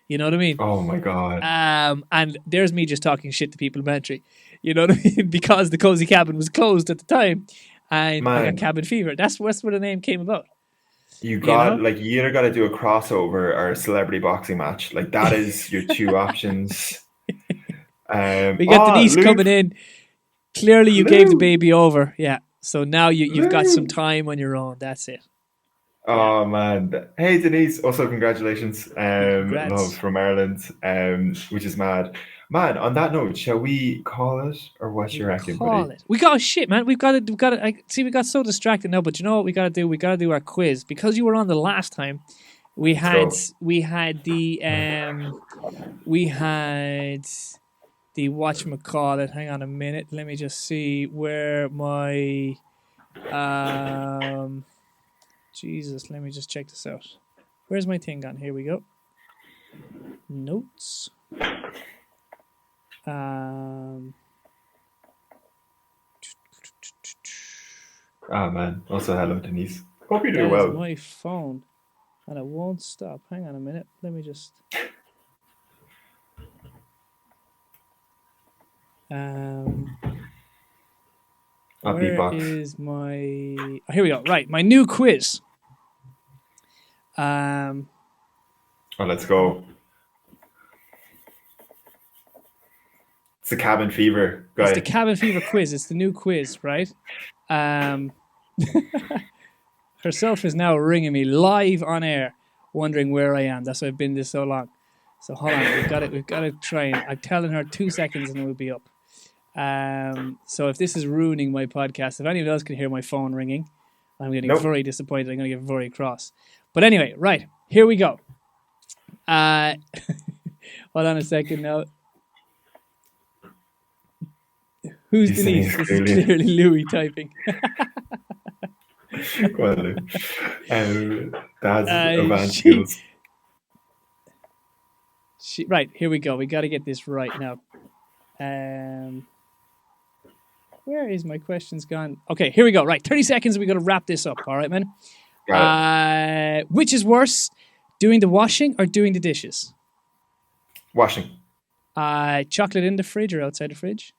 You know what I mean? Oh my God. And there's me just talking shit to people in Bantry. You know what I mean? Because the cozy cabin was closed at the time, and I got cabin fever. That's where the name came about. You either got to do a crossover or a celebrity boxing match. Like that is your two options. We got Denise coming in. Clearly, you gave the baby over. Yeah. So now you've got some time on your own. That's it. Oh man. Hey Denise, also congratulations. Love Congrats. from Ireland, which is mad. Man, on that note, shall we call it or what We you reckon, call buddy? it. We got shit, man. We've got to. I see. We got so distracted now, but you know what we got to do? We got to do our quiz because you were on the last time. We Let's had go. we had the we had the whatchamacallit. Hang on a minute. Let me just see where my Jesus. Let me just check this out. Where's my thing gone? Here we go. Notes. Ah man. Also hello Denise. Hope you're doing That is well. my phone, and it won't stop. Hang on a minute. Let me just. I'll Where beatbox. is my? Oh, here we go. Right, my new quiz. Oh, let's go. It's the cabin fever guy. It's the Cabin Fever quiz. It's the new quiz, right? Herself is now ringing me live on air, wondering where I am. That's why I've been this so long. So hold on, we've got to try. And I'm telling her 2 seconds and we'll be up. So if this is ruining my podcast, if anyone else can hear my phone ringing, I'm getting very disappointed. I'm going to get very cross. But anyway, right, here we go. Hold on a second now. Who's Denise? This is clearly Louis typing. Well, that's advanced skills. Right, here we go. We got to get this right now. Where is my questions gone? Okay, here we go. Right, 30 seconds and we got to wrap this up. All right, man? Which is worse, doing the washing or doing the dishes? Washing. Chocolate in the fridge or outside the fridge?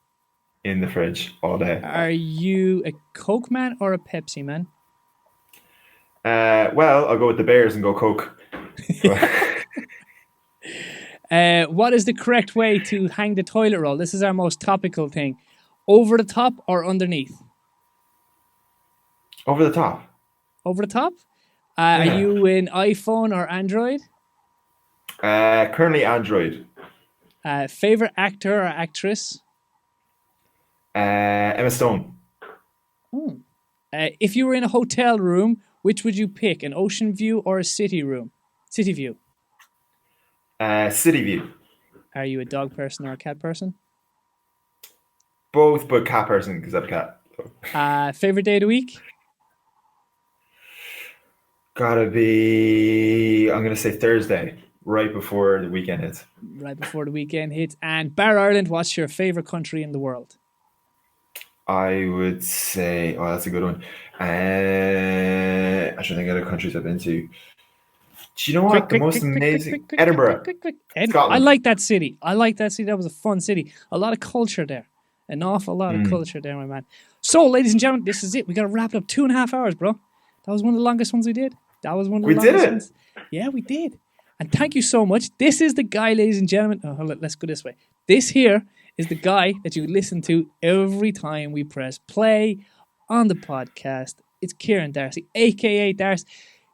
In the fridge all day. Are you a Coke man or a Pepsi man? Well, I'll go with the Bears and go Coke. What is the correct way to hang the toilet roll? This is our most topical thing. Over the top or underneath? Over the top. Over the top? Are you in iPhone or Android? Currently Android. Favorite actor or actress? Emma Stone. If you were in a hotel room, which would you pick? An ocean view or a city room? City view. City view. Are you a dog person or a cat person? Both, but cat person because I have a cat. So. Favorite day of the week? Gotta be, I'm gonna say Thursday, right before the weekend hits. Right before the weekend hits. And bar Ireland, what's your favorite country in the world? I would say, oh, that's a good one. I should think of the countries I've been to. Do you know what? The most amazing Edinburgh. Scotland. I like that city. That was a fun city. A lot of culture there. An awful lot of culture there, my man. So, ladies and gentlemen, this is it. We got to wrap it up 2.5 hours, bro. That was one of the longest ones we did. We did it. Yeah, we did. And thank you so much. This is the guy, ladies and gentlemen. Oh, hold on, let's go this way. This here is the guy that you listen to every time we press play on the podcast. It's Ciaran Darcy, aka Darce.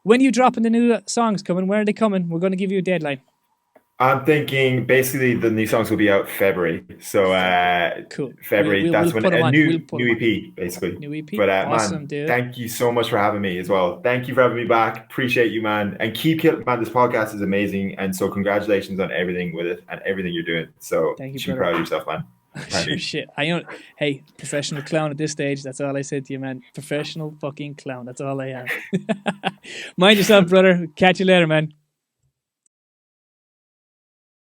When are you dropping the new songs coming? Where are they coming? We're going to give you a deadline. I'm thinking basically the new songs will be out February. So cool. February, that's when a new EP, basically. New EP. But awesome, man, dude. Thank you so much for having me as well. Thank you for having me back. Appreciate you, man. And keep killing, man. This podcast is amazing. And so congratulations on everything with it and everything you're doing. So thank you, be proud of yourself, man. Sure shit. Hey, professional clown at this stage. That's all I said to you, man. Professional fucking clown. That's all I have. Mind yourself, brother. Catch you later, man.